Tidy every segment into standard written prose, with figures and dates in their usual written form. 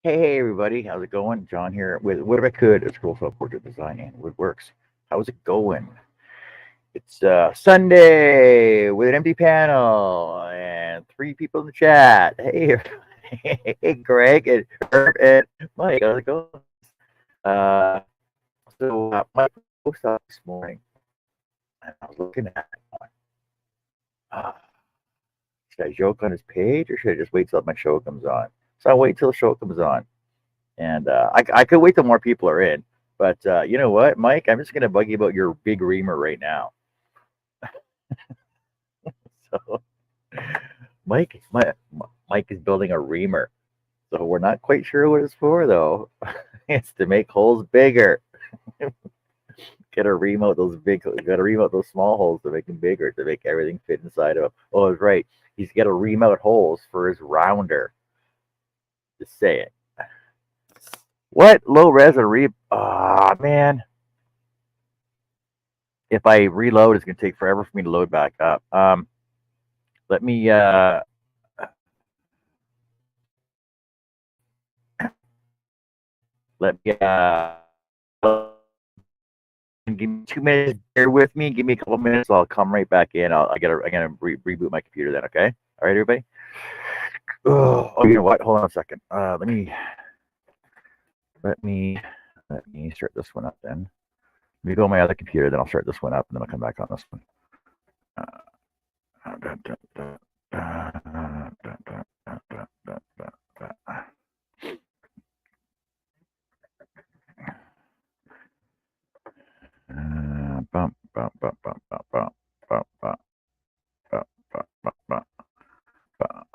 Hey everybody, how's it going? John here with What If I Could, a scroll self portrait design and woodworks. How's it going? It's Sunday with an empty panel and three people in the chat. Hey, hey Greg and Herb and Mike, how's it going? Uh, Mike posted up this morning, and I was looking at it. Uh, should I joke on his page or should I just wait till my show comes on? So I'll wait till the show comes on. And I could wait till more people are in. But you know what, Mike? I'm just going to bug you about your big reamer right now. So Mike is building a reamer. So we're not quite sure what it's for, though. It's to make holes bigger. Got to remote those big. Got to remote those small holes to make them bigger to make everything fit inside of. Oh, that's right. He's got to remote holes for his rounder. Just say it. What low res or re? Ah, man. If I reload, it's gonna take forever for me to load back up. Let me let me give me 2 minutes. Bear with me. Give me a couple minutes. I'll come right back in. I gotta reboot my computer then. Okay. All right, everybody. Oh, you know what? Hold on a second. Let me let me start this one up then. Let me go on my other computer, then I'll start this one up, and then I'll come back on this one. Da, da, da, da, da, da, da, da, da, da. Bump, bump, bump, bump, bump, bump, bump, bump, bump, bump, bump, bump, bump.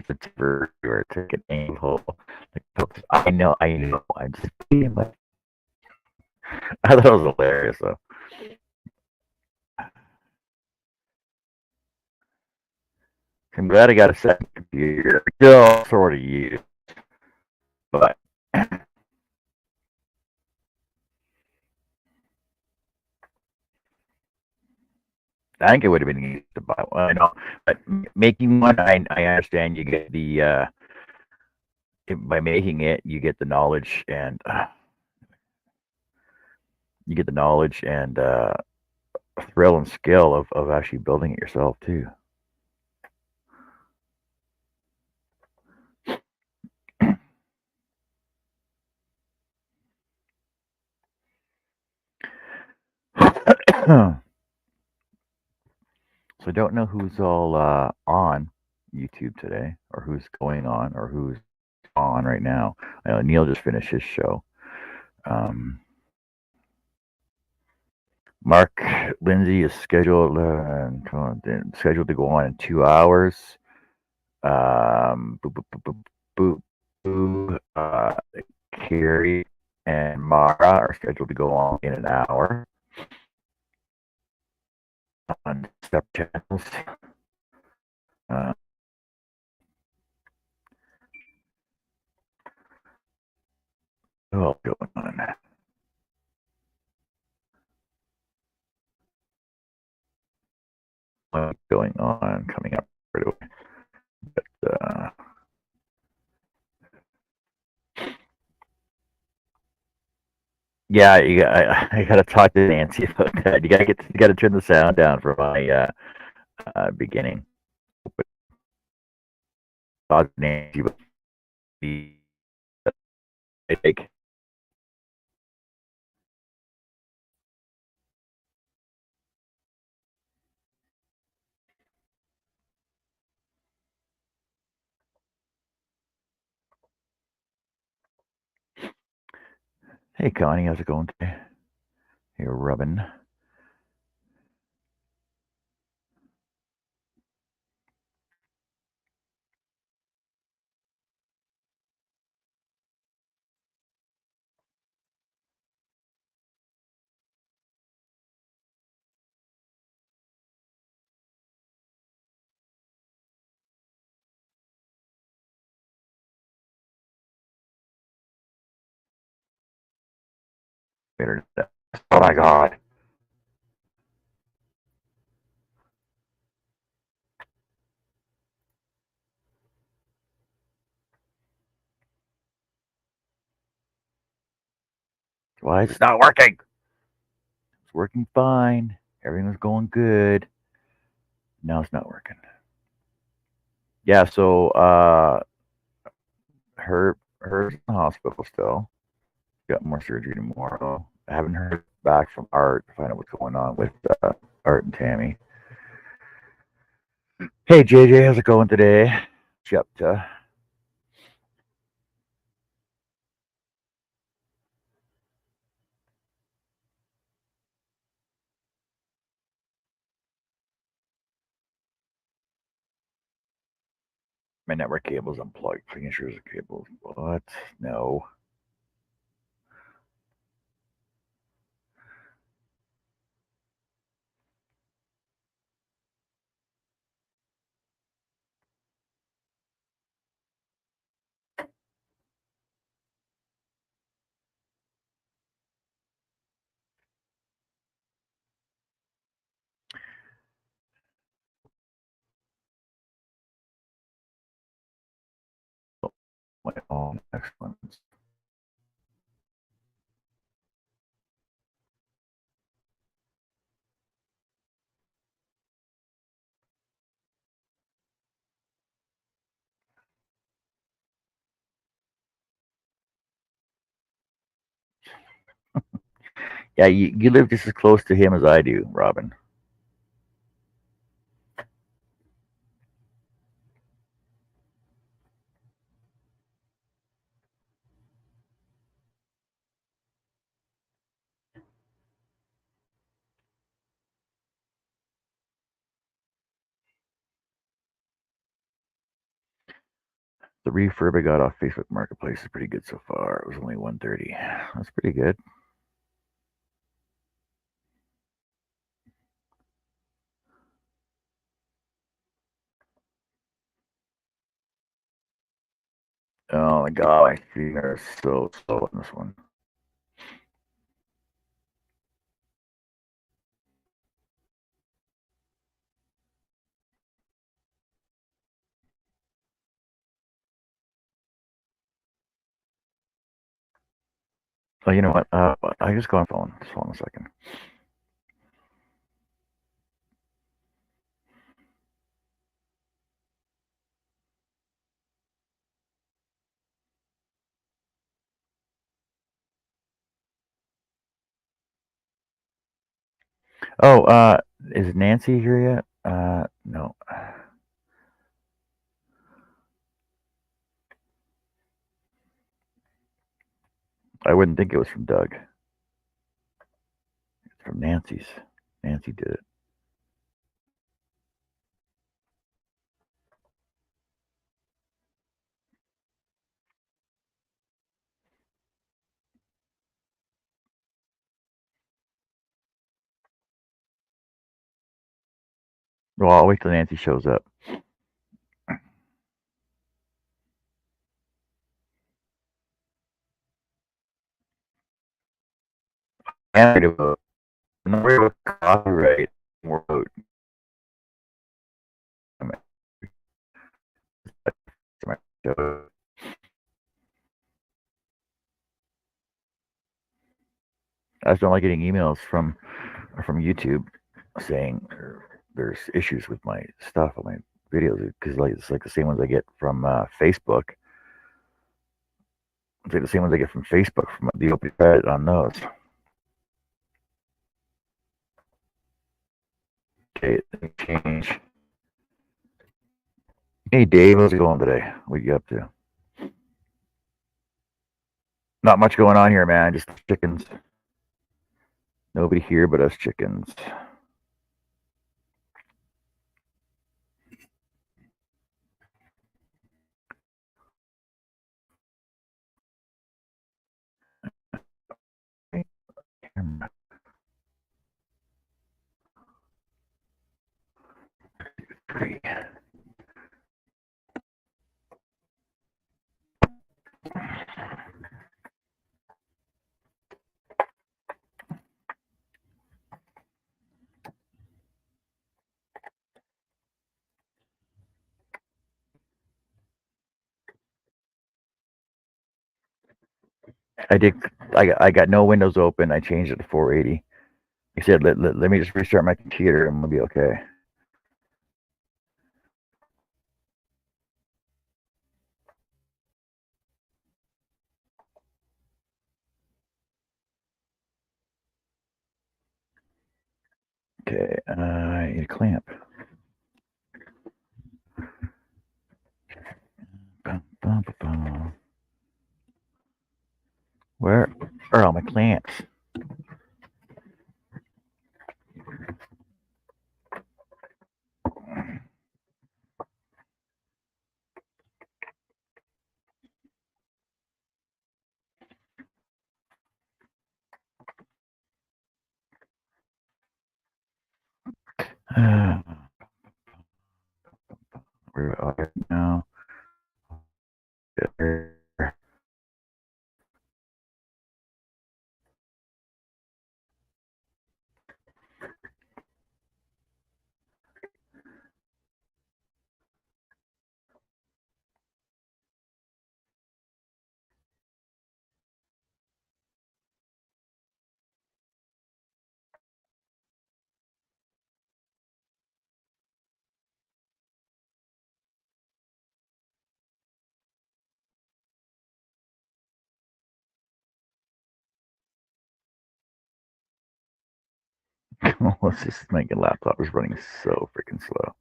It's for your ticket angle. I know, I know. I'm just being like, I thought it was hilarious though. I'm glad I got a second computer. Still sort of used, but I think it would have been easy to buy one. I know, but making one, I understand you get the by making it, you get the knowledge and you get the knowledge and thrill and skill of actually building it yourself too. So I don't know who's all on YouTube today, or who's going on, or who's on right now. I know Neil just finished his show. Um, Mark Lindsay is scheduled to go on in 2 hours. Boop, boop, boop, boop, boop, boop. Carrie and Mara are scheduled to go on in an hour on separate channels. Uh, what's going on? What's going on? Coming up right away. But, yeah, I gotta talk to Nancy about that. You gotta turn the sound down for my beginning. But talk to Nancy about the take. Hey Connie, how's it going today? Hey Robin. Oh my god. Why is it not working? It's working fine. Everything was going good. Now it's not working. Yeah, so her's in the hospital still. Got more surgery tomorrow. I haven't heard back from Art to find out what's going on with Art and Tammy. Hey JJ, how's it going today? What's you up to? My network cable's unplugged. Signatures of cables. What? No. Oh, excellent. Yeah, you live just as close to him as I do, Robin. The refurb I got off Facebook Marketplace is pretty good so far. It was only $130. That's pretty good. Oh my god, my feet are so slow on this one. Oh, you know what? I just go on phone. Just hold on a second. Oh, is Nancy here yet? No. I wouldn't think it was from Doug. It's from Nancy's. Nancy did it. Well, I'll wait till Nancy shows up. And about not worry about copyright. More about I just don't like getting emails from YouTube saying there's issues with my stuff on my videos because it's like the same ones I get from Facebook. It's like the same ones I get from Facebook from the open credit on those. Okay, change. Hey Dave, how's it going today? What you up to? Not much going on here, man. Just chickens. Nobody here but us chickens. I did I got no windows open. I changed it to 480. He said, let me just restart my computer and we'll be okay. Okay, I need a clamp. Where are all my clamps? Where are they now? Let's just make a laptop is running so freaking slow.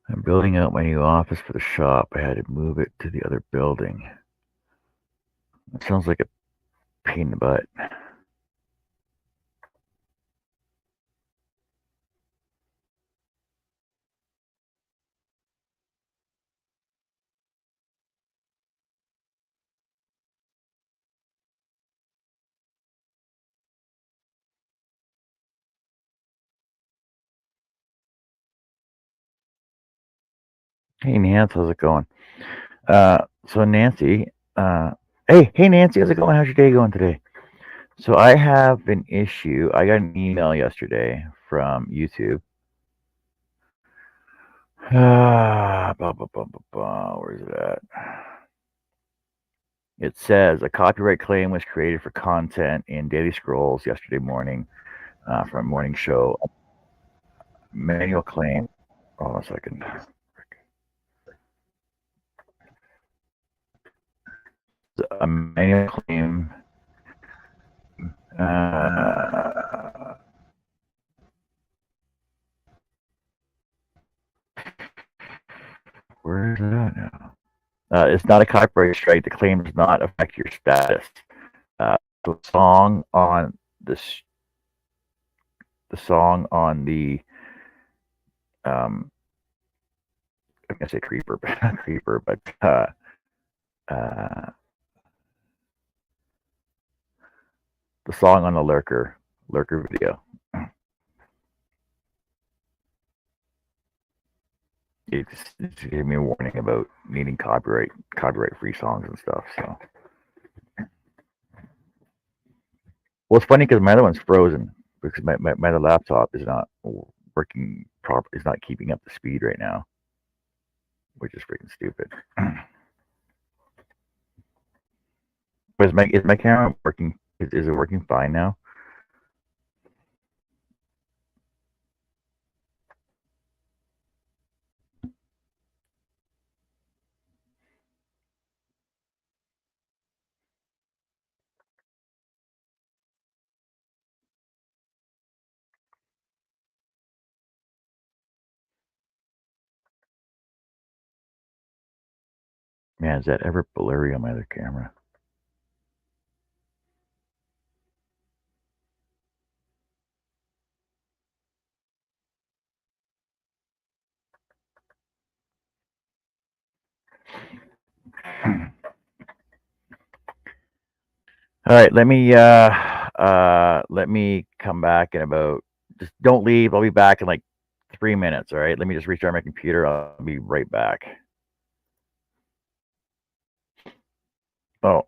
I'm building out my new office for the shop. I had to move it to the other building. It sounds like a pain in the butt. Hey Nancy, how's it going? So Nancy, hey Nancy, how's it going? How's your day going today? So I have an issue. I got an email yesterday from YouTube. Where's it at? It says a copyright claim was created for content in Daily Scrolls yesterday morning from a morning show. Manual claim. Hold on a second. A manual claim. Where is it at now? It's not a copyright strike. The claim does not affect your status. The song on the I'm gonna say creeper, but not creeper, but the song on the lurker video. It's giving me a warning about needing copyright free songs and stuff. So, well, it's funny because my other one's frozen because my other laptop is not working properly. It's not keeping up the speed right now, which is freaking stupid. But is my camera working? Is it working fine now? Man, is that ever blurry on my other camera? All right, let me come back in about. Just don't leave. I'll be back in like 3 minutes. All right, let me just restart my computer. I'll be right back. Oh,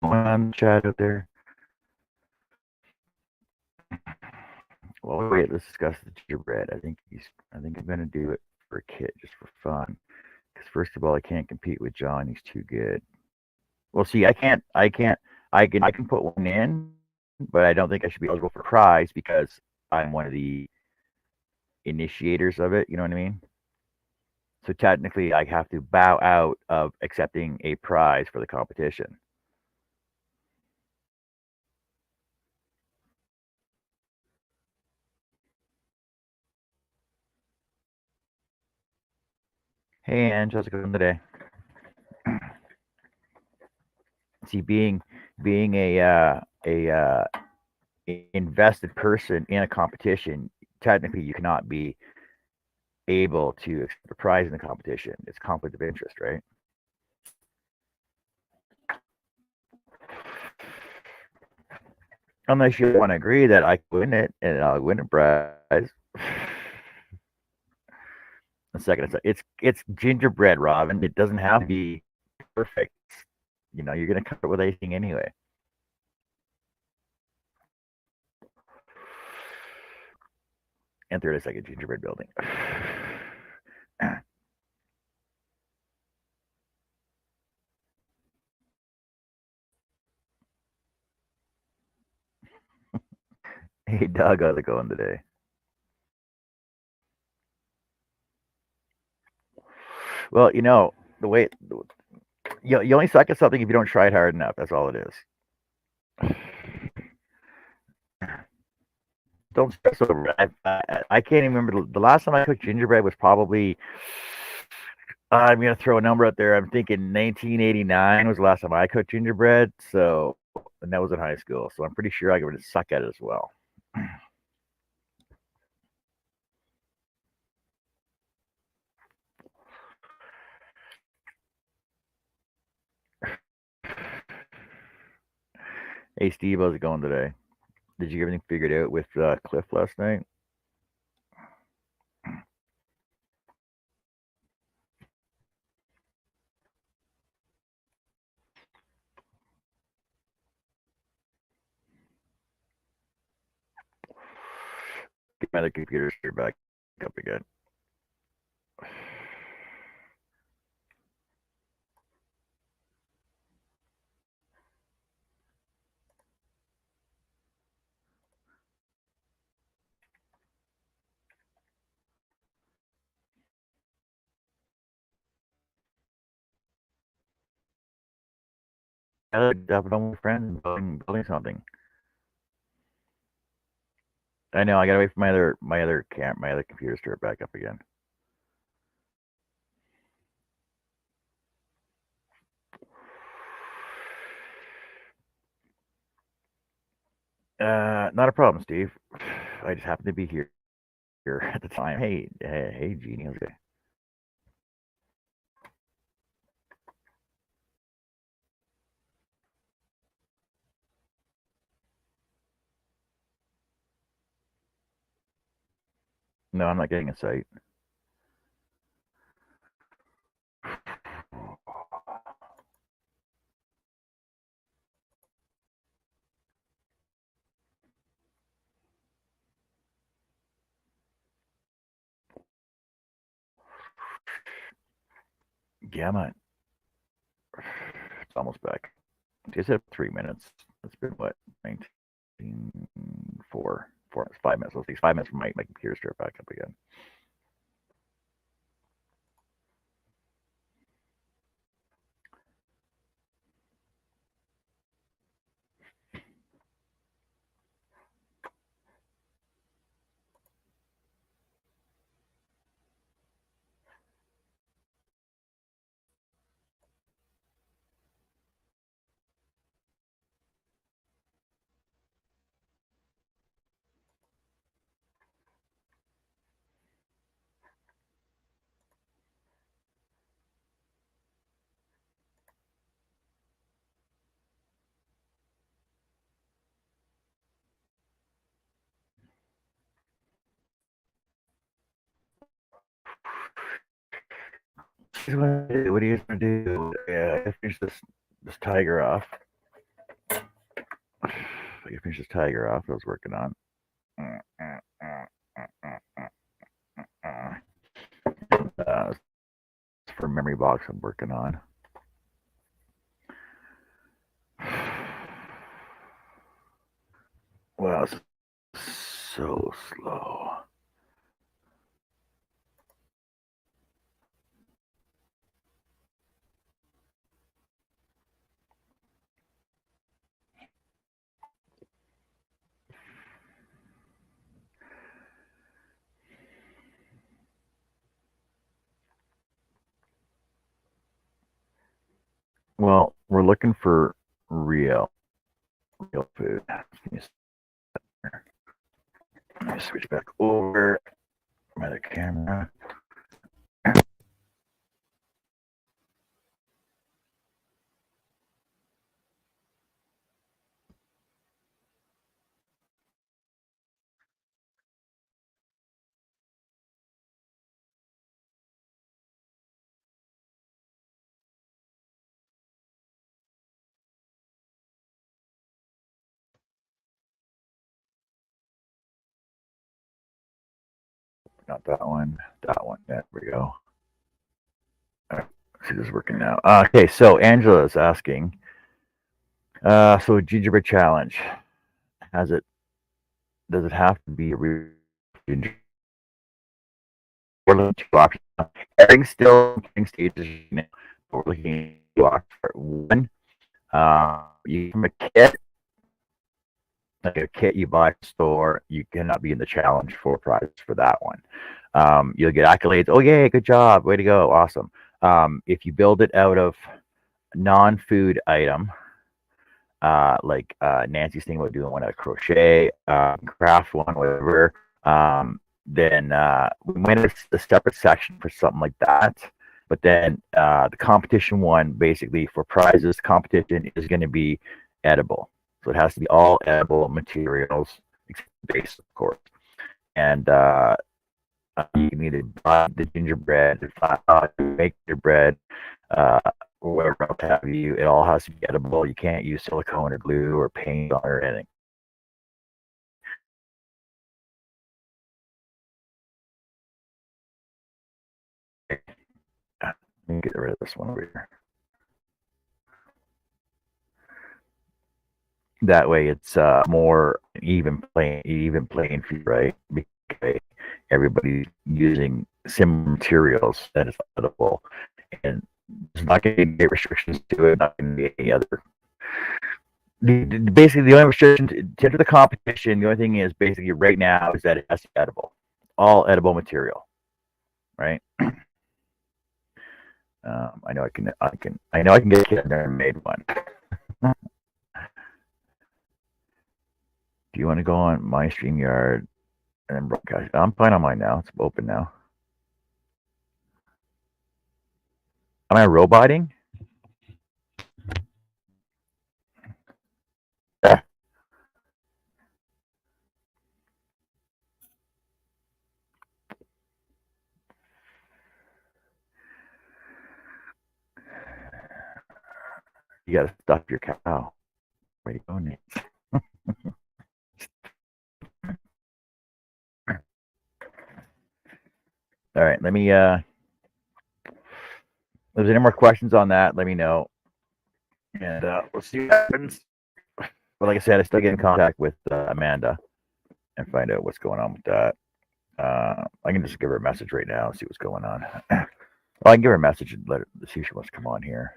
on chat out there. Well, wait. Let's discuss the gingerbread. I think I'm gonna do it for a kit, just for fun. Because first of all, I can't compete with John. He's too good. Well, see, I can put one in, but I don't think I should be eligible for prize because I'm one of the initiators of it. You know what I mean? So technically, I have to bow out of accepting a prize for the competition. Hey, Ange, how's it going today? See, being a invested person in a competition, technically, you cannot be able to accept a prize in the competition. It's conflict of interest, right? Unless you want to agree that I win it and I'll win a prize. A second, it's gingerbread, Robin. It doesn't have to be perfect. You know, you're gonna cover it with anything anyway. Enter it as like a gingerbread building. Hey, Doug, how's it going today? Well, you know, the way you only suck at something if you don't try it hard enough. That's all it is. Don't stress over it. I can't even remember the last time I cooked gingerbread was probably. I'm gonna throw a number out there. I'm thinking 1989 was the last time I cooked gingerbread. So, and that was in high school. So I'm pretty sure I would suck at it as well. Hey Steve, how's it going today? Did you get everything figured out with Cliff last night? Get my other computer started back up again. I have one with friends building something. I know. I gotta wait for my other computer to start back up again. Not a problem, Steve. I just happened to be here at the time. Hey, Jeannie, how's it going? No, I'm not getting a site. Gamma. It's almost back. Just have 3 minutes. It's been what? 19, 5 minutes. Let's see, 5 minutes for my computer start back up again. What are you gonna do? Yeah, I finish this tiger off. I can finish this tiger off. I was working on. For memory box, I'm working on. Wow, it's so slow. Well, we're looking for real food. Let me switch back over my other camera. Not that one. That one. There we go. See, this is working now. Okay, so Angela is asking. So gingerbread challenge. Has it? Does it have to be a real gingerbread? We're looking at two options. Everything's still in stages. But we're looking at two options. One, you can make a kit. Like a kit you buy at the store, you cannot be in the challenge for prizes for that one. You'll get accolades. Oh, yay, good job. Way to go. Awesome. If you build it out of non-food item, like Nancy's thing about doing one out of crochet, craft one, whatever, then we might have a separate section for something like that. But then the competition one, basically for prizes, competition is going to be edible. So it has to be all edible materials, except the base, of course. And you can either buy the gingerbread, make your bread, uh, or whatever else have you. It all has to be edible. You can't use silicone or glue or paint on it or anything. Let me get rid of this one over here. That way, it's more even playing field, right? Because everybody's using similar materials that is edible, and there's not going to be restrictions to it. Not going to be any other. Basically, the only restriction to enter the competition, the only thing is basically right now is that it has to be edible, all edible material, right? I know I know I can get a kid. I've never made one. Do you want to go on my StreamYard and then broadcast? I'm fine on mine now. It's open now. Am I roboting? Yeah. You got to stop your cow. Where you go, Nate? All right, let me. If there's any more questions on that, let me know, and we'll see what happens. But like I said, I still get in contact with Amanda and find out what's going on with that. I can just give her a message right now and see what's going on. Well, I can give her a message and let her see if she wants to come on here.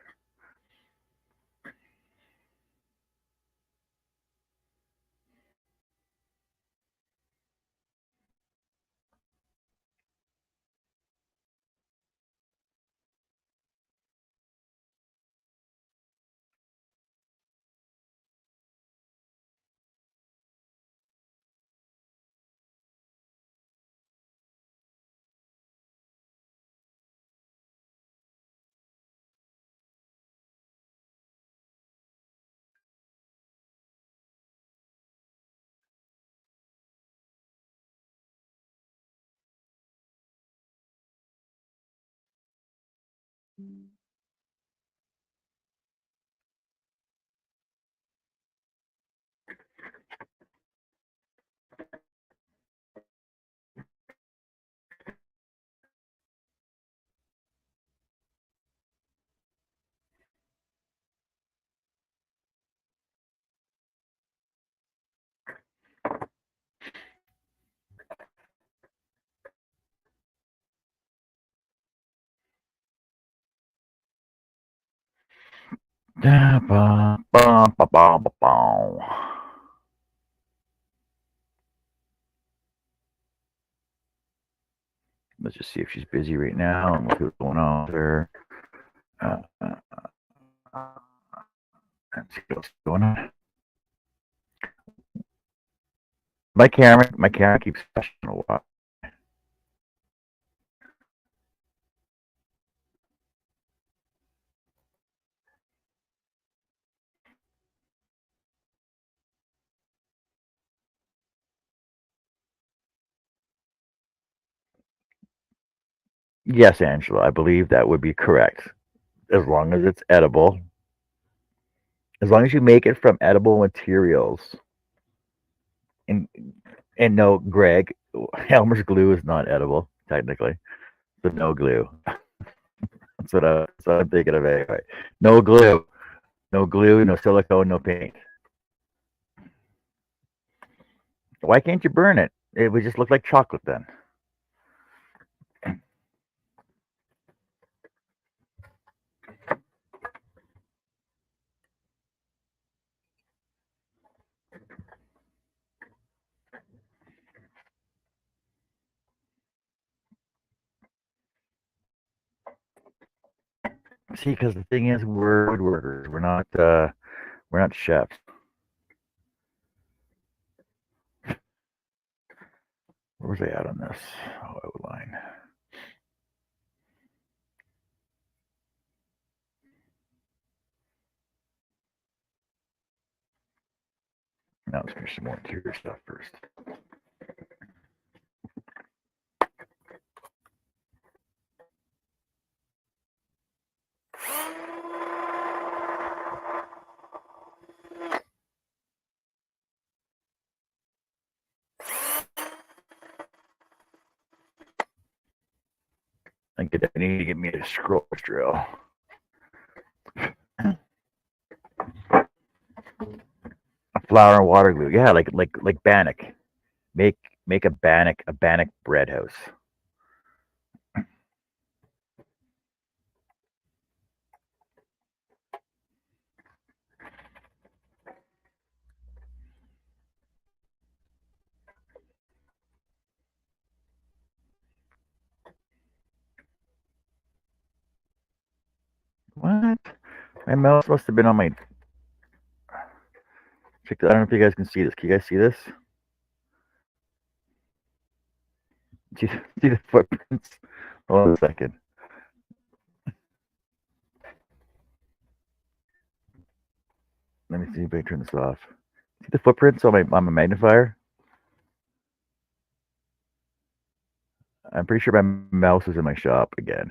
Let's just see if she's busy right now and what's going on with her. And see what's going on. My camera keeps flashing a lot. Yes, Angela, I believe that would be correct. As long as it's edible, as long as you make it from edible materials. And and no, Greg, Elmer's glue is not edible technically. So no glue. That's what I'm thinking of anyway. No glue, no silicone, no paint. Why can't you burn it? It would just look like chocolate then. See, because the thing is, we're woodworkers. We're not chefs. Where was I at on this? Oh, outline. Now let's finish some more interior stuff first. I need to get me a scroll drill. A flour and water glue. Yeah, like Bannock. Make a Bannock bread house. What? My mouse must have been on my. Check that. I don't know if you guys can see this. Can you guys see this? See the footprints? Hold on a second. Let me see if I can turn this off. See the footprints on my magnifier? I'm pretty sure my mouse is in my shop again.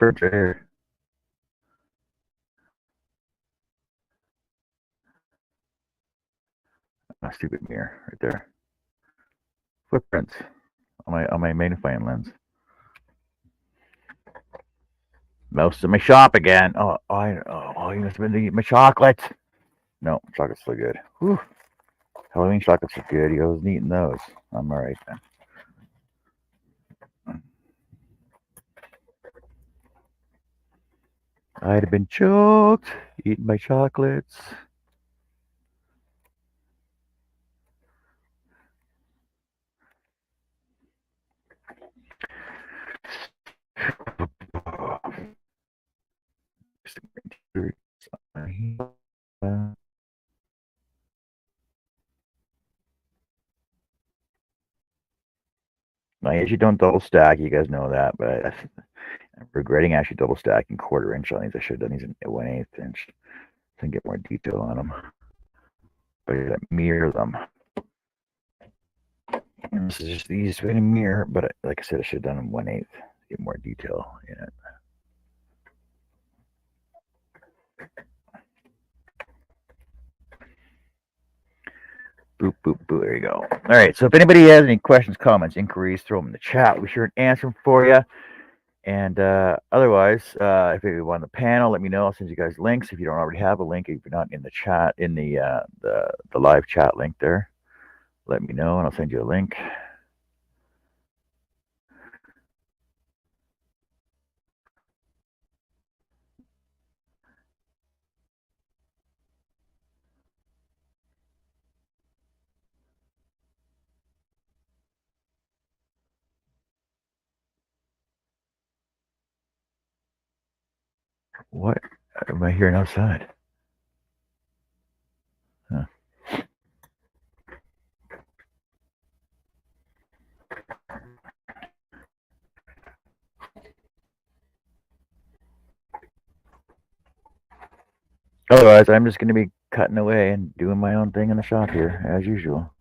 Footprints right here. Oh, stupid mirror right there. Footprints on my magnifying lens. Mouse in my shop again. Oh, you must have been to eat my chocolate. No, chocolate's still good. Whew. Halloween chocolates are good. I wasn't eating those. I'm all right then. I'd have been choked eating my chocolates. I usually don't double stack. You guys know that, but I'm regretting actually double stacking 1/4 inch on these. I should have done these in 1/8 inch to get more detail on them. But I gotta mirror them. And this is just the easiest way to mirror, but like I said, I should have done them 1/8 to get more detail in it. Boop, boop, boop. There you go. All right. So if anybody has any questions, comments, inquiries, throw them in the chat. We'll be sure to answer them for you. And otherwise, if you want the panel, let me know. I'll send you guys links if you don't already have a link. If you're not in the chat, in the live chat link there, let me know and I'll send you a link. What am I hearing outside? Huh. Otherwise, I'm just going to be cutting away and doing my own thing in the shop here, as usual.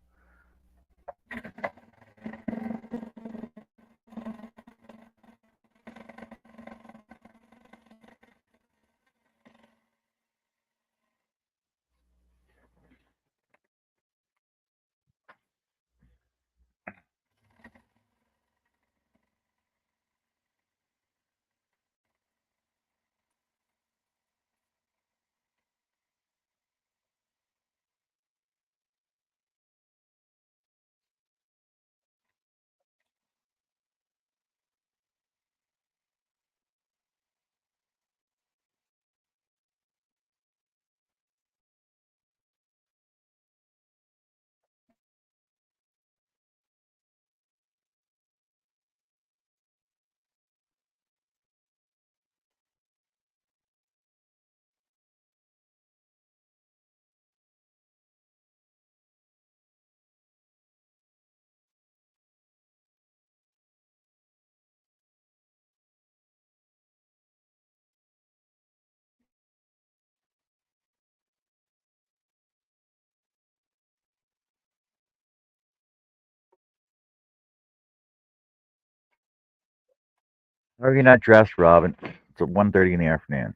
How are you not dressed, Robin? It's at 1:30 in the afternoon.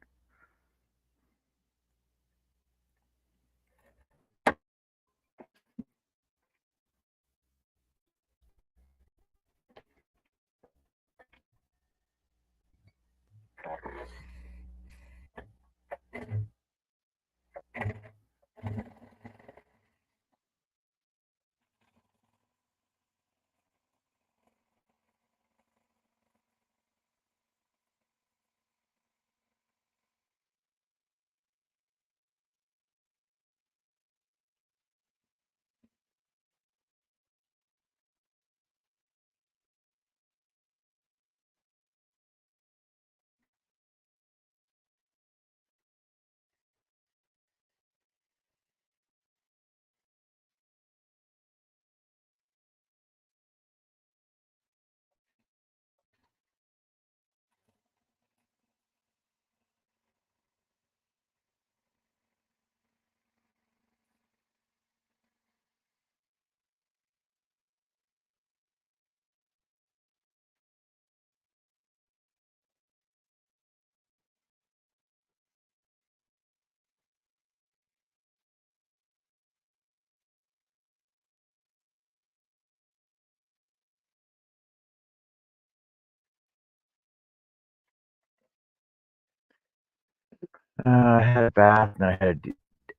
I had a bath and I had to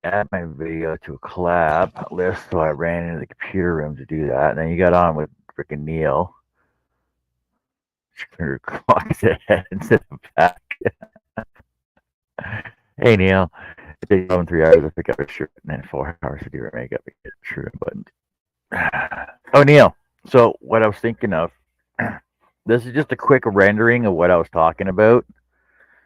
add my video to a collab list, so I ran into the computer room to do that. And then you got on with frickin' Neil. Your clock's ahead instead of back. Hey Neil, it takes 3 hours to pick up a shirt and then 4 hours to do your makeup and get the shirt unbuttoned. Oh Neil, so what I was thinking of, this is just a quick rendering of what I was talking about.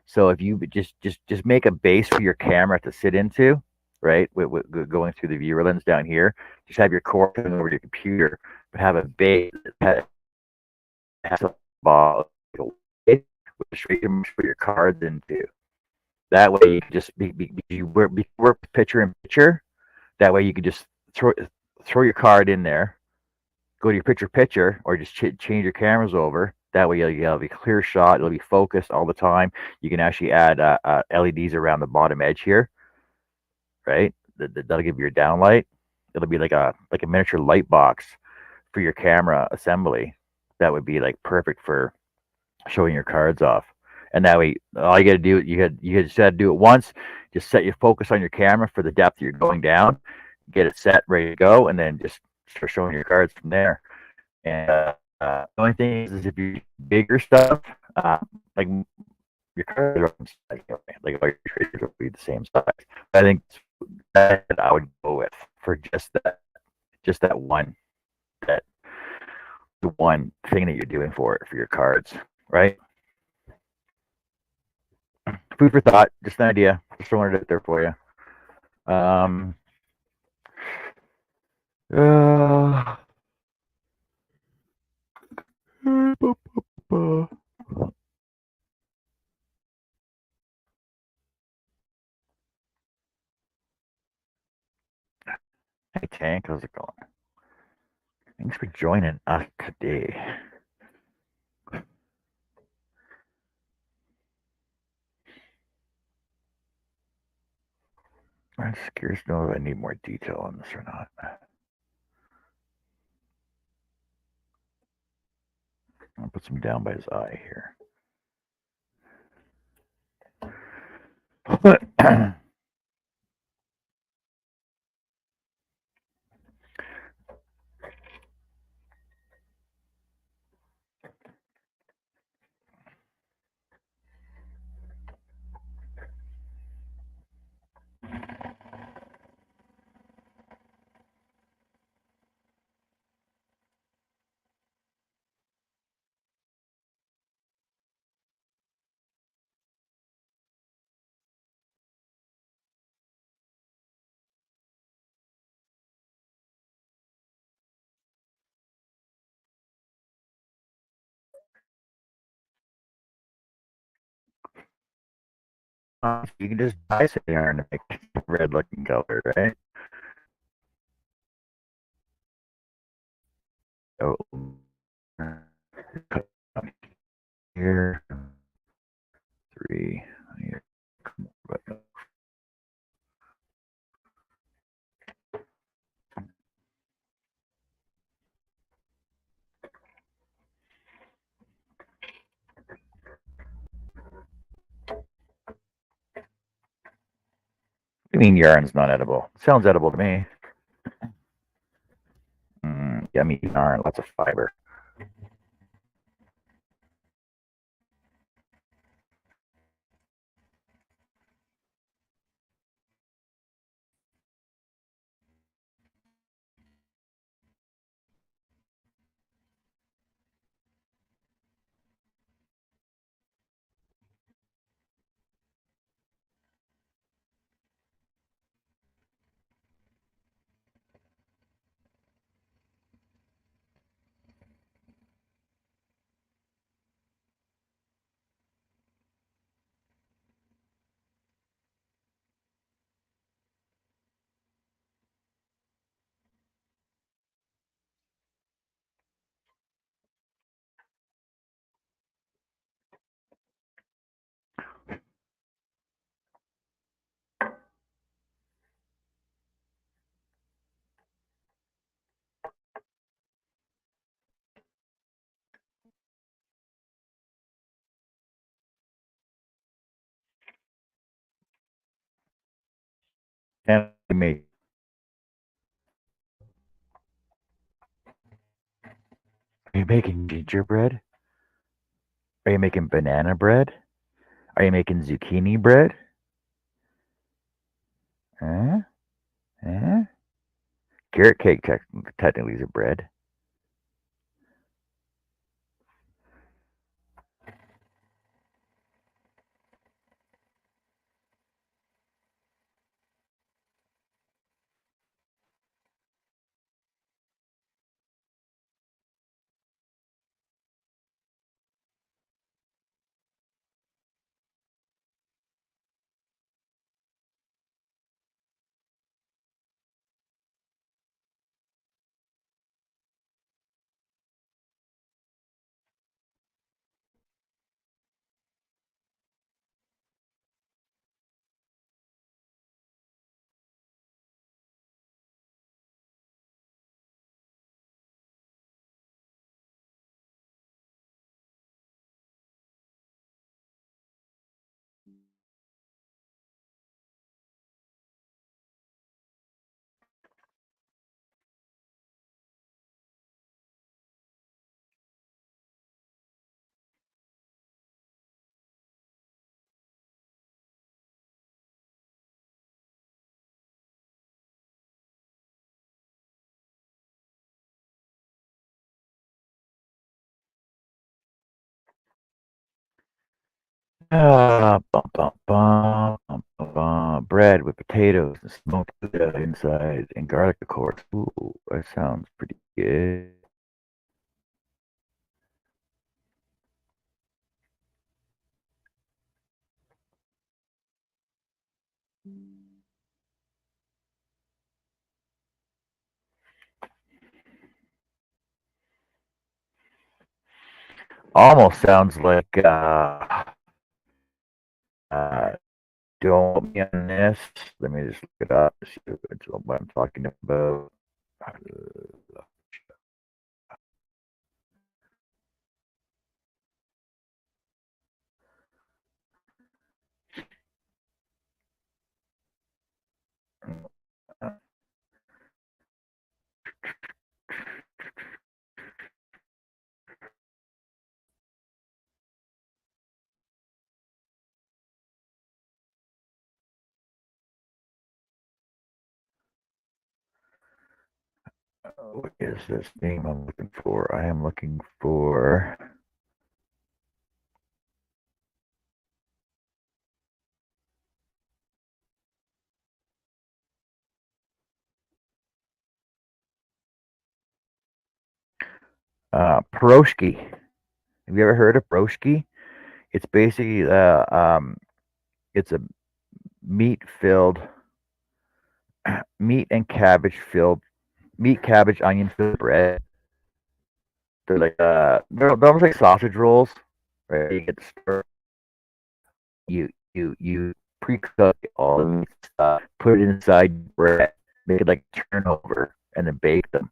So if you just make a base for your camera to sit into, right? Going through the viewer lens down here, just have your core coming over your computer, but have a base that has a ball with straight to put your cards into. That way you can just you work picture in picture. That way you can just throw your card in there, go to your picture, or just change your cameras over. That way you'll have a clear shot. It'll be focused all the time. You can actually add LEDs around the bottom edge here, right? That'll give you your downlight. It'll be like a miniature light box for your camera assembly. That would be like perfect for showing your cards off. And that way, all you got to do you just got to do it once. Just set your focus on your camera for the depth you're going down. Get it set, ready to go, and then just start showing your cards from there. And the only thing is if you bigger stuff, like your cards are like all your traders will be the same size. I think that I would go with for just that one that the one thing that you're doing for your cards, right? Food for thought, just an idea. Just throwing it out there for you. Uh, Hey Tank, how's it going? Thanks for joining us today. I'm just curious to know if I need more detail on this or not. I'll put some down by his eye here. You can just dye the yarn to make it red looking color, right? Oh, here. 3 here. What do you mean yarn's not edible? Sounds edible to me. Yummy yarn, lots of fiber. Can make. Are you making gingerbread? Are you making banana bread? Are you making zucchini bread? Huh? Huh? Carrot cake technically is a bread. Bread with potatoes and smoked inside and garlic, of course. Ooh, that sounds pretty good. Almost sounds like don't quote me on this. Let me just look it up to see what I'm talking about. What is this name I'm looking for? I am looking for. Pierogi. Have you ever heard of pierogi? It's basically it's a meat filled meat and cabbage filled meat cabbage onion filled bread. They're like they're almost like sausage rolls, right? You get the store, you pre-cook all the meat stuff, put it inside bread, make it like turnover, and then bake them,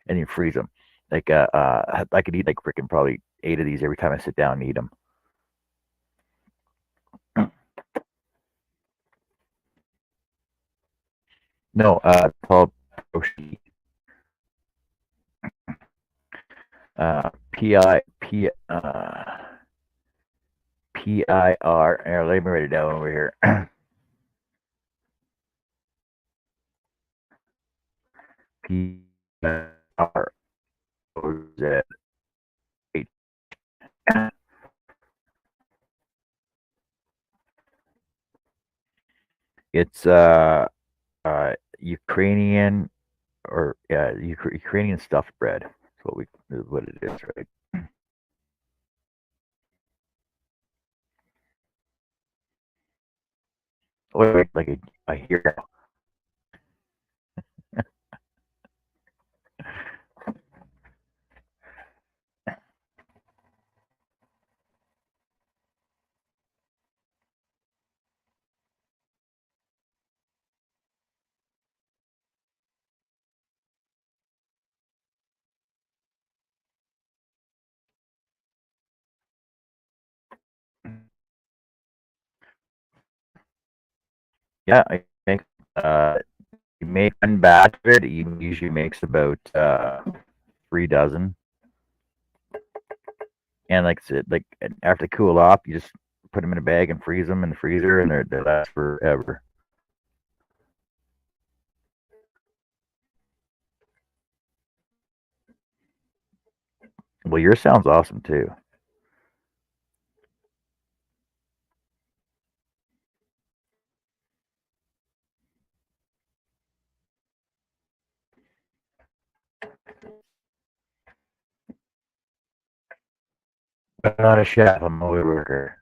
and you freeze them. Like I could eat like freaking probably 8 of these every time I sit down and eat them. No, it's called Proshi. P I R. Here, let me write it down over here. P R O Z H. It's Ukrainian or Ukrainian stuffed bread. That's what it is, right? Or like I hear. Yeah, I think you make one batch of it. It usually makes about 3 dozen, and like I said, like after they cool off, you just put them in a bag and freeze them in the freezer, and they last forever. Well, yours sounds awesome too. I'm not a chef. I'm a woodworker.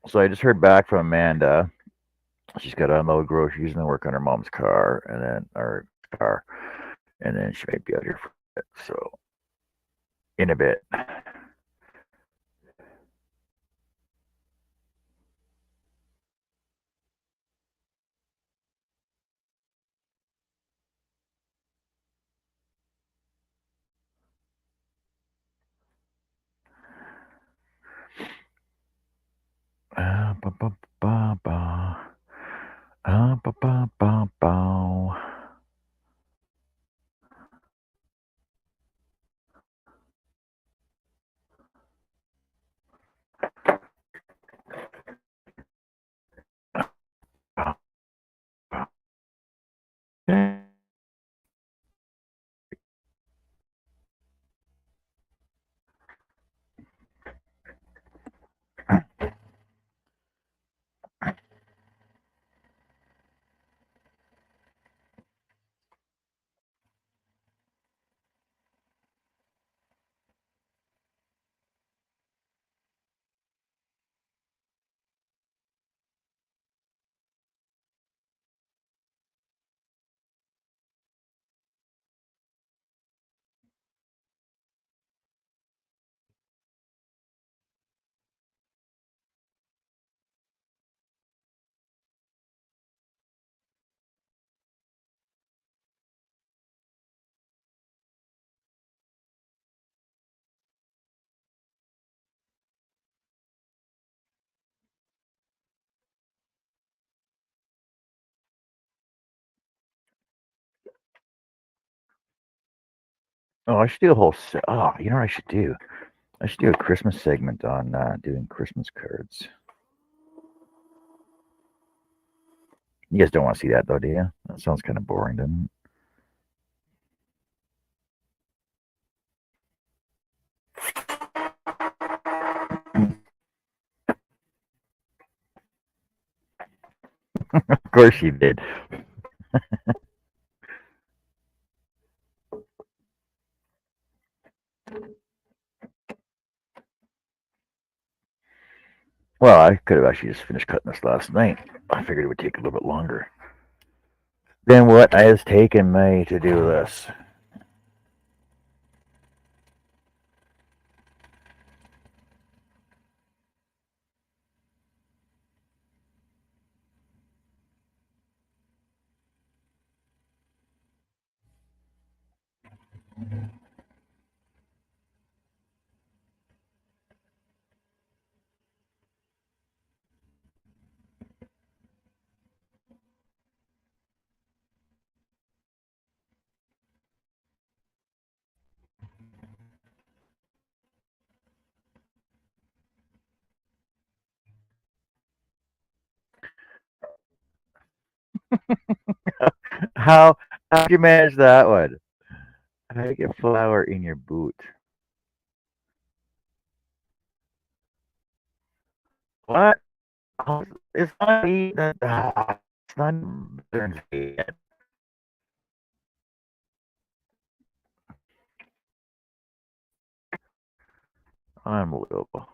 So I just heard back from Amanda. She's got to unload groceries and then work on her mom's car, and then our car, and then she might be out here for it. So in a bit. Ba, ba, ba, ba. Ba, ba, ba, ba. Ba, ba. Oh, I should do a whole. Oh, you know what I should do? I should do a Christmas segment on doing Christmas cards. You guys don't want to see that though, do you? That sounds kind of boring, doesn't it? Of course you did. Well, I could have actually just finished cutting this last night. I figured it would take a little bit longer than what it has taken me to do this. how how'd you manage that one? How do you get flour in your boot? What? Oh, it's not even. It's not Veterans Day yet. Unbelievable.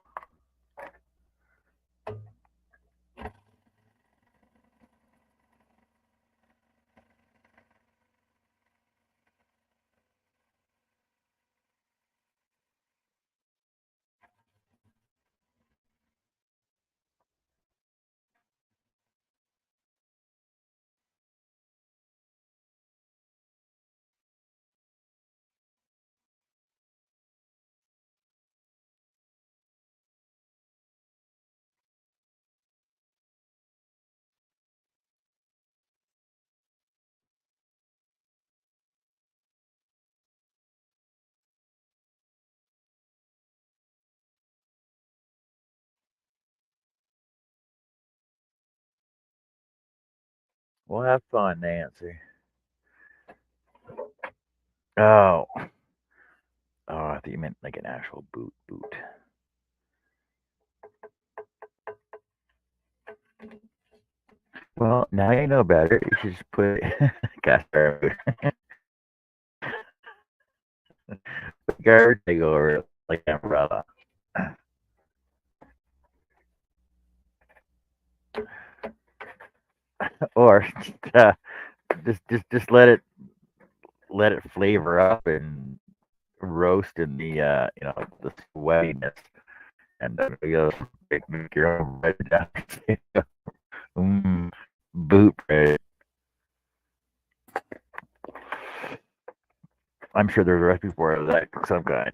Well, have fun, Nancy. Oh, oh, I thought you meant like an actual boot. Well, now you know better. You should just put garbage, garbage take over it like an umbrella, or just let it flavor up and roast in the the sweatiness, and then make your own bread down. Boot bread. I'm sure there's a recipe for it of that of some kind.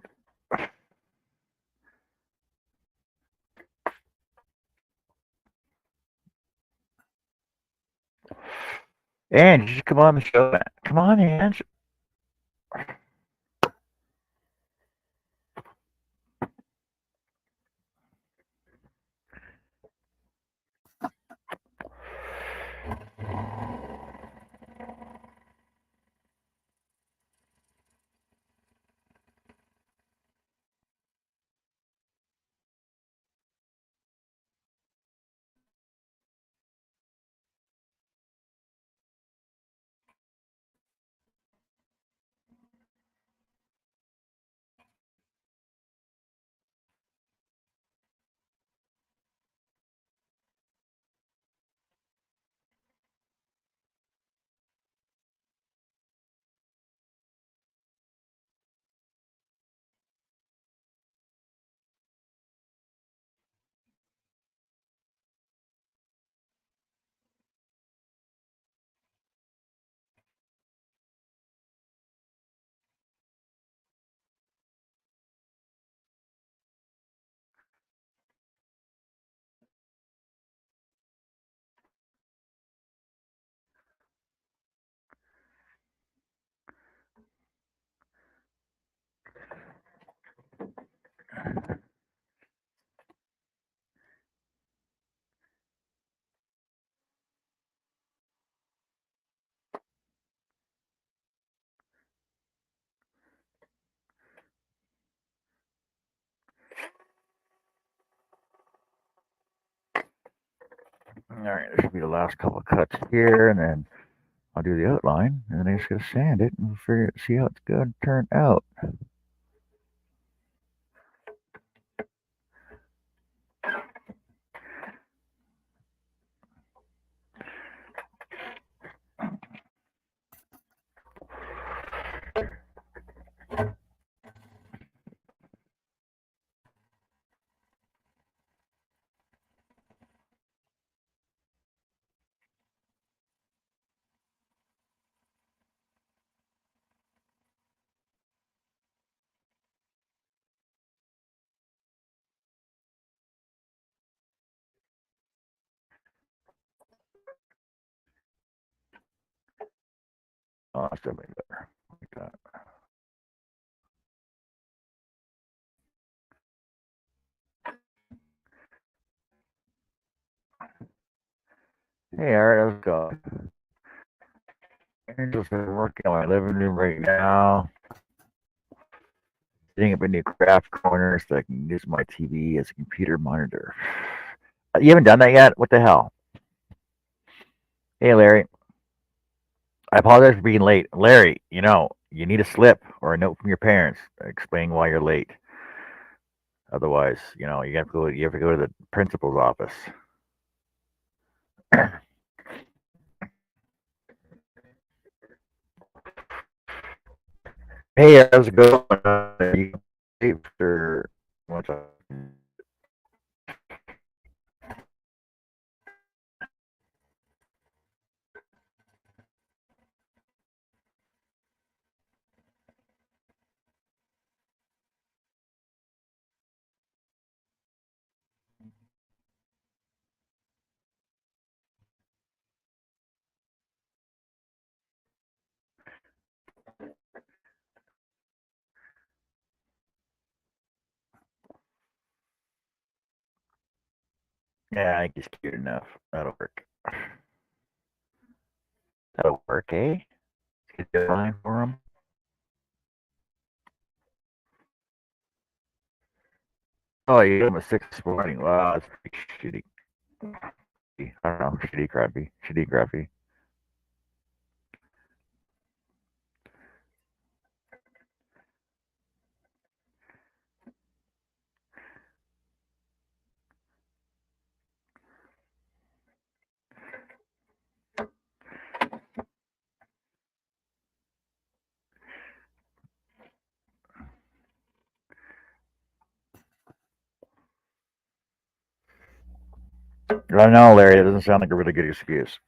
And you should come on the show, man. Come on, Ange. All right, this should be the last couple of cuts here, and then I'll do the outline, and then I just gotta sand it and see how it's gonna turn out. Oh, that's definitely better. Like that. Hey, Art, let's go. Angel's been working on my living room right now, setting up a new craft corner so I can use my TV as a computer monitor. You haven't done that yet? What the hell? Hey, Larry. I apologize for being late. Larry, you need a slip or a note from your parents explaining why you're late. Otherwise, you have to go to the principal's office. Hey, how's it going? You after what's up? Yeah, I think he's cute enough. That'll work. That'll work, eh? Get a line for him. Oh, you gave him a 6 morning. Wow, that's pretty shitty. I don't know, shitty crappy. I don't know, Larry. That doesn't sound like a really good excuse.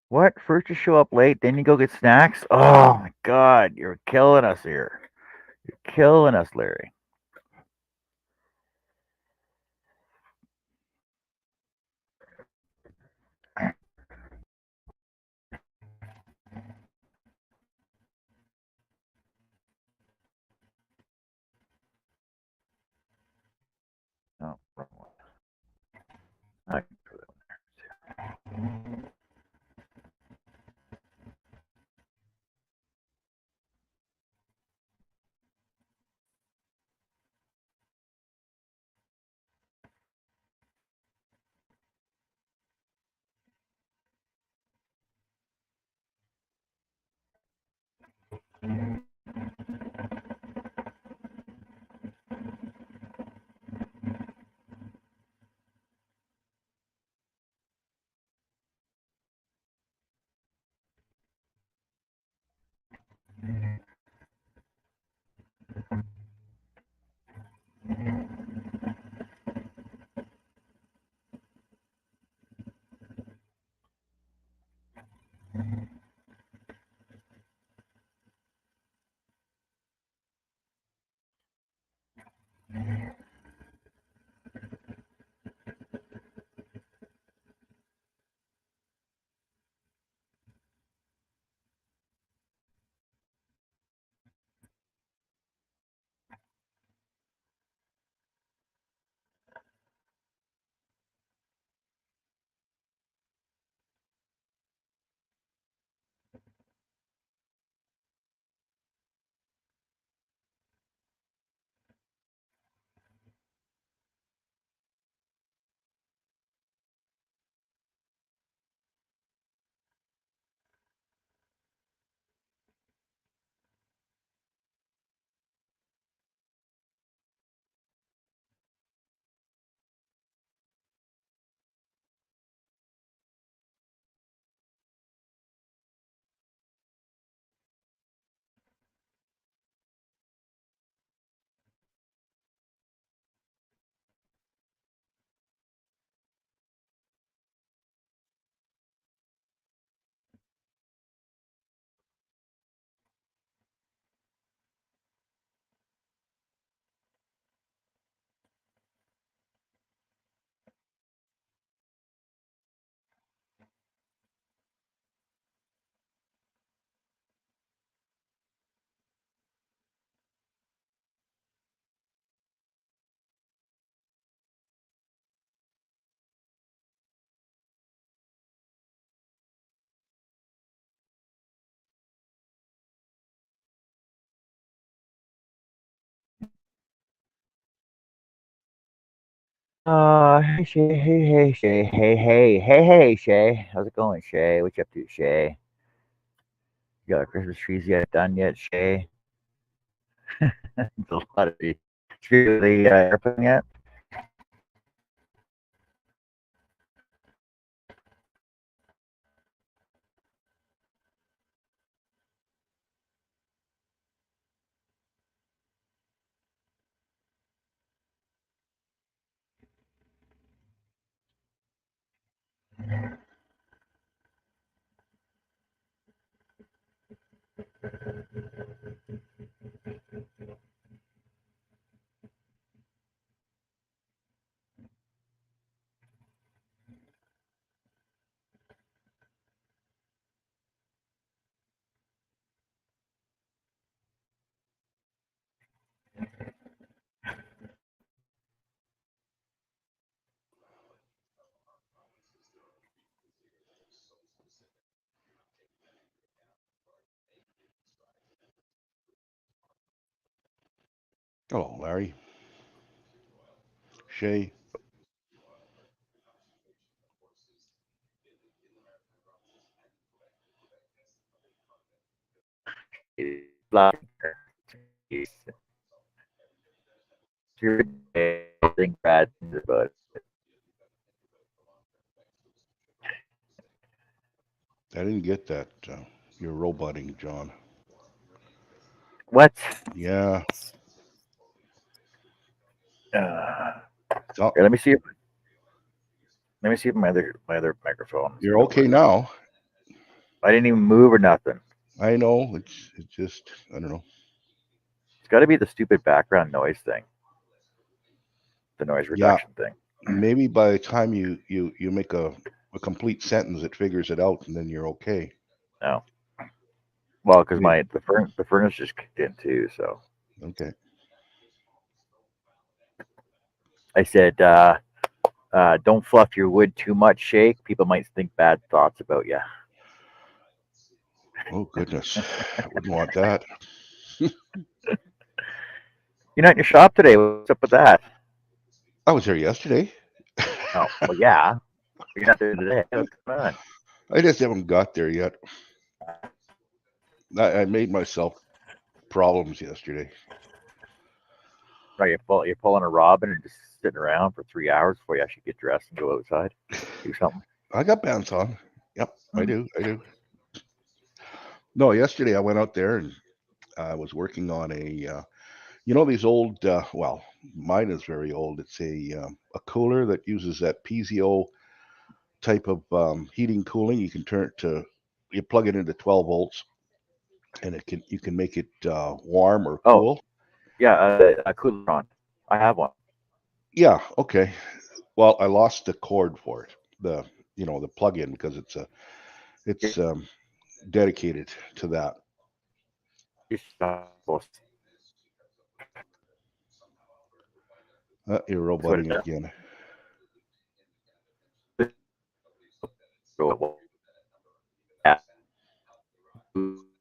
What? First you show up late, then you go get snacks? Oh my God, you're killing us here. You're killing us, Larry. Oh, wrong one. I can throw that one there. Hey Shay, hey Shay, hey Shay. How's it going, Shay? What you up to, Shay? You got our Christmas trees yet done yet, Shay? It's a lot of the tree the airplane yet. Hello, Larry. Shay. It's your day. I think bad things about it. I didn't get that. You're roboting, John. What? Yeah. Uh, So Here, let me see if my other microphone is you're gonna okay work. now. I didn't even move or nothing. I know it's just I don't know. It's got to be the stupid background noise thing, the noise Yeah, reduction thing. maybe by the time you make a complete sentence, it figures it out, and then you're okay. No, well, because Maybe. the furnace just kicked in too. So Okay. I said, don't fluff your wood too much, Shake. People might think bad thoughts about you. Oh goodness, I wouldn't want that. You're not in your shop today. What's up with that? I was there yesterday. Oh, well, yeah. You're not there today. What's going on? I just haven't got there yet. I made myself problems yesterday. Right, you're pulling a Robin and just sitting around for 3 hours before you actually get dressed and go outside, do something. I got pants on. Yep, I Mm. do. I do. No, yesterday I went out there and I was working on these old, well, mine is very old. It's a cooler that uses that PZO type of heating cooling. You can turn it to, you plug it into 12 volts, and you can make it warm or Oh, cool. yeah, a Cooltron. I have one. Yeah, okay. Well, I lost the cord for it, the plug-in, because Yeah, it's dedicated to that. You're That's what it roboting does. again. Yeah,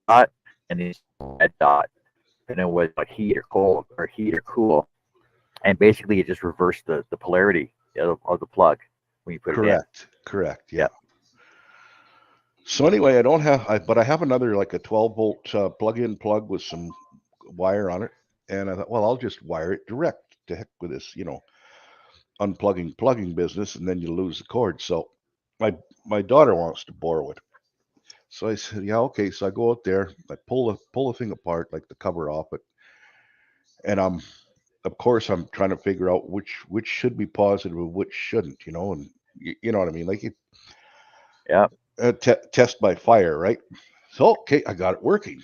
dot and then red dot, and then with like heat or cool, and basically it just reversed the polarity of the plug when you put it in. Correct. Correct. Yeah. Yeah. So anyway, I don't have, but I have another like a 12 volt plug-in plug with some wire on it, and I thought, well, I'll just wire it direct. To heck with this, unplugging plugging business, and then you lose the cord. So my daughter wants to borrow it. So I said, yeah, okay. So I go out there, I pull the thing apart, like the cover off it, and of course I'm trying to figure out which should be positive and which shouldn't, and you know what I mean, like Yeah. test by fire, right? So okay, I got it working.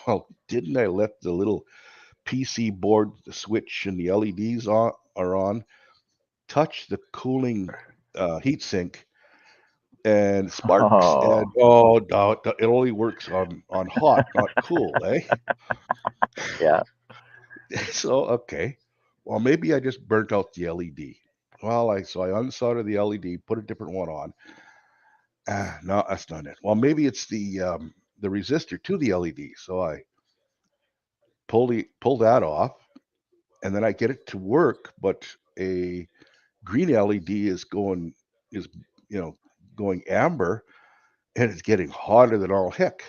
Well, didn't I let the little PC board, the switch, and the LEDs are on, touch the cooling heatsink, and sparks, and Oh, oh no, it only works on hot, not cool, eh? yeah. So okay, well maybe I just burnt out the LED. Well, I unsoldered the LED, put a different one on. No, that's not it. Well, maybe it's the resistor to the LED. So I pull that off, and then I get it to work, but a green LED is you know going amber, and it's getting hotter than all heck.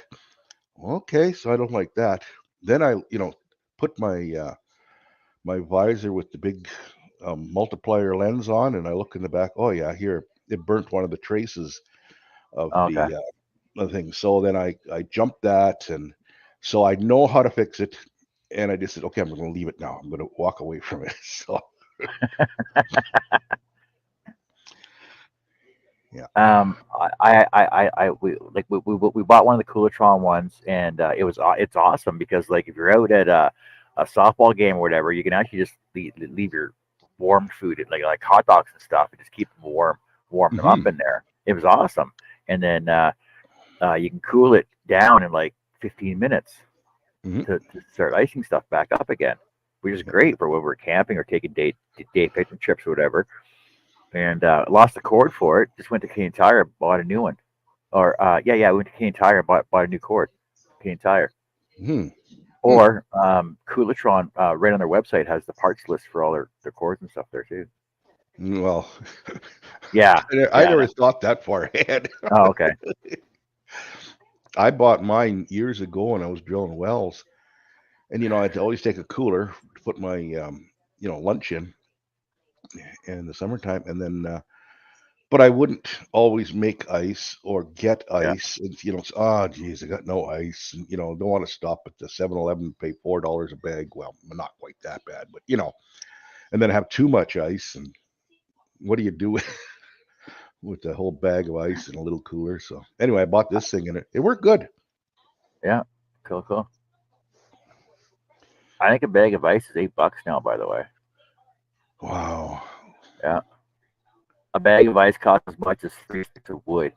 Okay, so I don't like that. Then I put my visor with the big multiplier lens on, and I look in the back. Oh yeah, here it burnt one of the traces of Okay. the thing. So then I jumped that, and so I know how to fix it. And I just said, okay, I'm going to leave it now. I'm going to walk away from it. So yeah. We bought one of the Cooltron ones, and it's awesome because like if you're out at a softball game or whatever, you can actually just leave your warmed food like hot dogs and stuff, and just keep them warm them Hmm. up in there. It was awesome, and then you can cool it down in like 15 minutes Hmm. to start icing stuff back up again, which is great for when we're camping or taking day picnic trips or whatever. And lost the cord for it. Just went to Canadian Tire, bought a new one. Or yeah, I went to Canadian Tire, bought a new cord, Canadian Tire. Hmm. Hmm. Or Coolitron, right on their website, has the parts list for all their cords and stuff there too. Well, Yeah, I yeah. never thought that far ahead. Oh, okay. I bought mine years ago when I was drilling wells, and I'd always take a cooler to put my lunch in the summertime, and then but I wouldn't always make ice or get Yeah. ice. And, oh, geez, I got no ice. And, don't want to stop at the 7-Eleven and pay $4 a bag. Well, not quite that bad, but, and then have too much ice. And what do you do? with a whole bag of ice and a little cooler. So anyway, I bought this thing and it worked good. Yeah, cool. I think a bag of ice is $8 now. By the way, Wow. yeah, a bag of ice costs as much as 3 sticks of wood.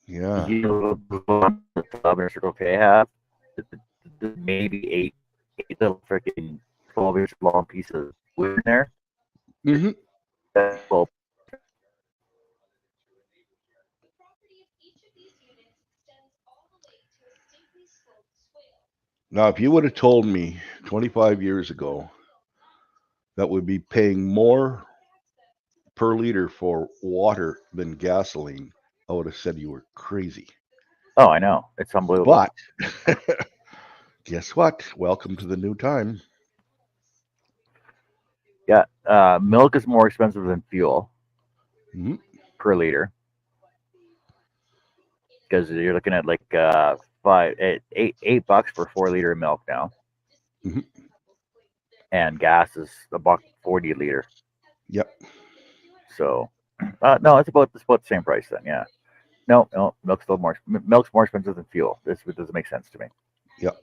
Yeah. You know, the one the Club and Circle K have, maybe eight little freaking 12-inch long pieces of wood in there. Hmm. Well, Now, if you would have told me 25 years ago that we'd be paying more per liter for water than gasoline, I would have said you were crazy. oh, I know, it's unbelievable. But guess what? Welcome to the new time. Yeah, milk is more expensive than fuel Hmm. per liter because you're looking at like $8 for 4 liter of milk now, Hmm. and gas is $1.40 a liter. Yep. So, no, it's about the same price then. Yeah. No, milk's more expensive than fuel. This doesn't make sense to me. Yep.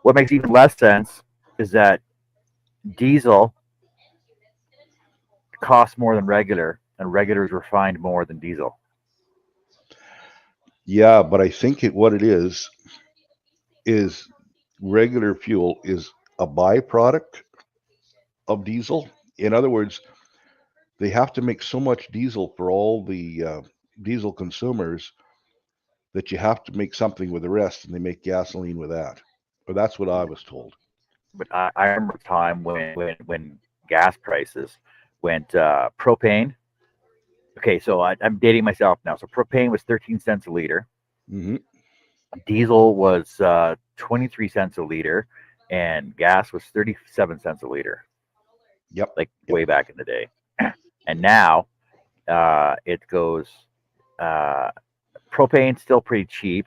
What makes even less sense is that diesel costs more than regular, and regular is refined more than diesel. Yeah, but I think what it is regular fuel is a byproduct of diesel. In other words, they have to make so much diesel for all the diesel consumers that you have to make something with the rest, and they make gasoline with that. Or that's what I was told. But I remember a time when gas prices went propane. Okay, so I'm dating myself now. So propane was 13 cents a liter. Hmm. Diesel was 23 cents a liter, and gas was 37 cents a liter, Yep. like Yep. way back in the day. And now it goes uh, propane still pretty cheap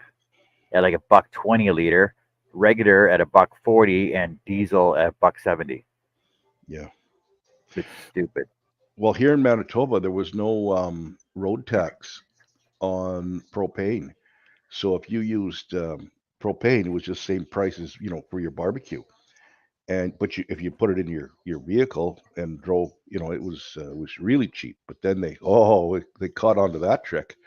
at like $1.20 a liter, regular at $1.40, and diesel at $1.70. Yeah. It's stupid. Well, here in Manitoba, there was no road tax on propane. So if you used propane, it was just same price as for your barbecue. And but if you put it in your vehicle and drove, it was really cheap. But then they caught on to that trick.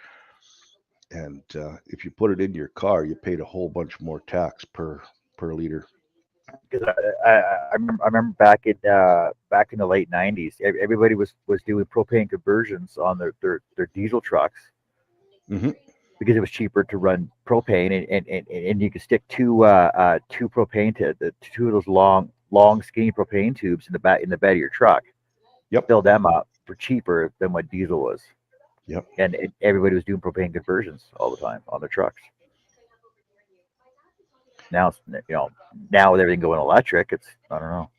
And if you put it in your car, you paid a whole bunch more tax per liter. Because I remember back in the late '90s, everybody was doing propane conversions on their diesel trucks Hmm. because it was cheaper to run propane, and you could stick two propane to the two of those long skinny propane tubes in the bed of your truck, Yep. fill them up for cheaper than what diesel was, Yep. and everybody was doing propane conversions all the time on their trucks. Now now with everything going electric, it's I don't know.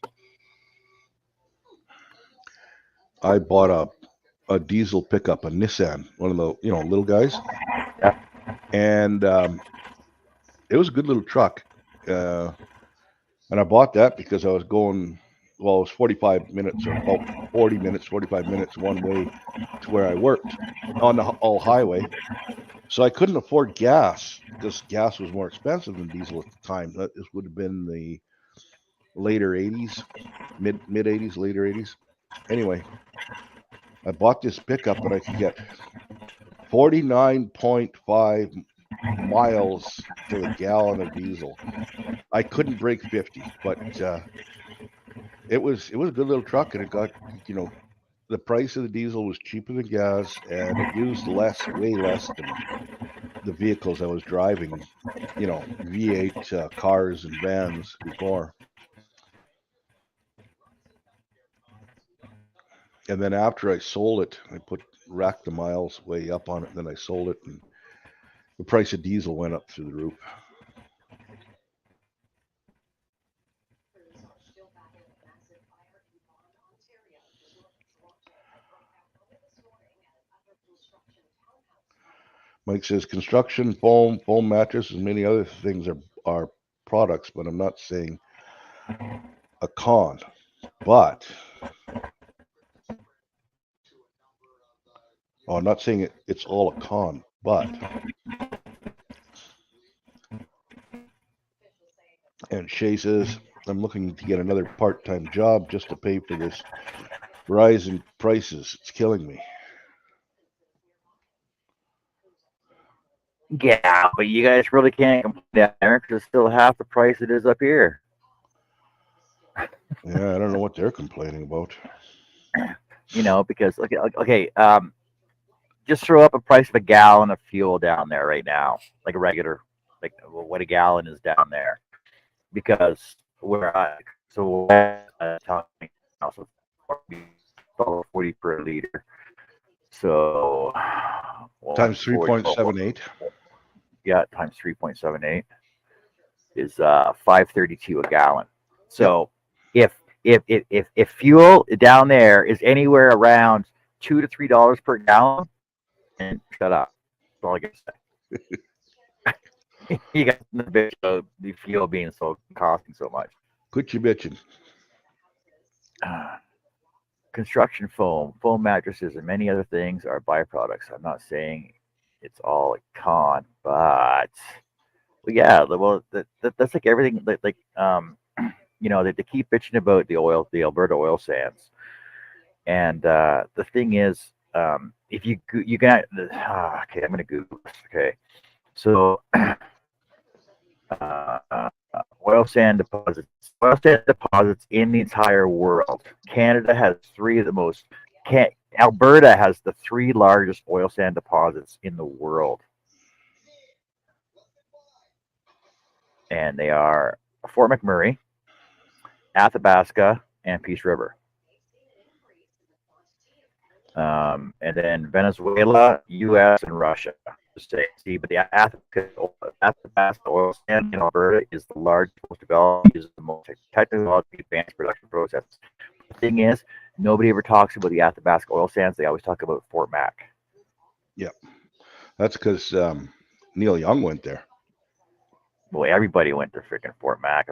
I bought a diesel pickup, a Nissan, one of the little guys, Yeah. and it was a good little truck. Uh, and I bought that because I was going. Well, it was 45 minutes or about 40 minutes, 45 minutes one way to where I worked on the all highway. So I couldn't afford gas because gas was more expensive than diesel at the time. That this would have been the later 80s, mid 80s, later 80s. Anyway, I bought this pickup and I could get 49.5 miles to the gallon of diesel. I couldn't break 50, but it was a good little truck, and it got you know the price of the diesel was cheaper than gas, and it used way less than the vehicles I was driving. V8 cars and vans before. And then after I sold it, I racked the miles way up on it. And then I sold it, and the price of diesel went up through the roof. Mike says construction foam mattress, and many other things are products, but I'm not saying a con. But Oh, I'm not saying it's all a con, but and Shay says I'm looking to get another part-time job just to pay for this rise in prices. It's killing me. Yeah, but you guys really can't complain down there because it's still half the price it is up here. Yeah, I don't know what they're complaining about. Because okay, just throw up a price of a gallon of fuel down there right now, like a regular, like what a gallon is down there. Because where I so talking also $40 per liter. So Times 140, 3.78. yeah, times 3.78 is 532 a gallon. So if fuel down there is anywhere around $2 to $3 per gallon, and shut up. That's all I can say. You got the bitch about the fuel being costing so much. Quit you bitching. Construction foam mattresses, and many other things are byproducts. I'm not saying it's all a con, but yeah, that's like everything. They keep bitching about the Alberta oil sands, and the thing is, if you can, okay, I'm gonna Google this. Okay, so uh, oil sand deposits in the entire world. Canada has three of the most. Can, Alberta has the three largest oil sand deposits in the world, and they are Fort McMurray, Athabasca, and Peace River. And then Venezuela, U.S., and Russia. See, but the Athabasca oil sand in Alberta is the largest, most developed, uses the most technologically advanced production process. The thing is, nobody ever talks about the Athabasca oil sands. They always talk about Fort Mac. Yep. That's because Neil Young went there. Well, everybody went to freaking Fort Mac.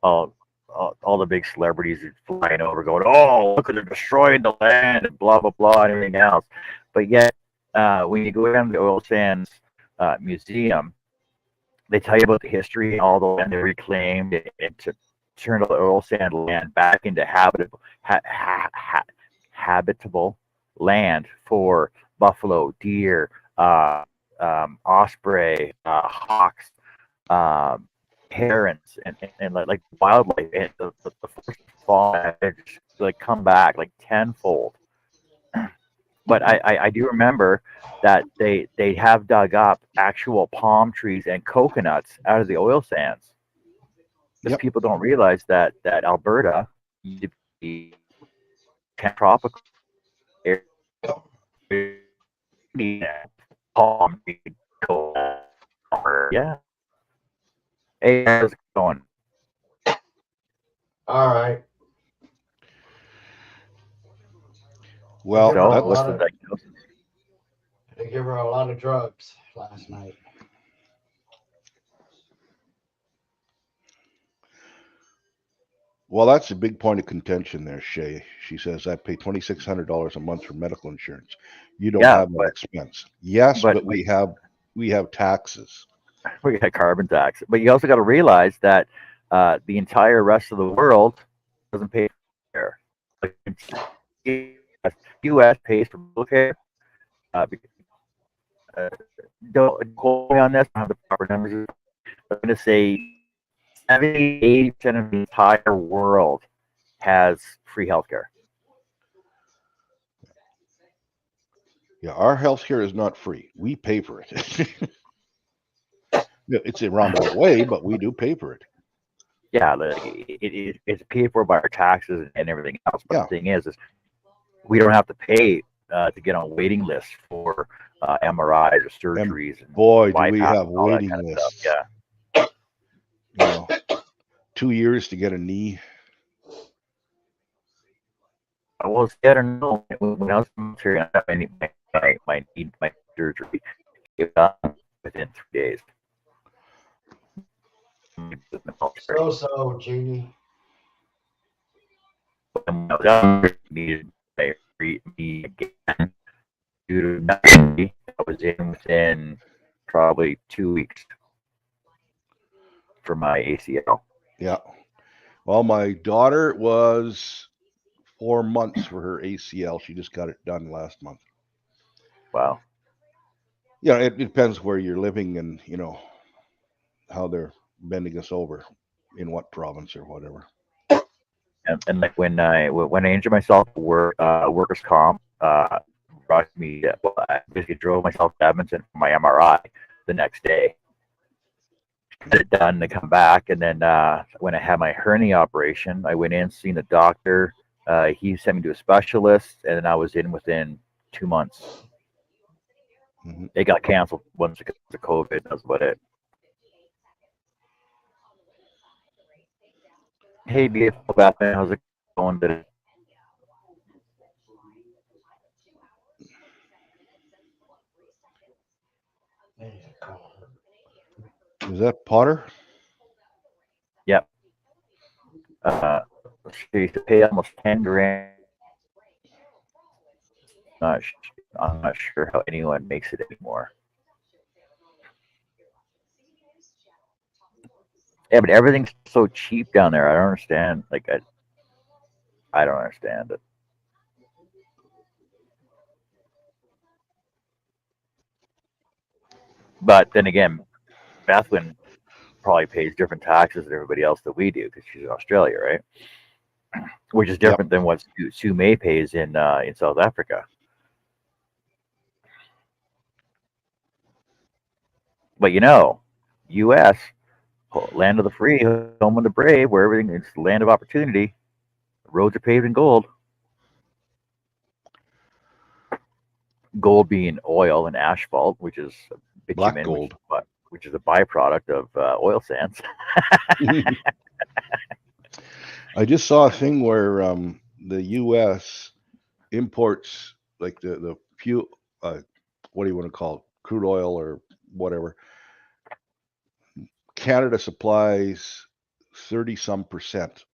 All, all the big celebrities are flying over, going, "Oh, look, they're destroying the land," and blah blah blah, and everything else. But yet, when you go down to the oil sands museum, they tell you about the history and all the land they reclaimed and to turn the oil sand land back into habitable land for buffalo, deer, osprey, hawks, uh, herons, and like wildlife, and the first fauna just like come back like tenfold. But I do remember that they have dug up actual palm trees and coconuts out of the oil sands. Because Yep. people don't realize that Alberta used to be tropical area, palm tree, coconut. Yeah. Hey, how's it going? All right. Well, So, a what's lot the of diagnosis? they give her a lot of drugs last night. well, that's a big point of contention there, Shay. She says I pay $2,600 a month for medical insurance. You don't Yeah, have that expense. Yes, but but we have taxes. we got carbon tax. But you also got to realize that the entire rest of the world doesn't pay for care. Like the U.S. pays for medical care. Uh, uh, don't quote me on this. I don't have the proper numbers. I'm going to say 70-80% of the entire world has free healthcare. Yeah, our health care is not free. We pay for it. It's a roundabout way, but we do pay for it. Yeah, like it's paid for by our taxes and everything else. But Yeah. the thing is we don't have to pay to get on waiting lists for MRIs or And surgeries and boy, do we bypass have and all that waiting kind of lists. stuff. Yeah. You know, 2 years to get a knee. Well, see, I don't know. When I was in the military, I need my surgery. It was done within 3 days. So, Jeannie. When I was out, needed me again. due to nothing, I was in within probably 2 weeks for my ACL. Yeah. Well, my daughter was 4 months for her ACL. She just got it done last month. Wow. Yeah, it depends where you're living and how they're bending us over, in what province or whatever. And like when I injured myself at work, workers' comp, rushed me. Well, I basically drove myself to Edmonton for my MRI the next day. Get it done to come back, and then when I had my hernia operation, I went in, seen the doctor. He sent me to a specialist, and then I was in within 2 months. Hmm. It got canceled once because of COVID. That's about it. Hey, beautiful Batman, how's it going today? Yeah, come on. Is that Potter? Yep. She used to pay almost 10 grand. Not, sh- I'm not sure how anyone makes it anymore. Yeah, but everything's so cheap down there. I don't understand. Like, I don't understand it. But then again, Bethwyn probably pays different taxes than everybody else that we do because she's in Australia, right? Which is Yep. different than what Sue May pays in South Africa. But U.S. land of the free, home of the brave, where everything is land of opportunity. Roads are paved in gold. Gold being oil and asphalt, which is Black bitumen, gold. which is a byproduct of oil sands. I just saw a thing where the U.S. imports like the fuel, what do you want to call it, crude oil or whatever. Canada supplies 30-some%.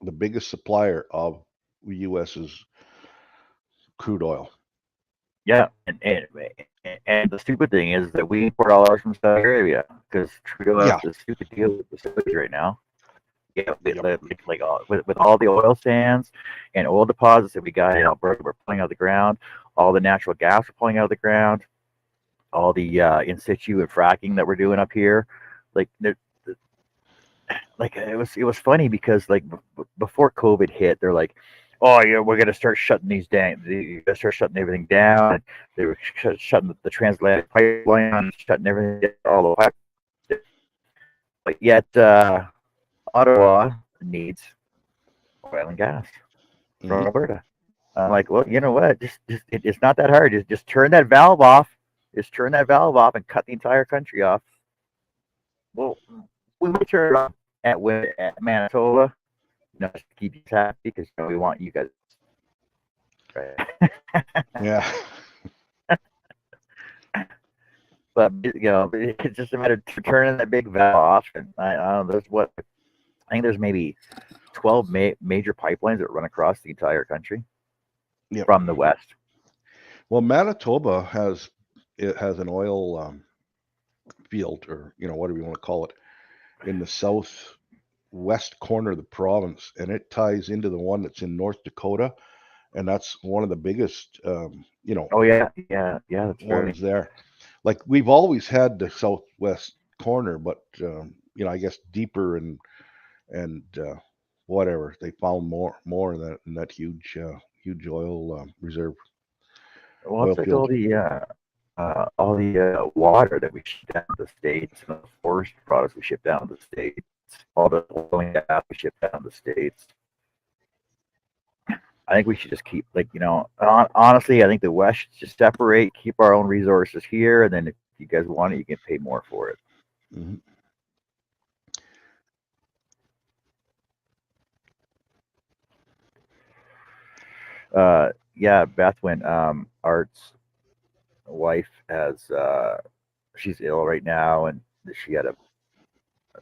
The biggest supplier of the U.S.'s crude oil. Yeah, and the stupid thing is that we import all ours from Saudi Arabia because Trudeau has Yeah. this stupid deal with the Saudis right now. Yeah, Yep. with all the oil sands and oil deposits that we got in Alberta, we're pulling out of the ground. All the natural gas we're pulling out of the ground. All the in situ and fracking that we're doing up here, like it was funny because like before COVID hit, they're like, oh yeah, we're gonna start shutting these down. You're gonna start shutting everything down. They were shutting the transatlantic pipeline, shutting everything, all the pipe. But yet Ottawa needs oil and gas from Mhm. Alberta. I'm like, well, you know what? It's not that hard. Just turn that valve off. Just turn that valve off and cut the entire country off. Well, we would turn it off at Manitoba, just to keep you happy because we want you guys. Right? Yeah. But it's just a matter of turning that big valve off. And I don't know. I think there's maybe 12 major pipelines that run across the entire country Yep. from the west. Well, Manitoba has an oil field, or whatever you want to call it, in the southwest corner of the province, and it ties into the one that's in North Dakota, and that's one of the biggest, Oh yeah, that's right. ones there. Like we've always had the southwest corner, but I guess deeper and whatever, they found more in that huge oil reserve, Well, oil it's like field. all the water that we ship down to the states, and the forest products we ship down to the states, all the oil and gas we ship down to the states. I think we should just keep, honestly, I think the West should just separate, keep our own resources here, and then if you guys want it, you can pay more for it. Mhm. Yeah, Bethwyn, Art's wife has, she's ill right now, and she had an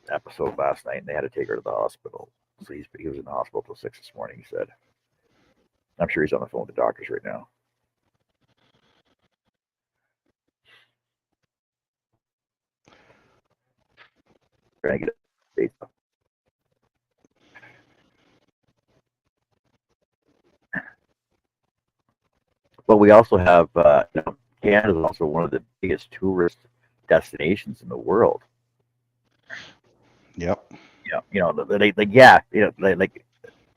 episode last night, and they had to take her to the hospital. So he was in the hospital till 6 this morning. He said, "I'm sure he's on the phone with the doctors right now." trying to get it. But we also have, Canada is also one of the biggest tourist destinations in the world. Yep.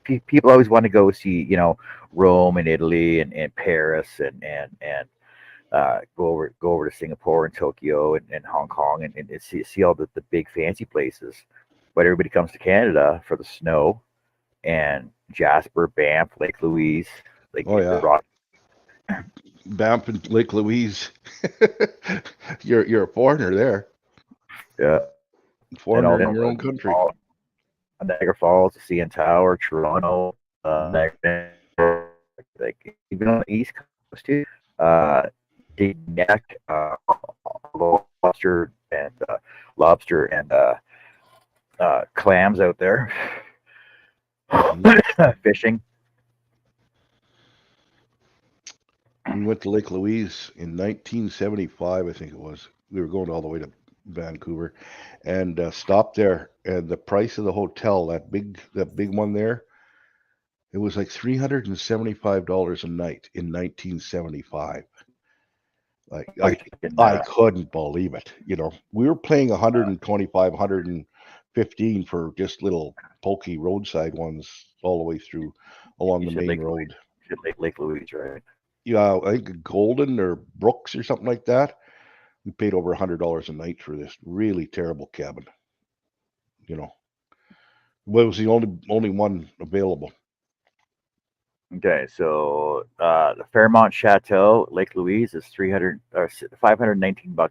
People always want to go see, Rome and Italy and Paris and go over to Singapore and Tokyo and Hong Kong and see all the big fancy places. But everybody comes to Canada for the snow and Jasper, Banff, Lake Louise, Oh, yeah. Rock. Banff and Lake Louise. You're a foreigner there. Yeah. Foreigner in your own country. Niagara Falls, the CN Tower, Toronto, like even on the East Coast too. Dig Neck, lobster and clams out there. Fishing. We went to Lake Louise in 1975, I think it was. We were going all the way to Vancouver and stopped there. And the price of the hotel, that big one there, it was like $375 a night in 1975. Like I couldn't believe it. We were paying 125, 115 for just little pokey roadside ones all the way through along the main road. Lake Louise, right? Yeah, I think Golden or Brooks or something like that. We paid over $100 a night for this really terrible cabin. It was the only one available. Okay, so the Fairmont Chateau, Lake Louise, is $519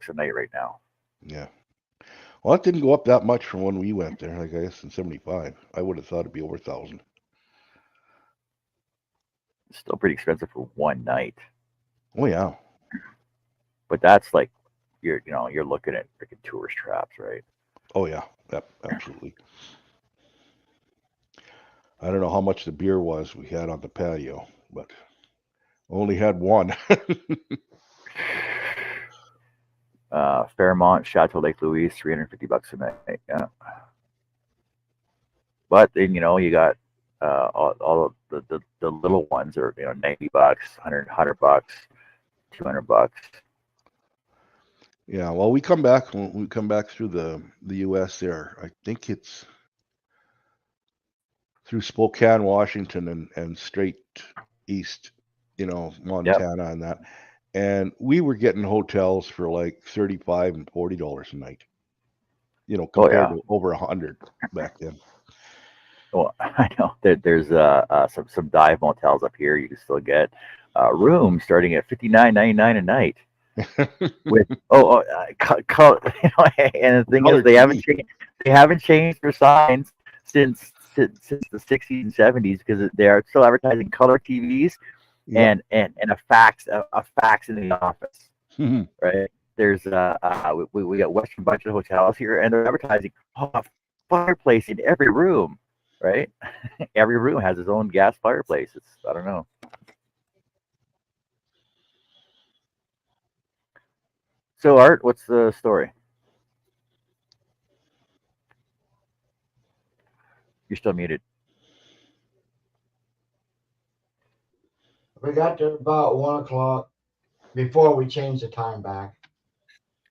a night right now. Yeah. Well, it didn't go up that much from when we went there. I guess in 75, I would have thought it'd be over 1,000. Still pretty expensive for one night. Oh yeah. But that's like you're looking at freaking tourist traps, right? Oh yeah, yep, absolutely. I don't know how much the beer was we had on the patio, but only had one. Fairmont Chateau Lake Louise, $350 a night. Yeah. But then you got all of the little ones are $90, $100, $200. Yeah, well, when we come back through the U.S. there, I think it's through Spokane, Washington, and straight east, Montana. Yep. And that. And we were getting hotels for like $35 and $40 a night, compared to over 100 back then. Well, I know there's some dive motels up here. You can still get rooms starting at $59.99 a night. With and the thing is, they haven't changed their signs since the 60s and 70s because they are still advertising color TVs. Yep. and a fax in the office. Mm-hmm. Right? There's we got Western Budget hotels here, and they're advertising a fireplace in every room. Right? Every room has its own gas fireplace. I don't know. So Art, what's the story? You're still muted. We got to about 1 o'clock before we changed the time back.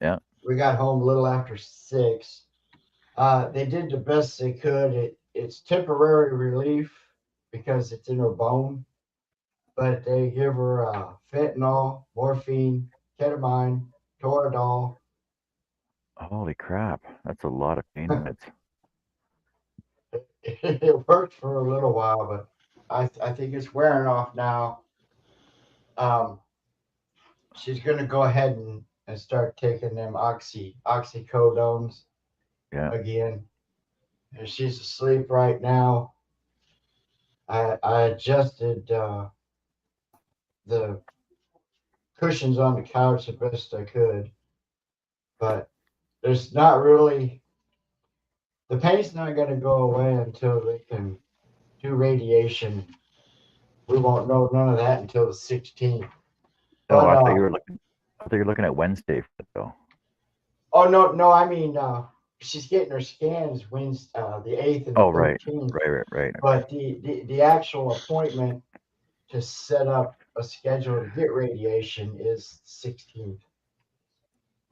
Yeah. We got home a little after 6. They did the best they could. It's temporary relief because it's in her bone, but they give her fentanyl, morphine, ketamine, Toradol. Holy crap! That's a lot of pain meds. It worked for a little while, but I think it's wearing off now. She's gonna go ahead and start taking them oxycodones again. And she's asleep right now. I adjusted the cushions on the couch the best I could, but there's not really, the pain's not going to go away until they can do radiation. We won't know none of that until the 16th. Oh, I thought you were looking at Wednesday though. Oh no, I mean she's getting her scans Wednesday, the 8th and Oh, the right, 13th. right. But the actual appointment to set up a schedule to get radiation is 16th.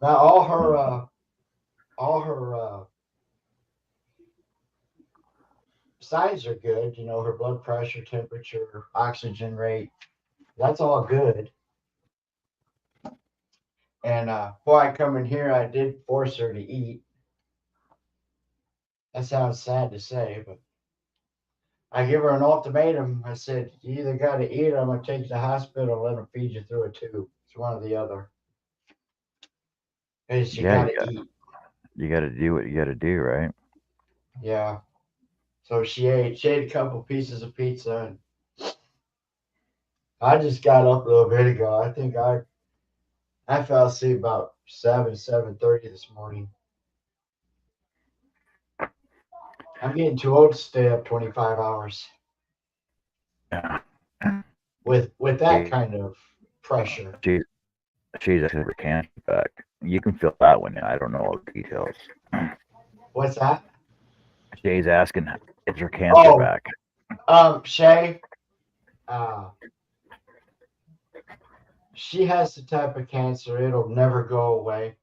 Now all her signs are good. You know, her blood pressure, temperature, oxygen rate. That's all good. And before I come in here, I did force her to eat. That sounds sad to say, but I give her an ultimatum. I said, you either got to eat or I'm going to take you to the hospital and let them feed you through a tube. It's one or the other. Hey, she Yeah, got to eat. you got to do what you got to do, right? Yeah. So she ate. She ate a couple pieces of pizza. And I just got up a little bit ago. I think I fell asleep about 7:30 this morning. I'm getting too old to stay up 25 hours Yeah. with that kind of pressure. She, she's actually her cancer back. You can feel that one. I don't know all the details. What's that? Jay's asking, is her cancer Oh, back? Shay, she has the type of cancer it'll never go away.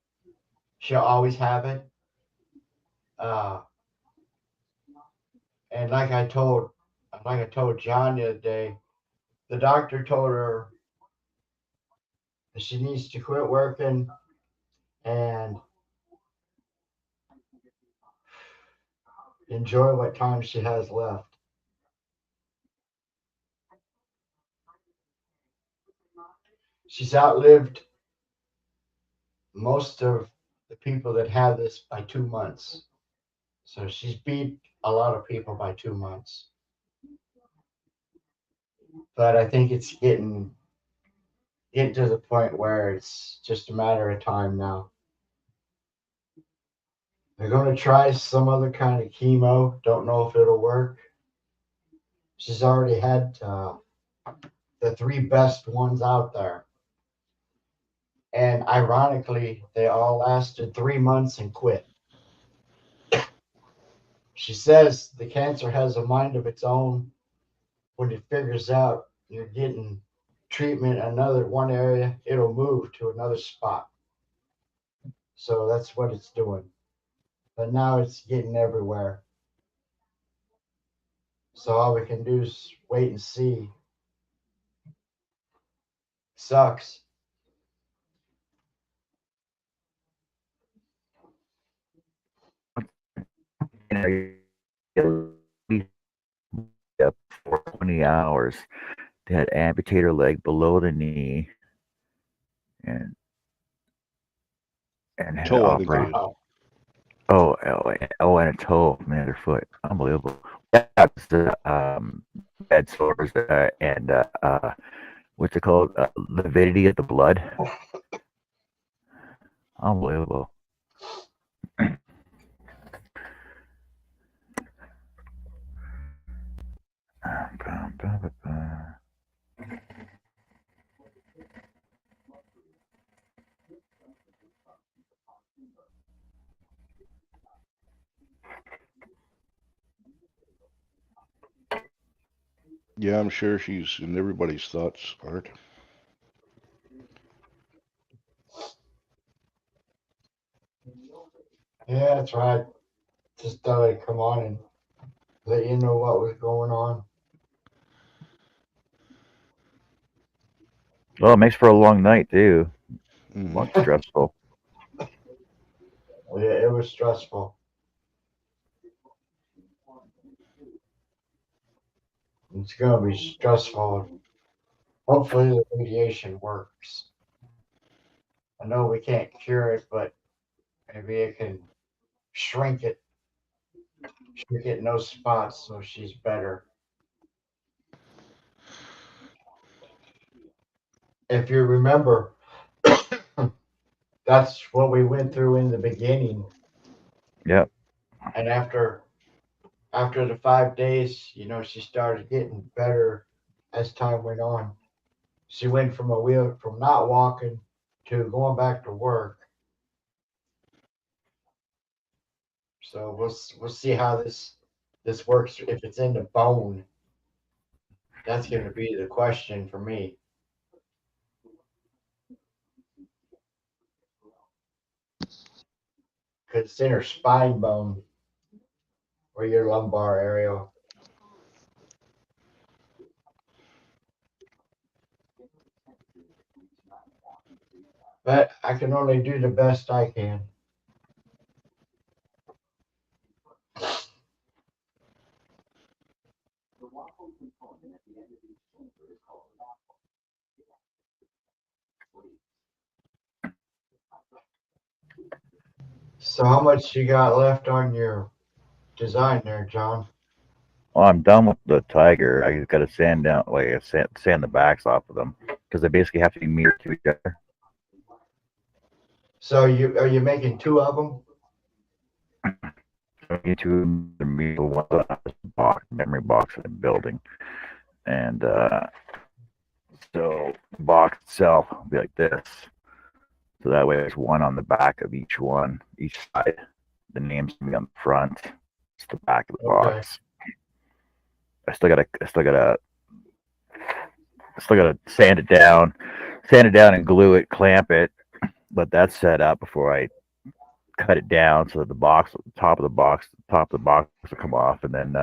She'll always have it. Uh, and like I told John the other day, the doctor told her that she needs to quit working and enjoy what time she has left. She's outlived most of the people that have this by 2 months. So she's beat a lot of people by 2 months. But I think it's getting to the point where it's just a matter of time now. They're going to try some other kind of chemo. Don't know if it'll work. She's already had the three best ones out there. And ironically, they all lasted 3 months and quit. She says the cancer has a mind of its own. When it figures out you're getting treatment in another one area, it'll move to another spot. So that's what it's doing. But now it's getting everywhere. So all we can do is wait and see. Sucks. You know, you up for 20 hours. They had to amputate her leg below the knee and had to Toe, I think it operate. is. Wow. And a toe from the other foot. Unbelievable. Yeah, it's the bed sores and what's it called? Lividity of the blood. Unbelievable. Yeah, I'm sure she's in everybody's thoughts, Art. Yeah, that's right. Just thought I'd come on and let you know what was going on. Well, it makes for a long night too. Hmm. Long, stressful. Yeah, it was stressful. It's going to be stressful. Hopefully, the radiation works. I know we can't cure it, but maybe it can shrink it, shrink it in those spots so she's better. If you remember, that's what we went through in the beginning. Yep. And after the 5 days, she started getting better as time went on. She went from from not walking to going back to work. So we'll see how this works. If it's in the bone, that's going to be the question for me. Because it's in her spine bone or your lumbar area. But I can only do the best I can. So how much you got left on your design there, John? Well, I'm done with the Tiger. I just got to sand down, like sand the backs off of them because they basically have to be mirrored to each other. So are you making two of them? Into the middle one box, memory box that I'm building, and so the box itself will be like this. So that way, there's one on the back of each one, each side. The name's gonna be on the front. It's the back of the box. I still gotta sand it down and glue it, clamp it, let that set up before I cut it down so that the top of the box will come off, and then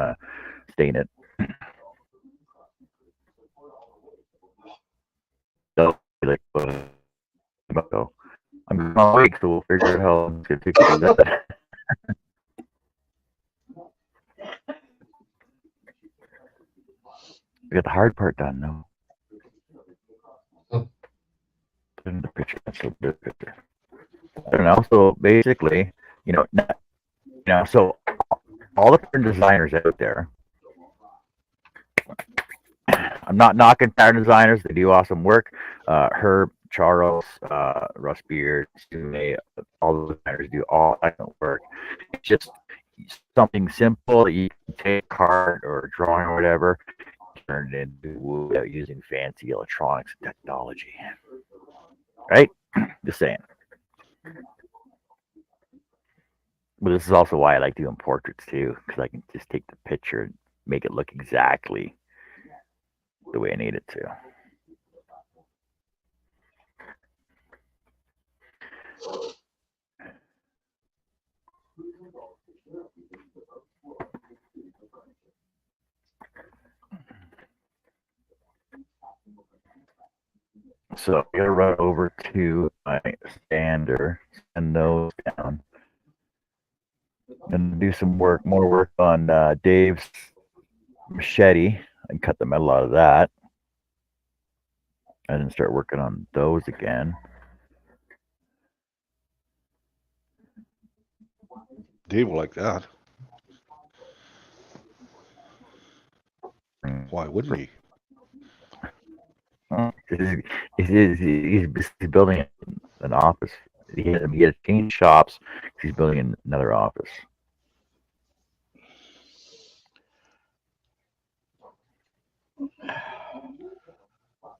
stain it. So, like, I'm going all week, so we'll figure out how I'm going to do that. We got the hard part done, though. Put in the picture. That's a good picture. I don't know. So basically, so all the different designers out there. I'm not knocking pattern designers; they do awesome work. Herb, Charles, Russ Beard, all the designers do all excellent work. It's just something simple that you can take a card or a drawing or whatever, turn it into wood without using fancy electronics and technology. Right? Just saying. But this is also why I like doing portraits too, because I can just take the picture and make it look exactly the way I need it to. So I gotta run over to my sander and those down and do some more work on Dave's machete and cut the metal out of that. I didn't start working on those again. Dave will like that. Why wouldn't he? He's building an office. He had to change shops. He's building another office.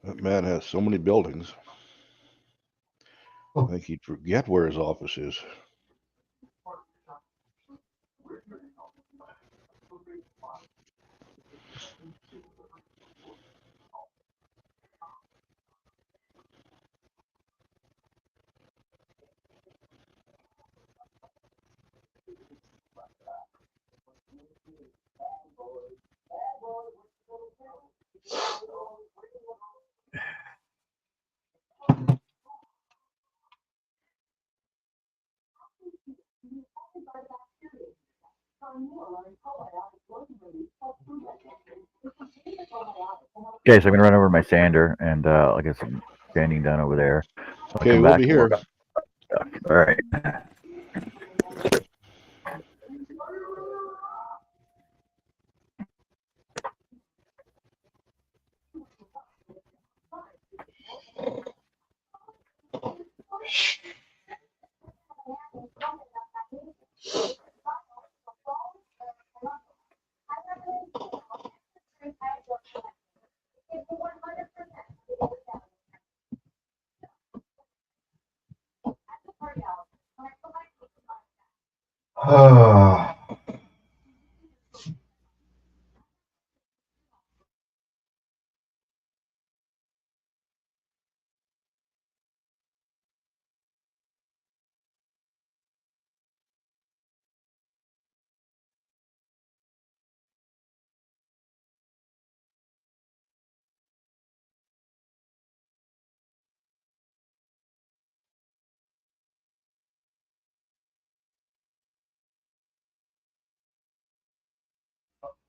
That man has so many buildings. I think he'd forget where his office is. Okay, so I'm gonna run over my sander and I'll get some sanding done over there. So Okay, we'll be here. All right.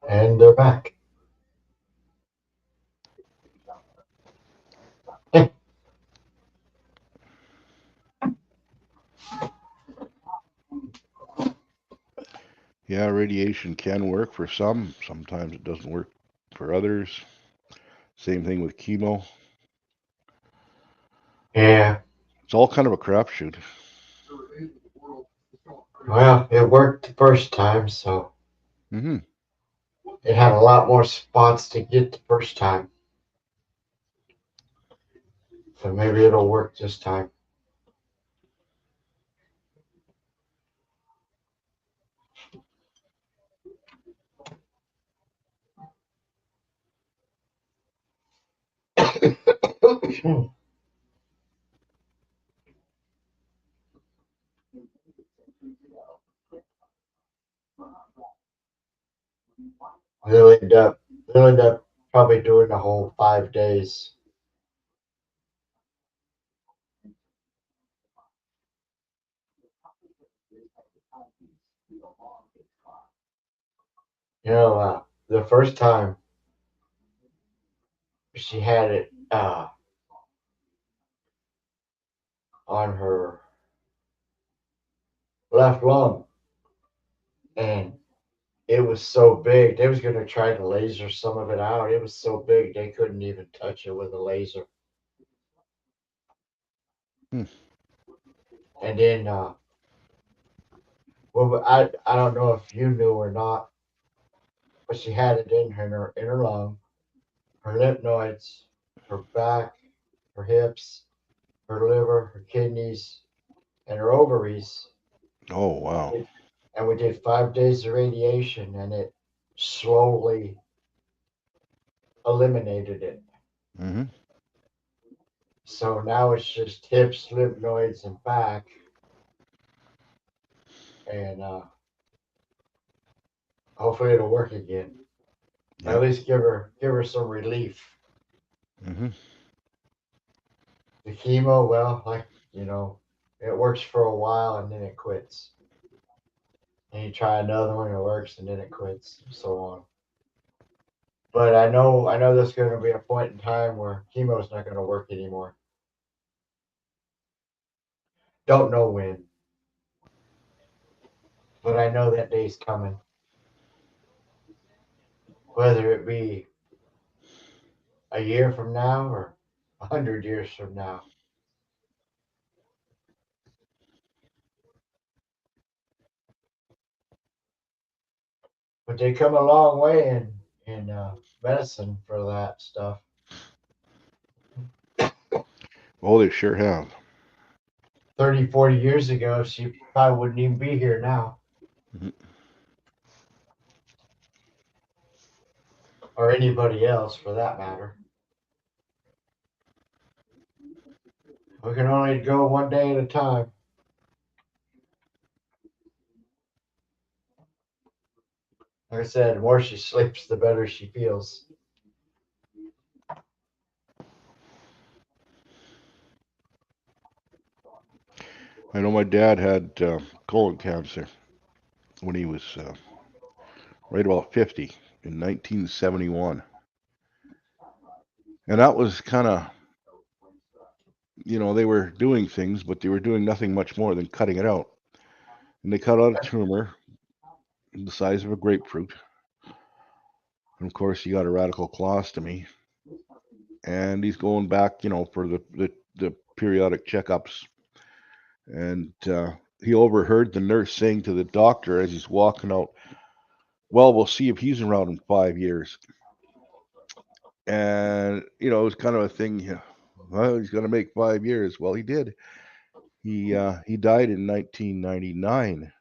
And they're back. Yeah, radiation can work for some. Sometimes it doesn't work for others. Same thing with chemo. Yeah. It's all kind of a crapshoot. Well, it worked the first time, so Hmm. it had a lot more spots to get the first time. So maybe it'll work this time. They'll end up probably doing the whole 5 days. The first time she had it on her left lung, and it was so big. They was gonna try to laser some of it out. It was so big they couldn't even touch it with a laser. Hmm. And then, well, I don't know if you knew or not, but she had it in her lung, her lymph nodes, her back, her hips, her liver, her kidneys, and her ovaries. Oh, wow. And we did 5 days of radiation, and it slowly eliminated it. Hmm. So now it's just hips, lymph nodes, and back, and hopefully it'll work again. At Yep. least give her some relief. Hmm. The chemo, well, it works for a while and then it quits. And you try another one, it works, and then it quits, and so on. But I know there's going to be a point in time where chemo's not going to work anymore. Don't know when, but I know that day's coming. Whether it be a year from now or 100 years from now. But they come a long way in medicine for that stuff. Oh, they sure have. 30, 40 years ago, she probably wouldn't even be here now, Mhm. or anybody else for that matter. We can only go one day at a time. Like I said, the more she sleeps, the better she feels. I know my dad had colon cancer when he was right about 50 in 1971. And that was kind of, they were doing things, but they were doing nothing much more than cutting it out. And they cut out a tumor the size of a grapefruit. And of course, he got a radical colostomy. And he's going back, for the periodic checkups. And he overheard the nurse saying to the doctor as he's walking out, well, we'll see if he's around in 5 years. And, it was kind of a thing, well, he's going to make 5 years. Well, he did. He died in 1999,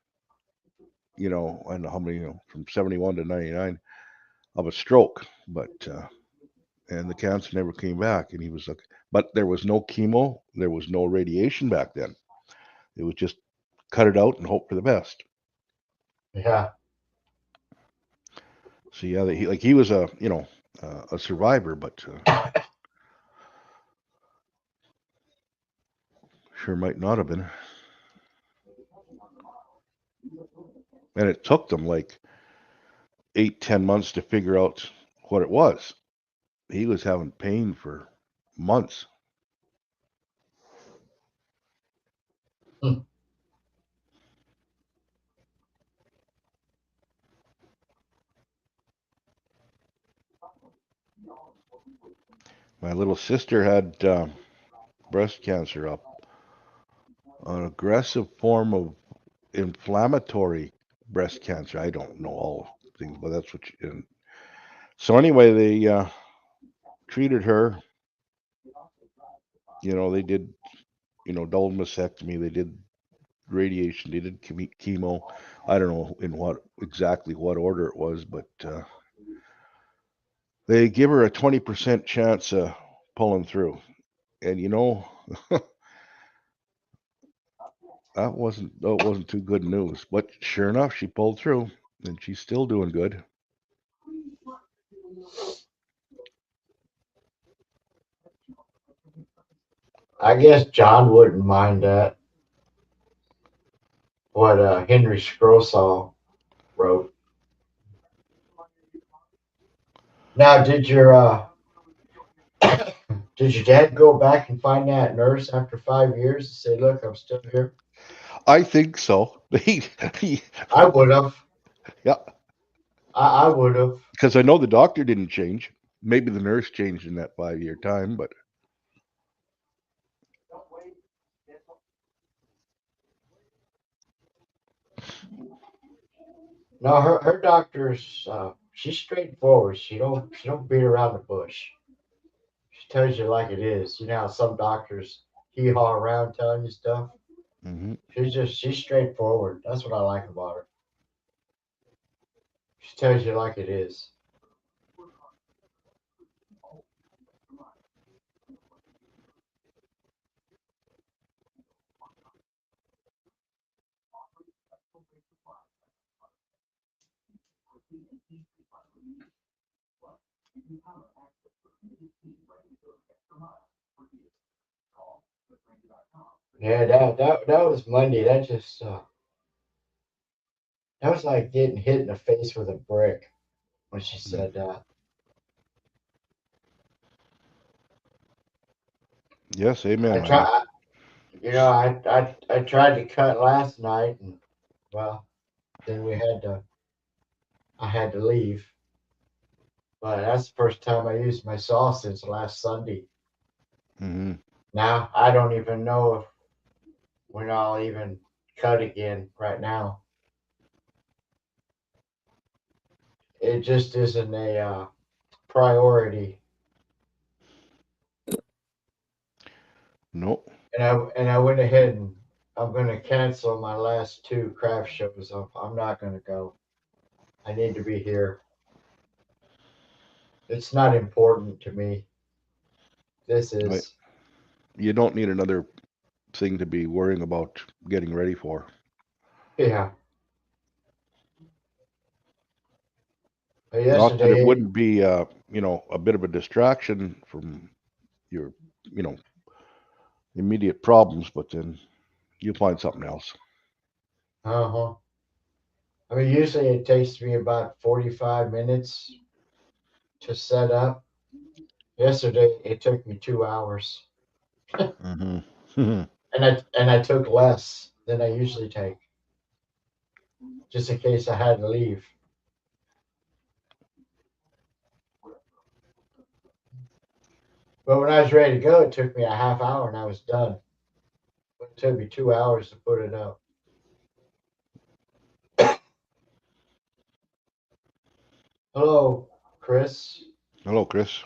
and how many, from 71 to 99 of a stroke. But, and the cancer never came back. And he was like, but there was no chemo, there was no radiation back then. It was just cut it out and hope for the best. Yeah. So yeah, he was a survivor, but sure might not have been. And it took them like 8, 10 months to figure out what it was. He was having pain for months. Hmm. My little sister had breast cancer, an aggressive form of inflammatory breast cancer. I don't know all things, but that's what. And so anyway, they treated her. They did double mastectomy. They did radiation. They did chemo. I don't know in what order it was, but they give her a 20% chance of pulling through. And that wasn't too good news. But sure enough, she pulled through, and she's still doing good. I guess John wouldn't mind that. What Henry Scrosall wrote. Now, did your dad go back and find that nurse after 5 years and say, "Look, I'm still here"? I think so. I would have. Yeah, I would have. because I know the doctor didn't change. Maybe the nurse changed in that 5 year time, but No, her doctor's she's straightforward. She don't beat around the bush. She tells you like it is. You know how some doctors hee haw around telling you stuff. mhm. She's straightforward. That's what I like about her. She tells you like it is. Yeah, that was Monday. That was like getting hit in the face with a brick when she Mm. said that. Yes, I amen, honey. try, I tried to cut last night, and well, then I had to leave. But that's the first time I used my saw since last Sunday. Hmm. Now I don't even know if when I'll even cut again right now. It just isn't a priority. No, And I went ahead and I'm going to cancel my last two craft shows. I'm not going to go. I need to be here. It's not important to me. This I, is. you don't need another thing to be worrying about getting ready for. Yeah. Not that it Yesterday, wouldn't be, a bit of a distraction from your, you know, immediate problems, but then you find something else. uh huh. I mean, usually it takes me about 45 minutes to set up. Yesterday, it took me 2 hours, Hmm. and I took less than I usually take, just in case I had to leave. But when I was ready to go, it took me a half hour, and I was done. But it took me 2 hours to put it up. Hello, Chris. Hello, Chris.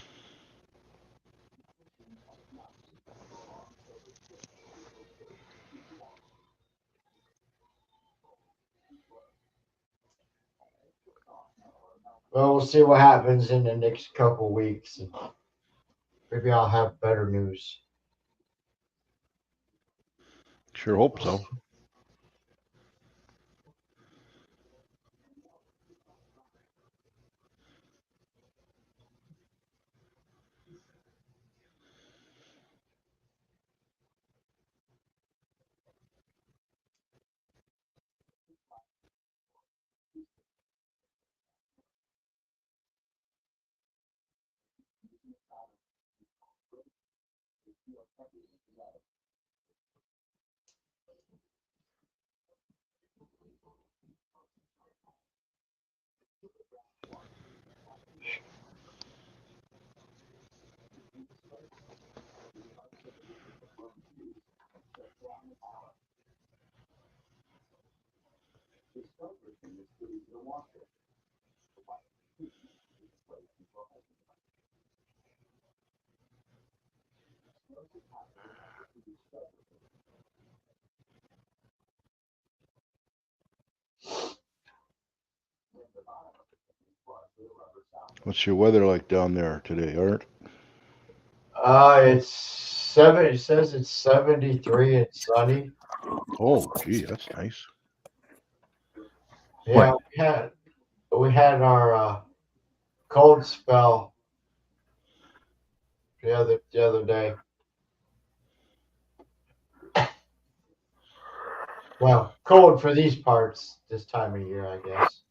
Well, we'll see what happens in the next couple weeks, and maybe I'll have better news. Sure hope so. What's your weather like down there today, Art? It's 7. It says it's 73 and sunny. Oh, gee, that's nice. Yeah, we had our cold spell the other day. Well, cold for these parts this time of year, I guess.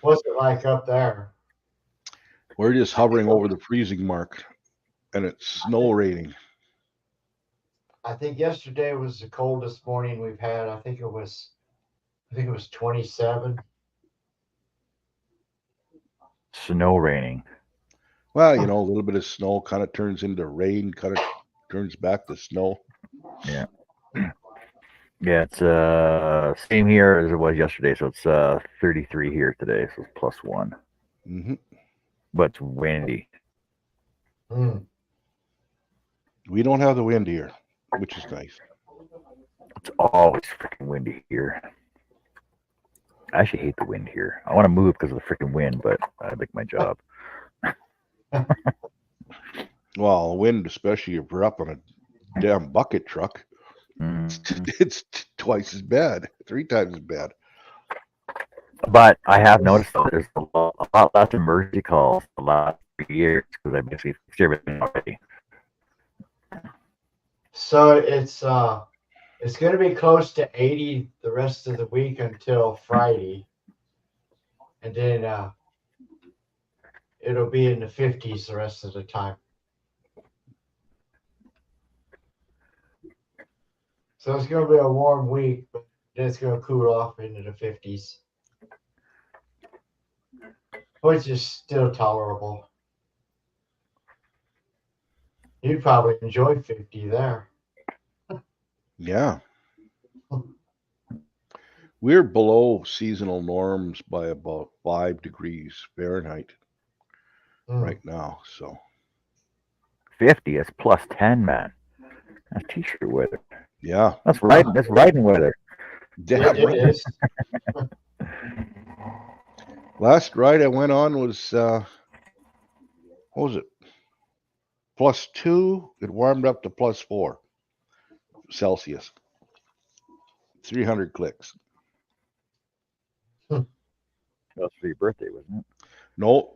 What's it like up there? We're just hovering over the freezing mark, and it's snow raining. I think yesterday was the coldest morning we've had. I think it was 27. Snow raining. Well, a little bit of snow kind of turns into rain, kind of turns back to snow. Yeah. Yeah, it's same here as it was yesterday, so it's 33 here today, so it's +1. Hmm. But it's windy. Mm. We don't have the wind here, which is nice. It's always freaking windy here. I actually hate the wind here. I want to move because of the freaking wind, but I like my job. Well, wind, especially if you're up on a damn bucket truck, Mhm. it's twice as bad, 3 times as bad. But I have noticed that there's a lot less emergency calls the last 3 years because I basically fixed everything already. So it's going to be close to 80 the rest of the week until Friday, and then it'll be in the 50s the rest of the time. So it's going to be a warm week, but then it's going to cool off into the 50s, which is still tolerable. You'd probably enjoy 50 there. Yeah. We're below seasonal norms by about 5 degrees Fahrenheit right now. So 50 is +10, man. That's t-shirt weather. yeah, That's riding. That's riding weather. damn It right. is. Last ride I went on was what was it? +2. It warmed up to +4 Celsius. 300 clicks. That was for your birthday, wasn't it? No,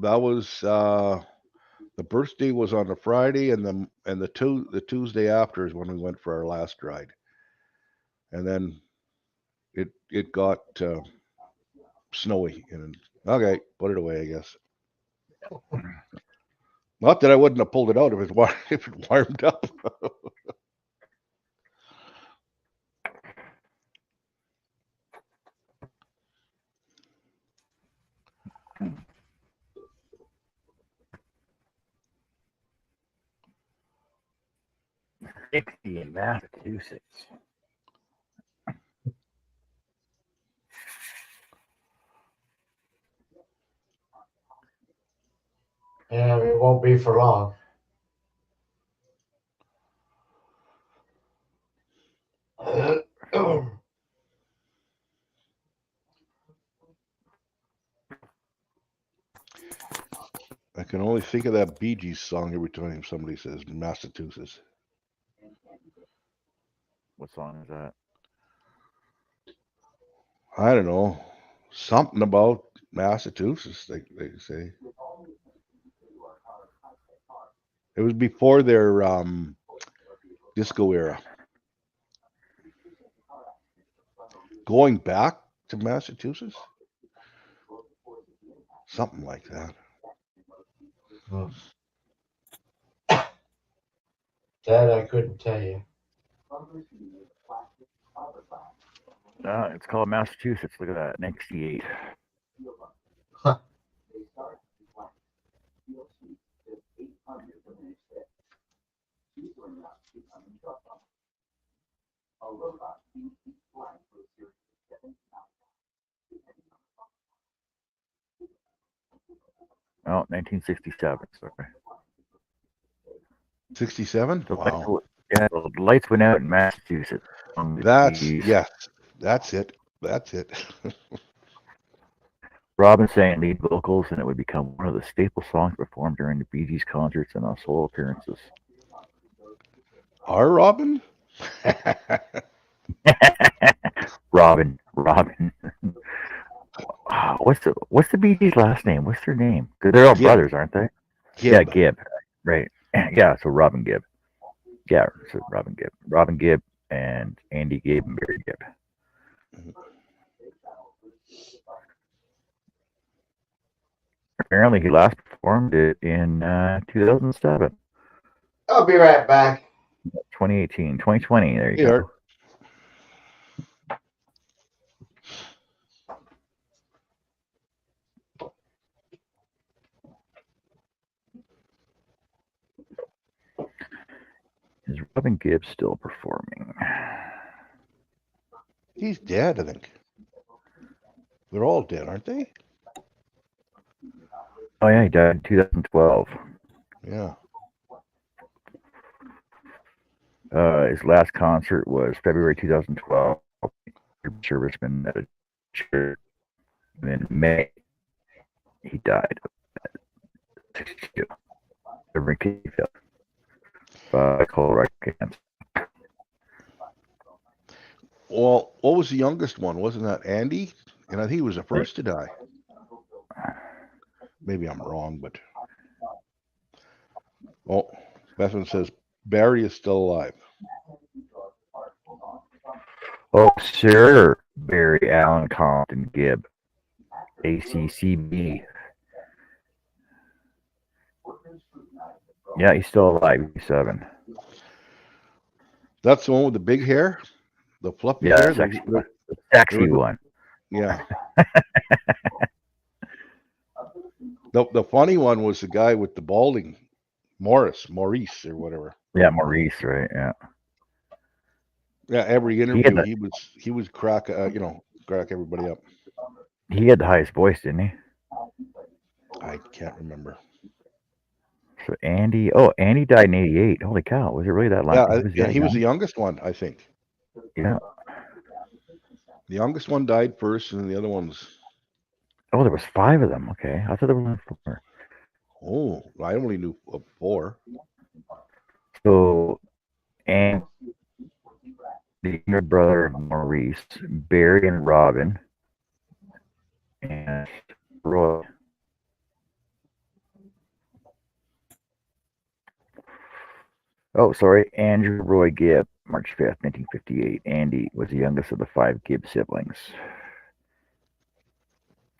that was the birthday was on the Friday, and the Tuesday after is when we went for our last ride, and then it got snowy, and okay, put it away, I guess. Not that I wouldn't have pulled it out if it warmed up. '60 in Massachusetts. And it won't be for long. I can only think of that Bee Gees song every time somebody says Massachusetts. What song is that? I don't know, something about Massachusetts. They say it was before their disco era. Going back to Massachusetts, something like that. That I couldn't tell you. It's called Massachusetts. Look at that, 98. Huh. Oh, 1967. Sorry. 67? The Wow. the lights went out in Massachusetts. That's, Jeez. yes, that's it. That's it. Robin sang lead vocals, and it would become one of the staple songs performed during the Bee Gees concerts and on solo appearances. Our Robin? Robin. What's the Bee Gees' last name? What's their name? 'Cause they're all Gibb. brothers, aren't they? Yeah, Gibb. Gibb. Right. Yeah, so Robin Gibb. Yeah, so Robin Gibb. Robin Gibb and Andy Gibb and Barry Gibb. Apparently, he last performed it in 2007, I'll be right back. 2018, 2020. There you Here. go. Is Robin Gibb still performing? He's dead, I think. They're all dead, aren't they? Oh yeah, he died in 2012. Yeah. His last concert was February 2012. Serviceman at a church. And in May, he died. 62. Reverend Keyfield. Colorectal cancer. Well, what was the youngest one? Wasn't that Andy? And I think he was the first to die. Maybe I'm wrong, but. Oh, Bethany says Barry is still alive. Oh, Sir Barry Allen Compton Gibb. ACCB. Yeah, he's still alive. He's 7. That's the one with the big hair? The fluffy Yeah, hair? sexy one. The sexy one. Yeah. The funny one was the guy with the balding, Maurice or whatever. Yeah, Maurice, right? Yeah. Yeah, every interview he was crack everybody up. He had the highest voice, didn't he? I can't remember. So Andy died in 88. Holy cow, was it really that long? Yeah, he was the youngest one, I think. Yeah. The youngest one died first, and the other ones. Oh, there was 5 of them. Okay, I thought there were 4. Oh, I only knew of 4. So, and the younger brother of Maurice, Barry and Robin, and Roy. Oh, sorry, Andrew Roy Gibb, March 5th, 1958. Andy was the youngest of the 5 Gibb siblings.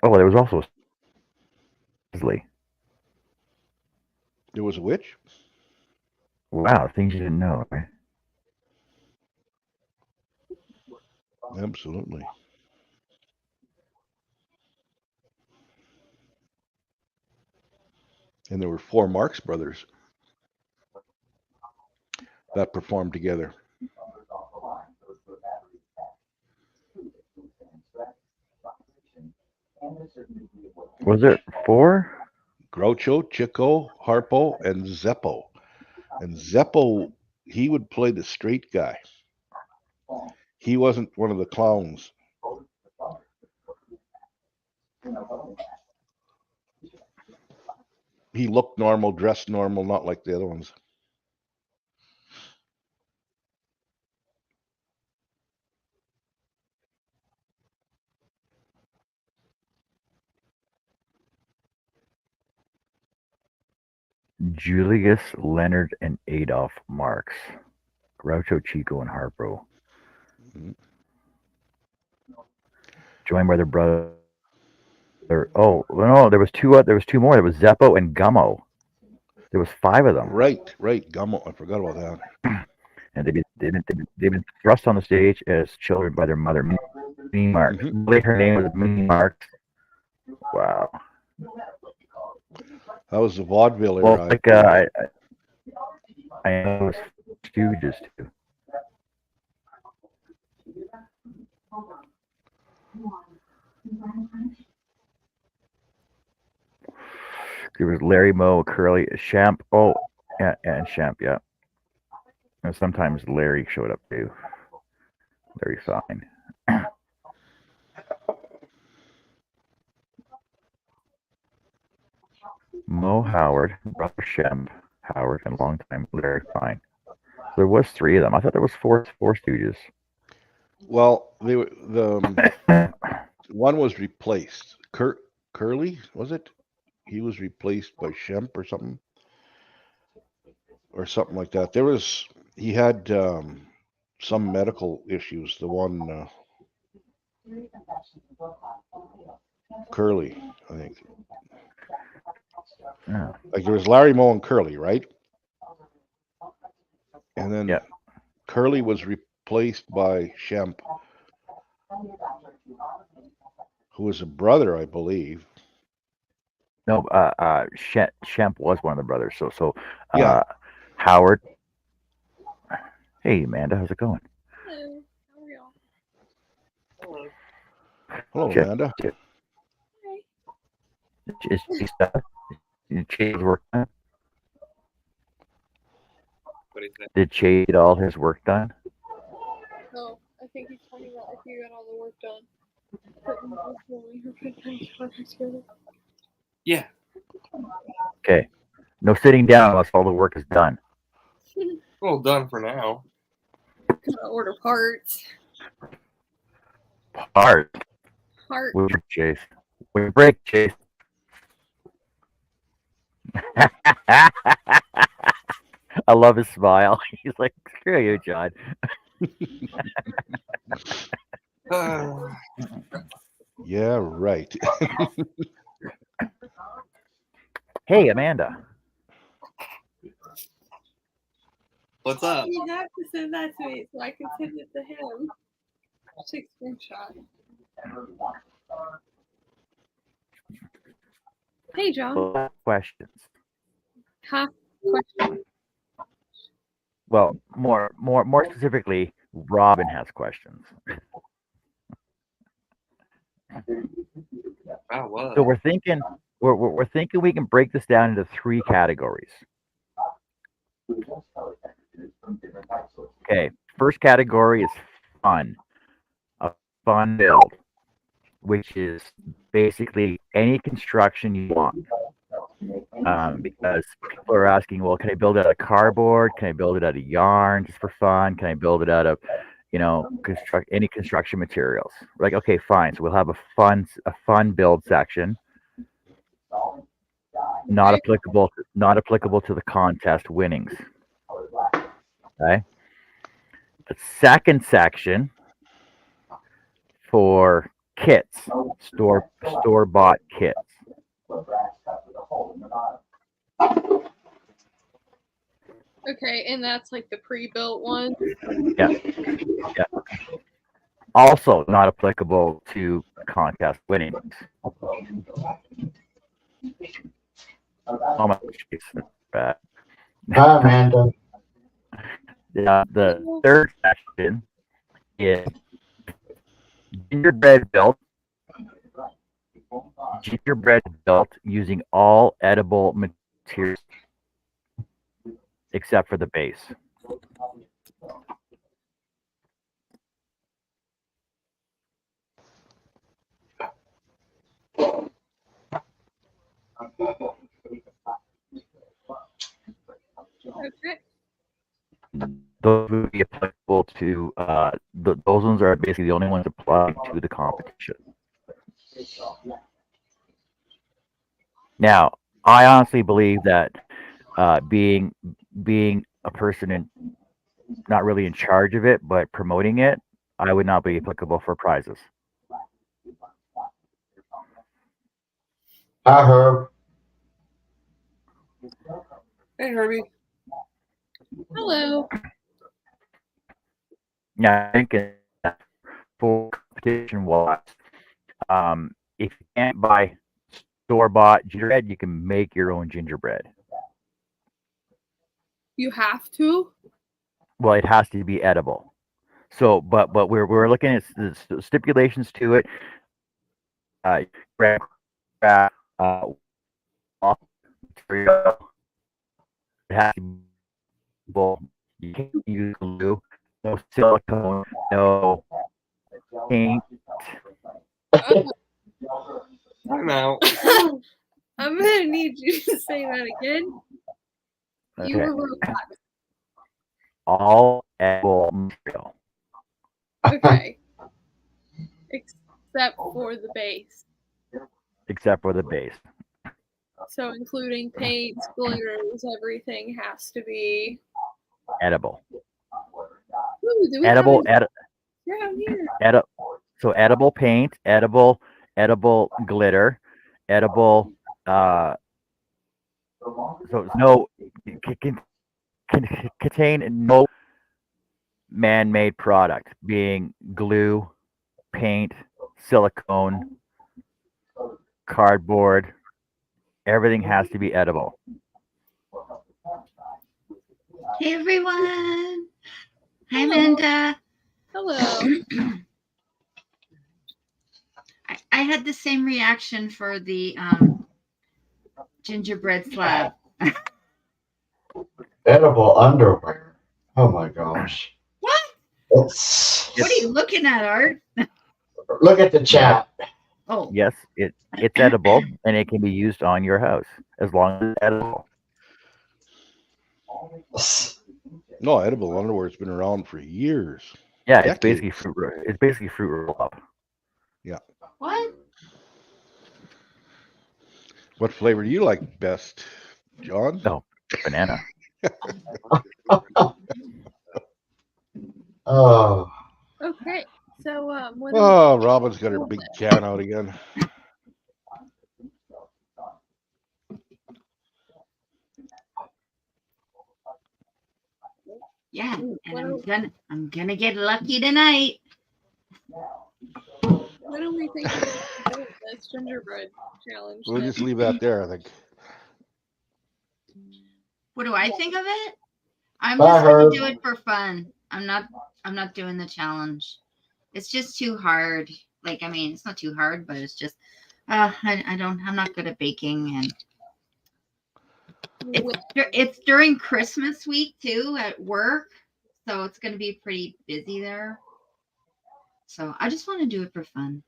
Oh, there was also Leslie. There was a witch? Wow, things you didn't know. Right? Absolutely. And there were 4 Marx brothers that performed together. Was it 4? Groucho, Chico, Harpo, and Zeppo. And Zeppo, he would play the straight guy. He wasn't one of the clowns. He looked normal, dressed normal, not like the other ones. Julius, Leonard, and Adolf Marx. Groucho, Chico, and Harpo. Mhm. Joined by their brother. Oh no, there was 2. There was 2 more. There was Zeppo and Gummo. There was 5 of them, Right. Gummo. I forgot about that. and they've been thrust on the stage as children by their mother, Minnie Marks. Mhm. Her name was Minnie Marks. Wow. That was the vaudeville Well, era. like I know it was Stooges too. There was Larry Moe, Curly, Champ. Oh, and Champ, yeah. And sometimes Larry showed up too. Larry Fine. Mo Howard, brother Shem Howard, and longtime Larry Fine. There was 3 of them. I thought there was four Stooges. Well, the one was replaced. Curly, was it? He was replaced by Shemp or something like that. He had some medical issues. The one Curly, I think. Yeah. Like there was Larry Moe and Curly, right? And then Yeah. Curly was replaced by Shemp, who was a brother, I believe. No, Shemp was one of the brothers. So Yeah. Howard. Hey, Amanda, how's it going? Hello. How are y'all? Hello, Check. Amanda. Hi. Is Chase work done? What do you think? Did Chase get all his work done? Oh, I think he's talking about if you got all the work done. Putting her put together. Yeah. Okay. No sitting down unless all the work is done. Well, done for now. Gotta order parts. Hard. Heart. We break, Chase. We break, Chase. I love his smile. He's like, screw you, John. Yeah, right. Hey, Amanda. What's up? You have to send that to me so I can send it to him. Take a screenshot. Hey, John. Questions. Huh? Question. Well, more specifically, Robin has questions. Wow, what? So we're thinking we can break this down into 3 categories. Okay, first category is fun. A fun build, which is basically any construction you want. Because people are asking, well, can I build it out of cardboard? Can I build it out of yarn just for fun? Can I build it out of, any construction materials? We're like, okay, fine. So we'll have a fun build section. Not applicable to the contest winnings. Okay. The second section for kits, store-bought kits. Okay, and that's like the pre-built one. Yeah. Also not applicable to contest winnings. Oh my gosh. Hi, Amanda. The third section is gingerbread built using all edible materials except for the base. Okay. Those would be applicable to those ones are basically the only ones applied to the competition. Now, I honestly believe that being a person not really in charge of it, but promoting it, I would not be applicable for prizes. Hi, Herb. Hey, Herbie. Hello. Yeah, I think for competition wise, if you can't buy store-bought gingerbread, you can make your own gingerbread. You have to? Well, it has to be edible. So, but we're looking at the stipulations to it. Grab, raw material. It has to be edible. You can't use glue, no silicone, no paint. Time out. I'm gonna need you to say that again. You Okay, were robot. all edible material. Okay. Except for the base. Except for the base. So including paints, glitters, everything has to be Edible. Ooh, do we Edible, have it down here? so edible paint, edible glitter, edible so it's no contain no man-made product, being glue, paint, silicone, cardboard. Everything has to be edible. Hey everyone. Hi Amanda. Hello. I had the same reaction for the gingerbread slab. Edible underwear. Oh my gosh. What? It's, What are you looking at, Art? look at the chat. Oh, Yes, it's edible and it can be used on your house as long as it's edible. No, edible underwear has been around for years. Yeah, Decades. it's basically fruit roll up. what? What flavor do you like best, John? No, banana. Oh, Okay. So what Oh, Robin's got her big can out again. Yeah, and I'm gonna get lucky tonight. what do we think about this gingerbread challenge? We'll then? just leave that there, I think. What do I think of it? I'm Bye, just gonna Herb. do it for fun. I'm not doing the challenge. It's just too hard. Like, I mean, it's not too hard, but it's just I'm not good at baking, and it's during Christmas week too at work, so it's going to be pretty busy there. So I just want to do it for fun.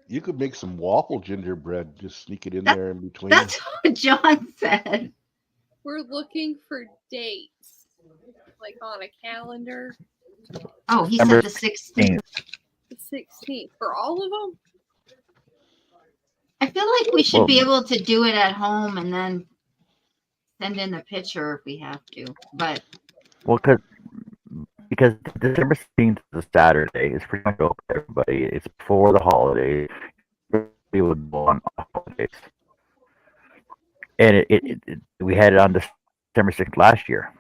You could make some waffle gingerbread, just sneak it in That- there in between. That's what John said. We're looking for dates, like on a calendar. Oh, he Number said the 16th. The 16th for all of them. I feel like we should be able to do it at home and then send in a picture if we have to. But Well, because December 16th is a Saturday. It's pretty much open to everybody. It's before the holidays. We would go on holidays. And we had it on December 6th last year.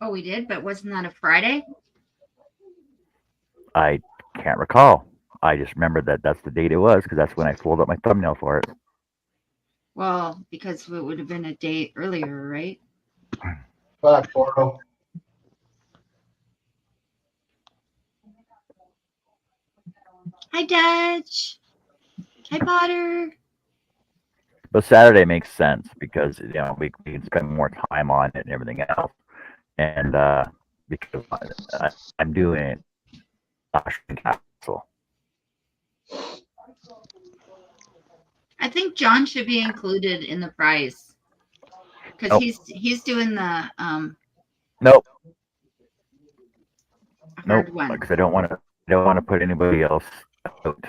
oh, we did, but wasn't that a Friday? I can't recall. I just remember that that's the date it was because that's when I pulled up my thumbnail for it. Well, because it would have been a day earlier, right? back portal. Hi, Dutch. Hi, Potter. But Saturday makes sense because we can spend more time on it and everything else. And because I'm doing it Castle. I think John should be included in the prize because he's doing the Nope. hard Nope. one. Because I don't want to put anybody else out.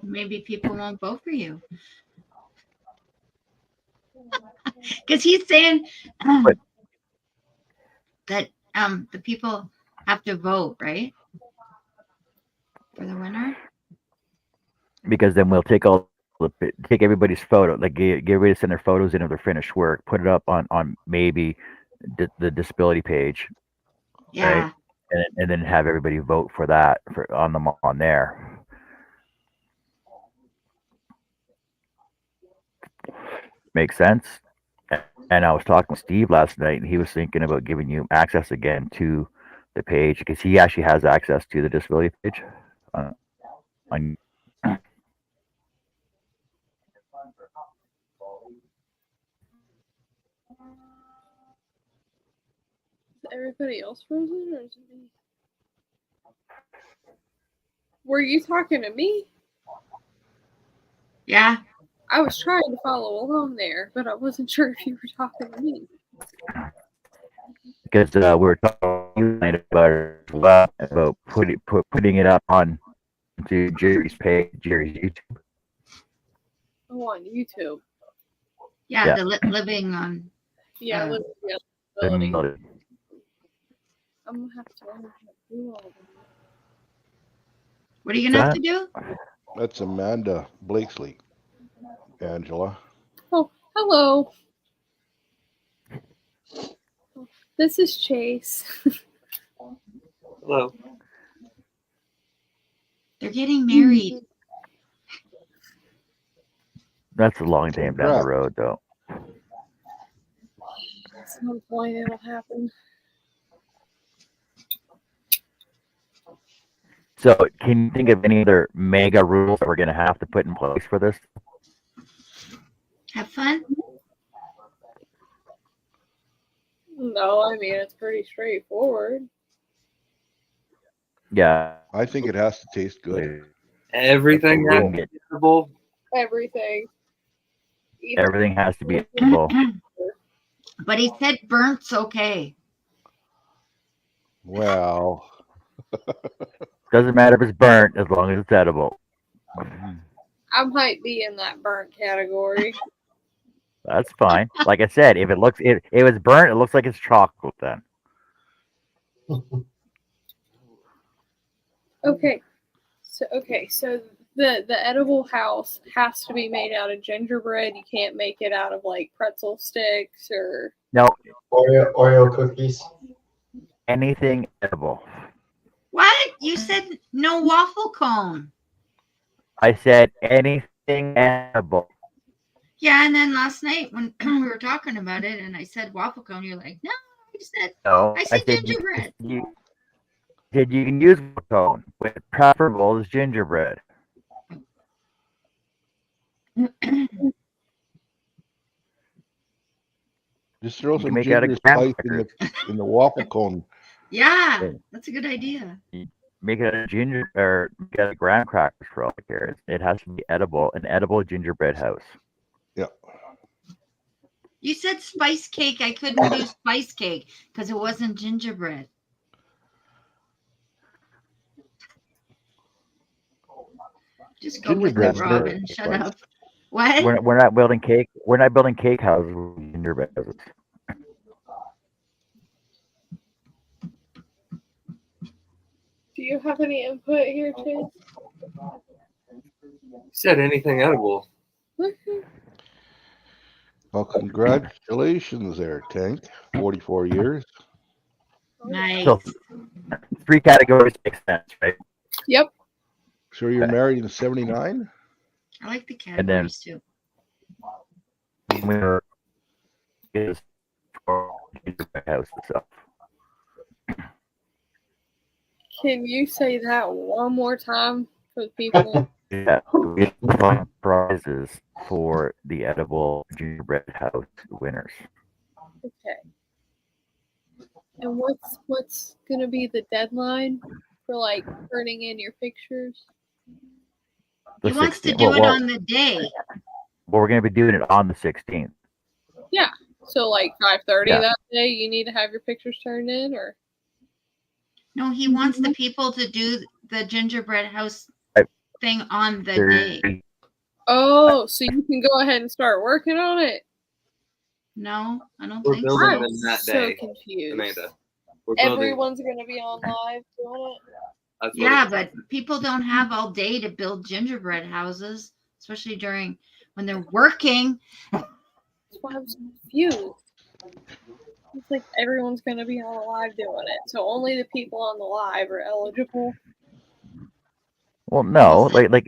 Maybe people won't vote for you because he's saying that the people have to vote, right? For the winner? Because then we'll take everybody's photo, like get everybody to send their photos in of their finished work, put it up on maybe the disability page, Yeah. and then have everybody vote for that on there. Makes sense. And I was talking with Steve last night, and he was thinking about giving you access again to the page because he actually has access to the disability page. On Is everybody else frozen or is it me? Were you talking to me? Yeah. I was trying to follow along there, but I wasn't sure if you were talking to me. because we were talking about it as well, about putting it up on to Jerry's page, Jerry's YouTube. Oh, on YouTube. Yeah, Yeah. the living on. Yeah, Uh, living the ability. Ability. I'm gonna have to learn how to do all that. What are you gonna have That- to do? That's Amanda Blakesley. Angela. Oh, hello. This is Chase. Hello. They're getting married. That's a long time down the Congrats. road, though. At some point it'll happen. So, can you think of any other mega rules that we're going to have to put in place for this? Have fun. No, I mean it's pretty straightforward. Yeah. I think it has to taste good. Everything That's a that's rule. edible. Everything. Even Everything has to be edible. But he said burnt's okay. Well, Doesn't matter if it's burnt as long as it's edible. I might be in that burnt category. That's fine. Like I said, if it was burnt, it looks like it's chocolate then. Okay. So the edible house has to be made out of gingerbread. You can't make it out of like pretzel sticks or No, Oreo cookies. anything edible. What? You said no waffle cone. I said anything edible. Yeah, and then last night when we were talking about it and I said waffle cone, you're like, no, I said No, I said gingerbread. You can use cone, but preferable is gingerbread. just throw You can some make it out of ginger graham spice in the waffle cone. Yeah, Yeah. that's a good idea. Make it a ginger or get a graham crackers for all the cares. It has to be edible, an edible gingerbread house. Yeah. You said spice cake. I couldn't do spice cake because it wasn't gingerbread. Just go with it, Gingerbread's good. Robin. Shut up. What? We're not building cake. We're not building cake houses with gingerbread houses. do you have any input here, Chase? You said anything edible. Well, congratulations there, Tank. 44 years. Nice. So 3 categories make sense, right? Yep. So you're married in 79? I like the And then- categories too. We're is for gingerbread house itself. Can you say that one more time for the people? Yeah, we have prizes for the edible gingerbread house winners. Okay. And what's gonna be the deadline for like turning in your pictures? The He wants to 16th. do it Well, on the day. well, we're going to be doing it on the 16th. So like 5:30 Yeah. that day, you need to have your pictures turned in, or No, he wants the people to do the gingerbread house Right. thing on the There- day. oh, so you can go ahead and start working on it. No, I don't We're think building so. them that so day, confused. Amanda. We're building. Everyone's gonna be on live doing it. That's what Yeah, it- but people don't have all day to build gingerbread houses, especially during when they're working. That's why I was confused. It's like everyone's gonna be on the live doing it, so only the people on the live are eligible. Well, no, like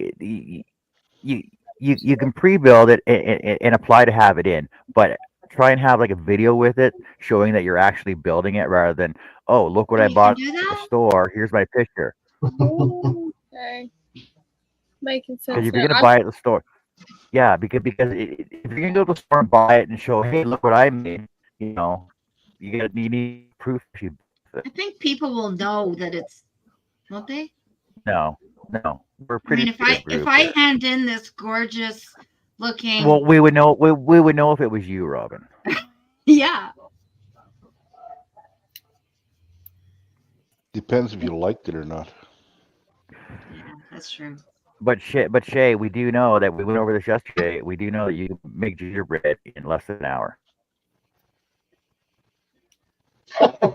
you can pre-build it and apply to have it in, but try and have like a video with it showing that you're actually building it rather than, oh, look what I You can bought do at the that? store. Here's my picture. Okay, making Because sense. if you're Now. gonna buy it at the store, yeah, because if you're gonna go to the store and buy it and show, hey, look what I made, you know, you need proof. I think people will know that it's, won't they? No, we're I pretty. mean, if big group I here. hand in this gorgeous looking, Well, we would know. We would know if it was you, Robin. yeah, Depends if you liked it or not. yeah, that's true. But Shay, we do know that we went over this yesterday. We do know that you can make gingerbread in less than an hour.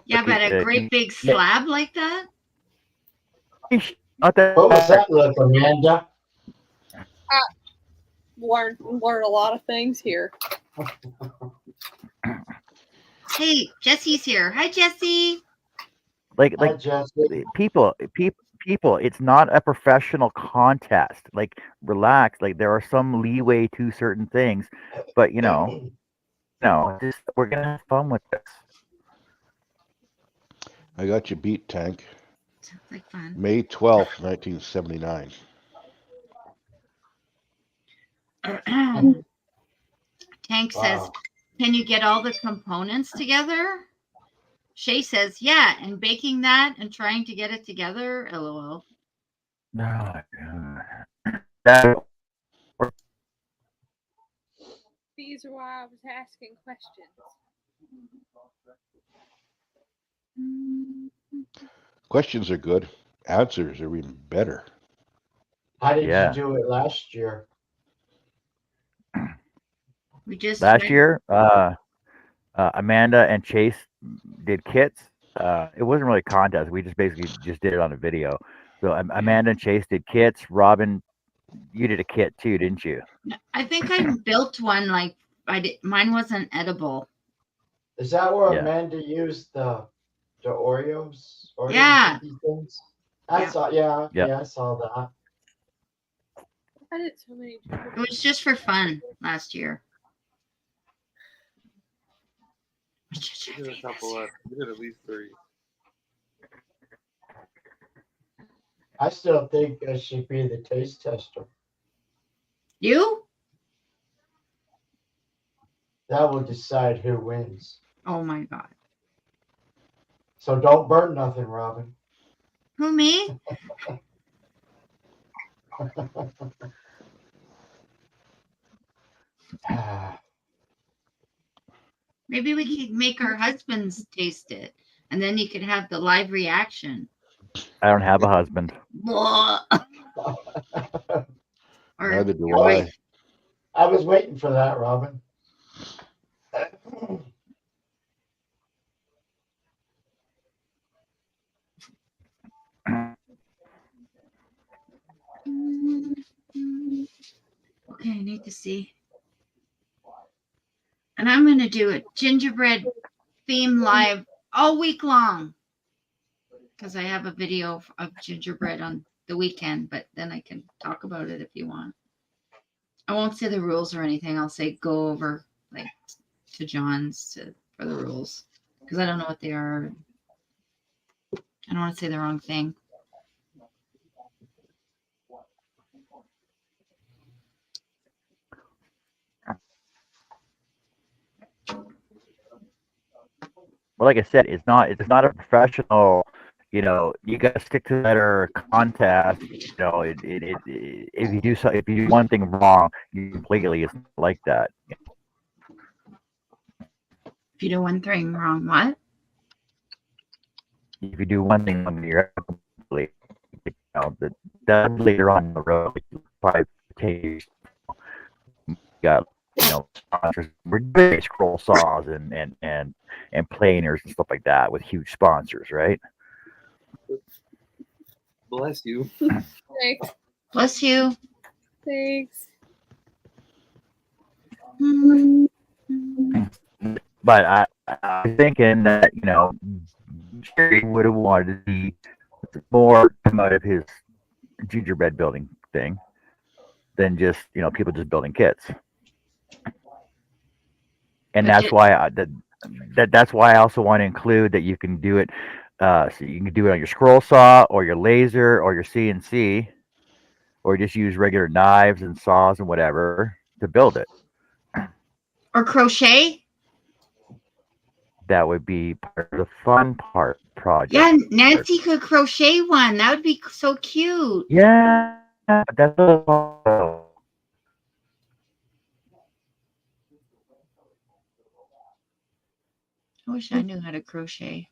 Yeah, but a great big slab like that. Not that. What was that look, Amanda? Learn a lot of things here. Hey, Jesse's here. Hi, Jesse. Like Hi, Jesse. people. It's not a professional contest. Like, relax. Like, there are some leeway to certain things, but no, we're gonna have fun with this. I got you beat, Tank. Sounds like fun. May 12th, 1979. Tank says, Wow. "Can you get all the components together?" Shay says, "Yeah, and baking that and trying to get it together." LOL. No, that These are why I was asking questions. Questions are good. Answers are even better. How did Yeah. you do it last year? We just last went- year, Amanda and Chase did kits. It wasn't really a contest. We just basically just did it on a video. So Amanda and Chase did kits. Robin, you did a kit too, didn't you? I think I built one like I did. Mine wasn't edible. Is that where Yeah. Amanda used the Oreos? Yeah. cookie things? I Yeah. saw. Yeah, Yep. yeah, I saw that. I did so many. It was just for fun last year. Which is We your did a favorite couple this of. year? We did at least 3. I still think I should be the taste tester. You? That will decide who wins. Oh my god. So don't burn nothing, Robin. Who, me? Maybe we could make our husbands taste it, and then you could have the live reaction. I don't have a husband. Blah. Or Neither do your I. wife. I was waiting for that, Robin. Okay, I need to see. And I'm going to do a gingerbread theme live all week long because I have a video of gingerbread on the weekend, but then I can talk about it if you want. I won't say the rules or anything. I'll say go over like to John's for the rules because I don't know what they are. I don't want to say the wrong thing. Well, like I said, it's not a professional. You got to stick to that or contest. If you do one thing wrong, you completely it's not like that. If you do one thing wrong, what? If you do one thing wrong, you're completely. That later on the road, you probably take. You got sponsors, big scroll saws and and planers and stuff like that with huge sponsors, right? Bless you. Thanks. Bless you. Thanks. Hmm. But I was thinking that, you know, Jerry would have wanted to see more come out of his gingerbread building thing than just, you know, people just building kits. And But that's you- why that's why I also want to include that you can do it. So you can do it on your scroll saw or your laser or your CNC, or just use regular knives and saws and whatever to build it. Or crochet. That would be part of the fun part project. Yeah, Nancy could crochet one. That would be so cute. Yeah, that's a I wish I knew how to crochet.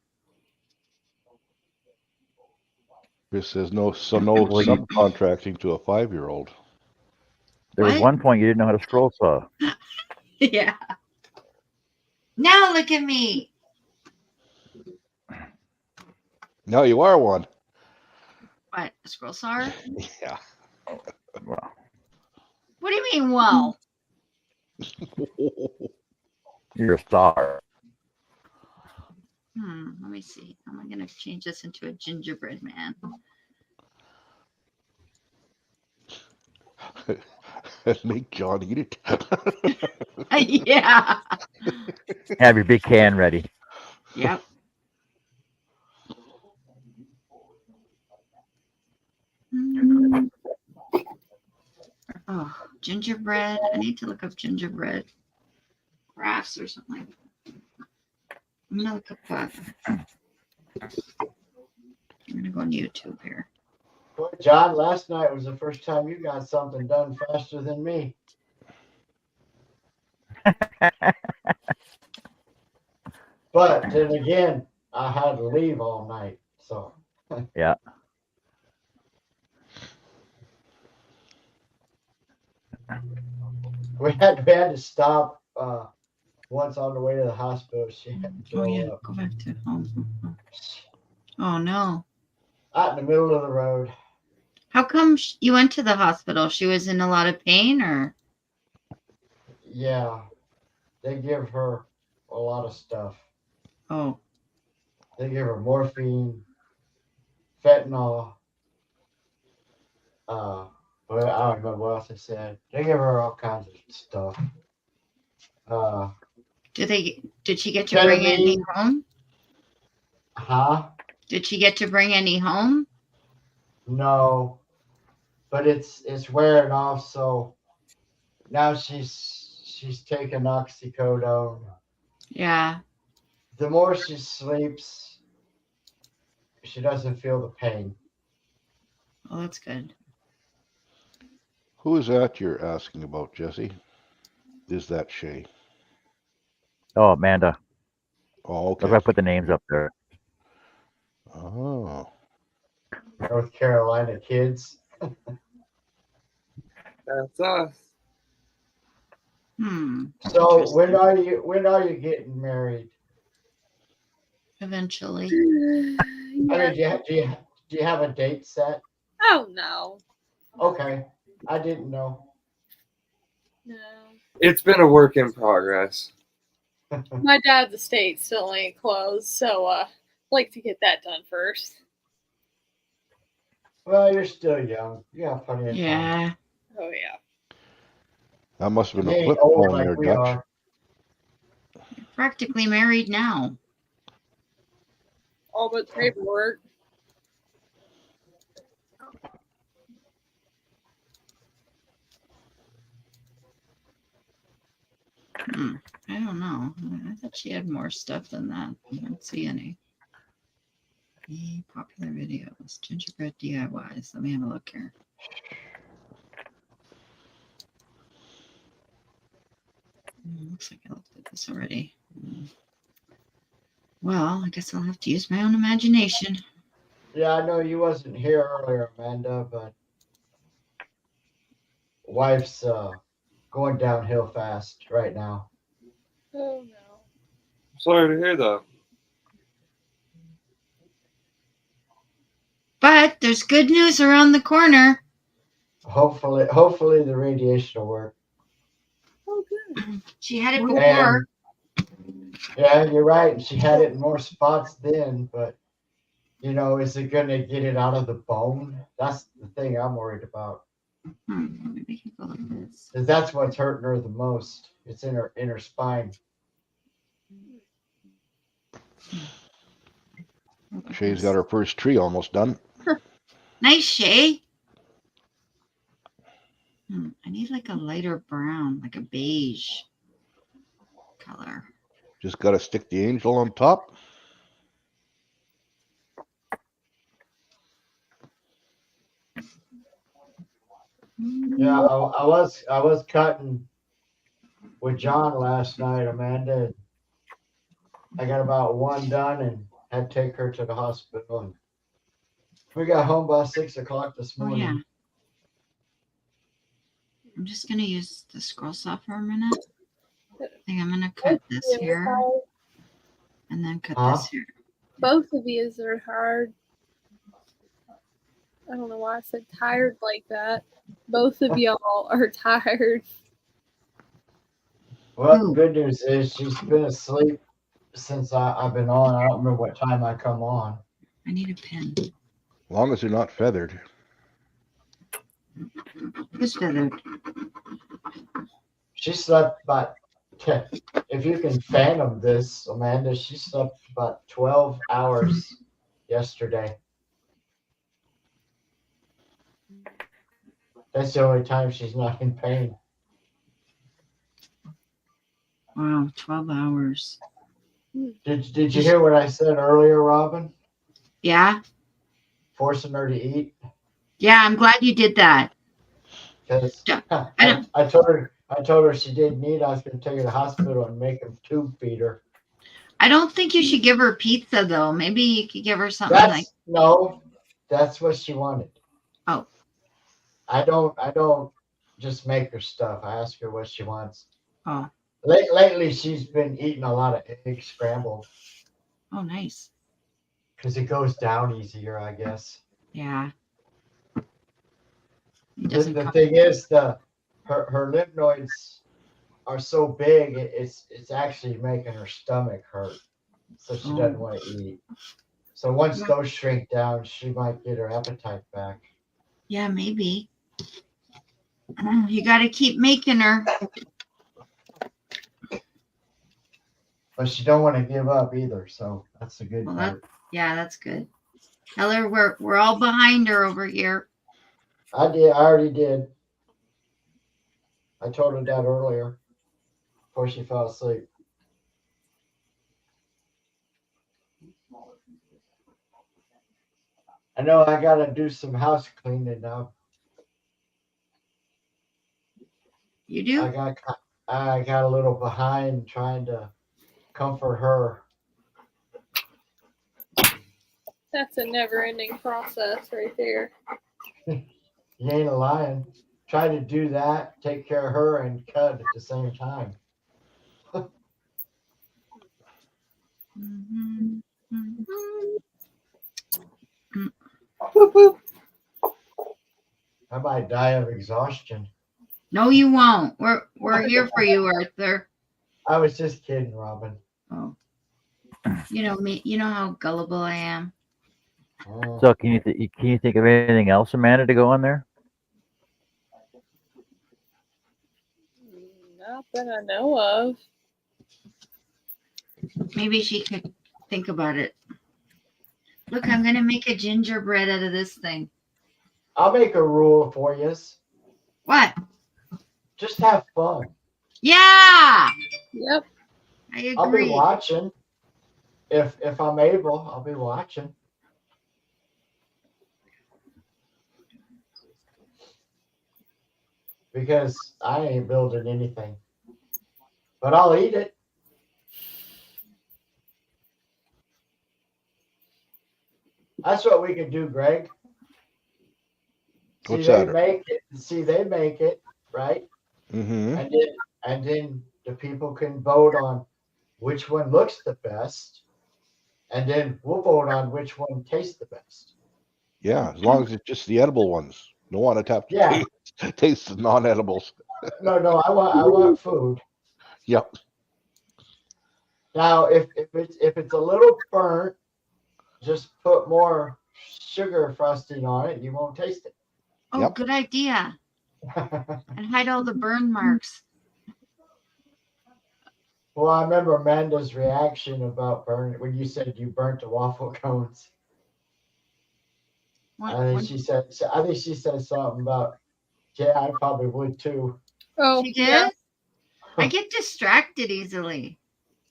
Chris says no, so no Well, you- subcontracting to a 5-year-old. There was What? one point you didn't know how to scroll saw. Yeah. Now look at me. Now you are one. What? A scroll saw? Yeah. Well, What do you mean, well? you're a star. Let me see. How am I going to change this into a gingerbread man? Make John eat it. Yeah. Have your big can ready. Yep. Oh, gingerbread. I need to look up gingerbread crafts or something like that. I'm gonna look up I'm gonna go on YouTube here. Boy, John, last night was the first time you got something done faster than me. But then again, I had to leave all night, so. Yeah. We had to stop once on the way to the hospital. She had to Oh throw yeah, up go back to home. Oh no. out in the middle of the road. How come you went to the hospital? She was in a lot of pain, or? Yeah, they give her a lot of stuff. Oh, They give her morphine, fentanyl. Well, I don't remember what else they said. They give her all kinds of stuff. did she get to bring any Ketamine. home? Huh? Did she get to bring any home? No, but it's wearing off. So now she's taking oxycodone. Yeah. The more she sleeps, she doesn't feel the pain. Oh, that's good. Who is that you're asking about, Jesse? Is that Shay? Oh, Amanda. Oh, That's why I okay. put the names up there. Oh. North Carolina kids. That's us. So when are you getting married? Eventually. I Yeah. mean, do you have a date set? Oh no. Okay, I didn't know. No. It's been a work in progress. My dad's estate still ain't closed, so like to get that done first. Well, you're still young. You got plenty of time. Yeah. Oh yeah. That must have You been a ain't flip old phone like there, we Dutch. are. Practically married now. All but paperwork. I don't know. I thought she had more stuff than that. I don't see any. Popular videos, gingerbread DIYs. Let me have a look here. Looks like I looked at this already. Well, I guess I'll have to use my own imagination. Yeah, I know you wasn't here earlier, Amanda, but wife's going downhill fast right now. Oh no. Sorry to hear that. But there's good news around the corner. Hopefully the radiation will work. Oh, good. She had it before. And yeah, you're right. She had it in more spots then, but you know, is it gonna get it out of the bone? That's the thing I'm worried about. Maybe we can go like this. Because that's what's hurting her the most. It's in her spine. Like Shay's this. got her first tree almost done. Nice, Shay. I need like a lighter brown, like a beige color. Just got to stick the angel on top. Yeah, I was cutting with John last night, Amanda. I got about one done and had to take her to the hospital. And we got home by 6 o'clock this Oh, morning. yeah. I'm just going to use the scroll saw for a minute. I think I'm going to cut this Yeah, here how and then cut Huh? this here. both of you are hard. I don't know why I said tired like that. Both of y'all are tired. Well, Ooh. good news is she's been asleep since I've been on. I don't remember what time I come on. I need a pen. As long as they're not feathered. Who's feathered? She slept about 10. If you can fathom this, Amanda, she slept about 12 hours yesterday. That's the only time she's not in pain. Wow, 12 hours. Did you hear what I said earlier, Robin? Yeah? Forcing her to eat? Yeah, I'm glad you did that. Because Yeah, I told her she didn't eat. I was going to take her to the hospital and make him tube feed her. I don't think you should give her pizza, though. Maybe you could give her something like... No, that's what she wanted. Oh. I don't just make her stuff. I ask her what she wants. Oh. Lately, she's been eating a lot of eggs scrambled Oh, nice. because it goes down easier, I guess. Yeah. It The doesn't come... thing is, her lymph nodes are so big, it's actually making her stomach hurt, so she doesn't want to eat. So once those shrink down, she might get her appetite back. Yeah, maybe. You got to keep making her. But she don't want to give up either, so that's the good Well, part. Yeah, that's good. Tell her we're all behind her over here. I already did. I told her that earlier before she fell asleep. I know I gotta do some house cleaning now. You do? I got a little behind trying to comfort her. That's a never-ending process right there. You ain't lying. Try to do that, take care of her, and cut at the same time. Mhm. Boop, boop. I might die of exhaustion. No, you won't. We're here for you, Arthur. I was just kidding, Robin. Oh. You know me. You know how gullible I am. Oh. So can you think of anything else, Amanda, to go on there? Not that I know of. Maybe she could think about it. Look, I'm gonna make a gingerbread out of this thing. I'll make a rule for you. What? Just have fun. Yeah, Yep. I I'll be agree. watching. If I'm able, I'll be watching. Because I ain't building anything. But I'll eat it. That's what we can do, Greg. What's they that? make it. See, they make it, right? Mm-hmm. And then the people can vote on which one looks the best, and then we'll vote on which one tastes the best. Yeah, as long as it's just the edible ones. Don't want to have to Yeah. taste the non-edibles. No, I want food. Yep. Now, if it's a little burnt, just put more sugar frosting on it, and you won't taste it. Oh, Yep. good idea. And hide all the burn marks. Well, I remember Amanda's reaction about burn when you said you burnt the waffle cones. I think she said something about, yeah, I probably would too. Oh, She did? yeah. I get distracted easily.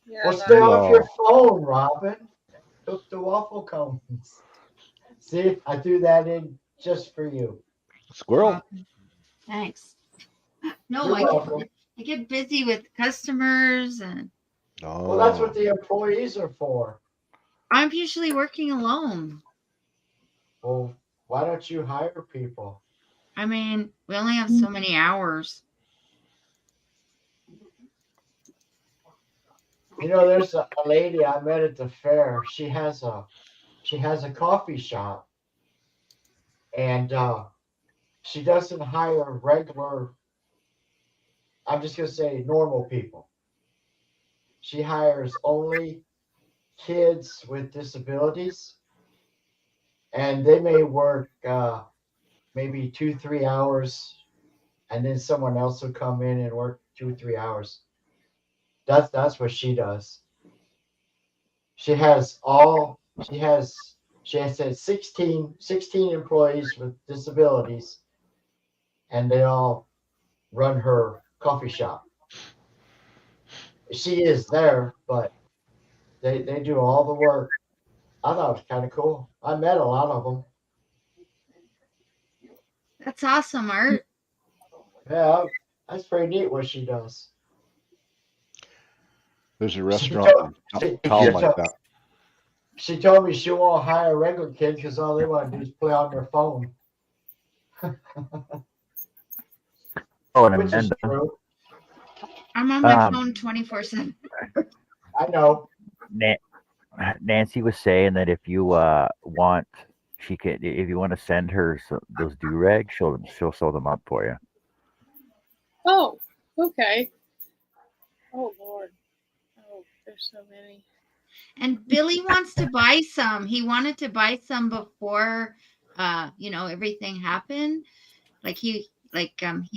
Yeah, Well, that- stay off your No. phone, Robin. Cook the waffle cones. See, I threw that in just for you. Squirrel. Thanks. No, You're I welcome. get busy with customers, and Oh, Well, that's what the employees are for. I'm usually working alone. Well, why don't you hire people? I mean, we only have so many hours. You know, there's a lady I met at the fair. She has a coffee shop, and she doesn't hire regular. I'm just gonna say normal people. She hires only kids with disabilities, and they may work maybe 2-3 hours, and then someone else will come in and work 2-3 hours. That's what she does. She has 16 employees with disabilities, and they all run her coffee shop. She is there, but they do all the work. I thought it was kind of cool. I met a lot of them. That's awesome, Art. Yeah, that's pretty neat what she does. there's a She restaurant told, in she, town she like told- that. she told me she won't hire regular kids because all they want to do is play on their phone, Oh, and which is Amanda, true. I'm on my Um, phone 24/7. I know. Nancy was saying that if you want, she could. If you want to send her those do rags, she'll sew them up for you. Oh, okay. Oh Lord. Oh, there's so many. And Billy wants to buy some. He wanted to buy some before everything happened. He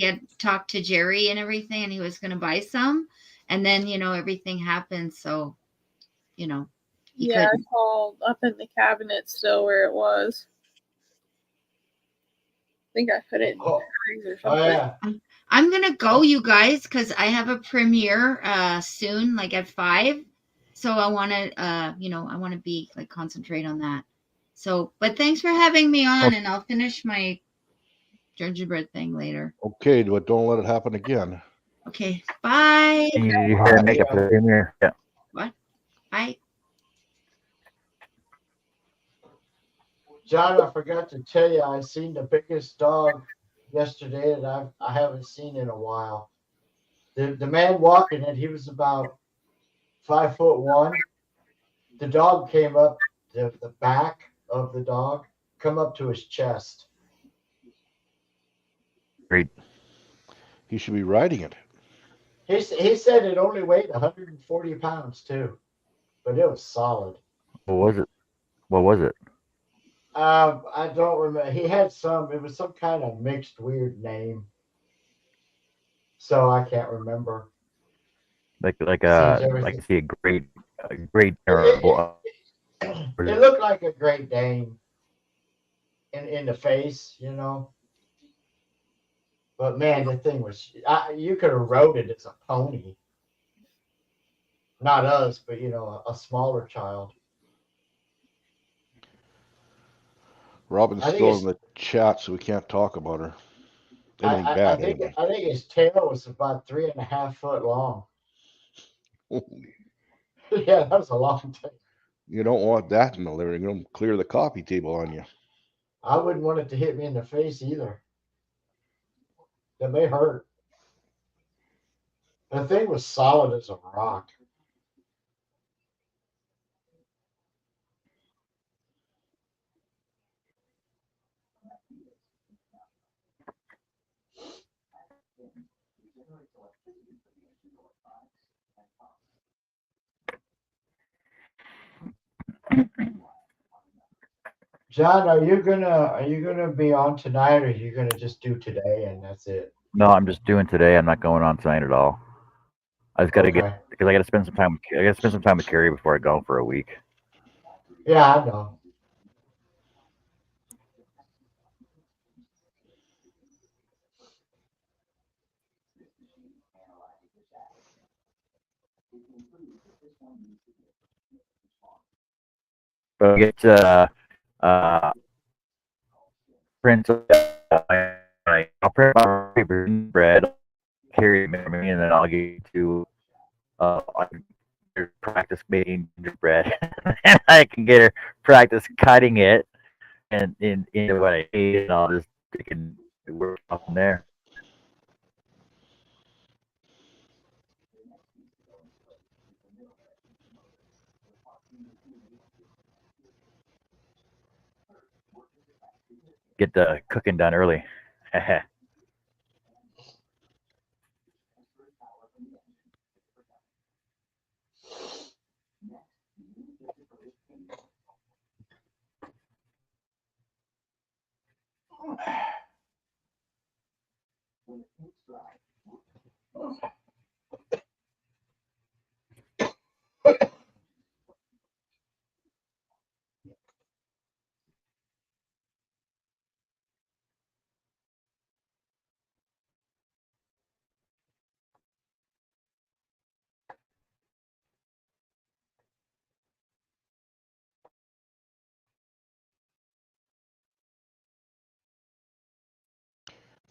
had talked to Jerry and everything, and he was going to buy some, and then everything happened, so he Yeah, couldn't. it's all up in the cabinet still where it was. I think I put it in Oh, bags or oh something. yeah. I'm gonna go, you guys, because I have a premiere soon, like at 5. So I want to be concentrate on that. So, but thanks for having me on, and I'll finish my gingerbread thing later. Okay, but don't let it happen again. Okay, bye. And you need your hair and makeup for the premiere. Yeah. Bye. John, I forgot to tell you, I seen the biggest dog yesterday that I haven't seen in a while. The man walking it, he was about 5'1". The dog came up, the back of the dog come up to his chest. Great. He should be riding it. He said it only weighed 140 pounds too, but it was solid. What was it? What was it? I don't remember. He had it was some kind of mixed weird name. So I can't remember. Like Seems like everything. to see a great It looked like a Great Dane in the face, But man, the thing was, you could have rode it as a pony. Not us, but a smaller child. Robin's I think still it's- in the chat, so we can't talk about her. Anything bad, anyway. I think his tail was about 3.5 foot long. Yeah, that was a long tail. You don't want that in the living room. Clear the coffee table on you. I wouldn't want it to hit me in the face either. That may hurt. The thing was solid as a rock. John, are you gonna be on tonight, or are you gonna just do today and that's it? No, I'm just doing today. I'm not going on tonight at all. I just got to Okay. get because I got to spend some time. I got to spend some time with Carrie before I go for a week. Yeah, I know. But I get uh print. I'll print my paper and bread, carry it with me, and then I'll get to I can get her practice making gingerbread, and I can get her practice cutting it, and into what I need, and I'll just take and work off from there. Get the cooking done early.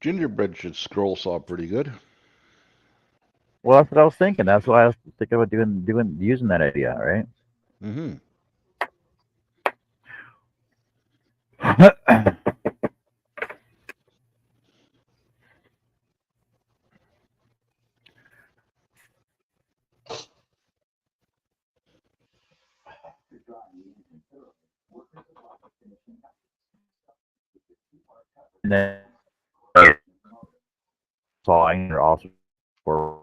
Gingerbread should scroll saw pretty good. Well, that's what I was thinking. That's why I was thinking about using that idea, right? Mm-hmm. And then sawing are also for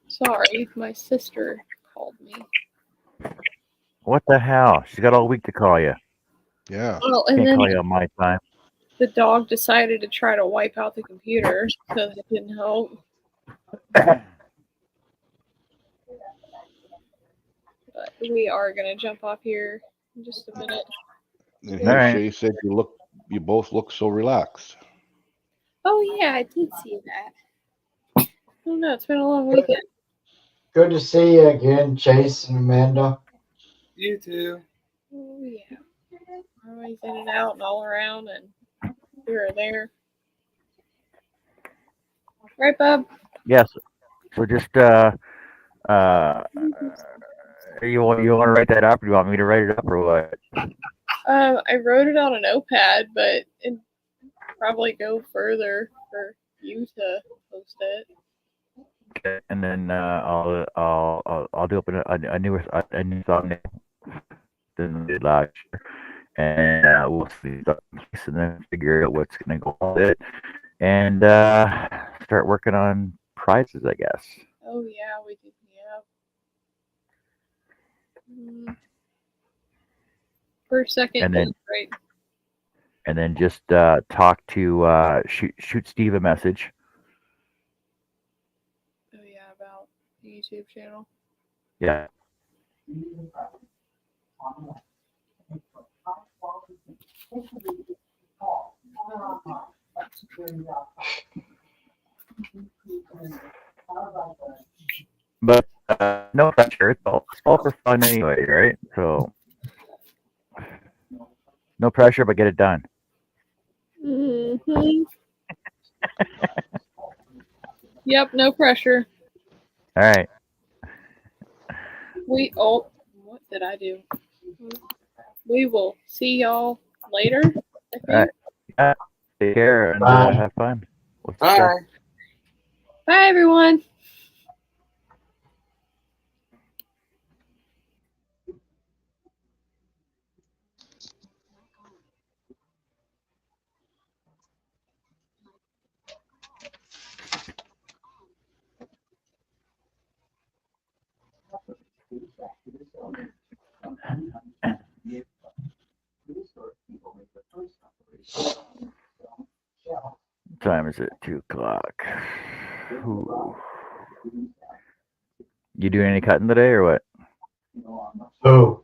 Sorry, my sister called me. what the hell? She's got all week to call you. Yeah. Well, and Can't then call you on my time. the dog decided to try to wipe out the computer, so that didn't help. But we are gonna jump off here in just a minute. And All right. Shay said you both look so relaxed. Oh yeah, I did see that. I don't know, it's been a long weekend. Good to see you again, Chase and Amanda. You too. Oh yeah. Always in and out and all around and here or there. Right, Bob? Yes. So just you want to write that up, or you want me to write it up, or what? I wrote it on a notepad, but it'd probably go further for you to post it. Okay. And then I'll do up a new thumbnail than we did last year, and we'll see and then figure out what's gonna go on it, and start working on prizes, I guess. Oh yeah, we did. Yeah. First, second, And then- place, right? And then just talk to shoot Steve a message. Oh yeah, about the YouTube channel. Yeah. But no pressure. It's all for fun anyway, right? So no pressure, but get it done. Hmm. Yep, no pressure. All right. What did I do? We will see y'all later. I think. All right. Yeah. Take care and Bye. have fun. With Bye. stuff. Bye, everyone. What time is it? 2 o'clock. Ooh. You doing any cutting today or what? Who?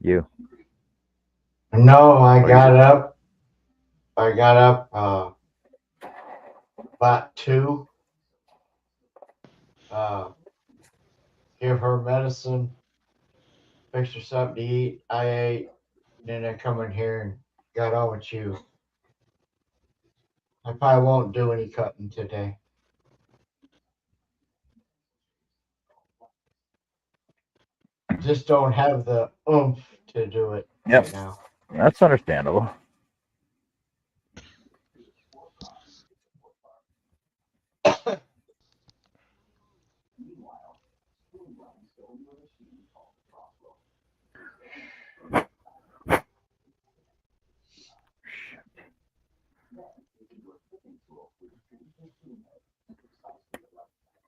You? No, I Or you got just- up. I got up about 2. Give her medicine, fix her something to eat. I ate, then I come in here and got on with you. I probably won't do any cutting today. Just don't have the oomph to do it Yep. right now. That's understandable.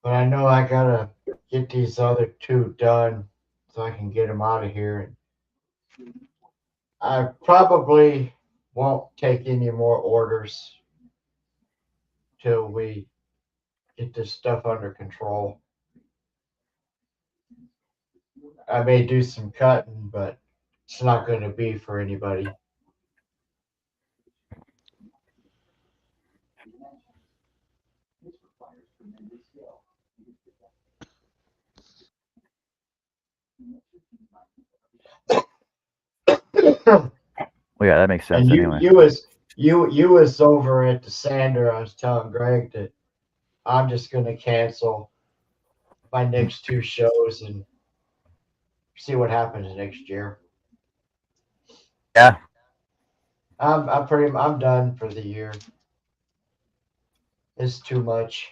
But I know I gotta get these other 2 done so I can get them out of here. I probably won't take any more orders till we get this stuff under control. I may do some cutting, but it's not going to be for anybody. Well, yeah, that makes sense And anyway. you was over at the Sander. I was telling Greg that I'm just going to cancel my next 2 shows and see what happens next year. Yeah. I'm done for the year. It's too much.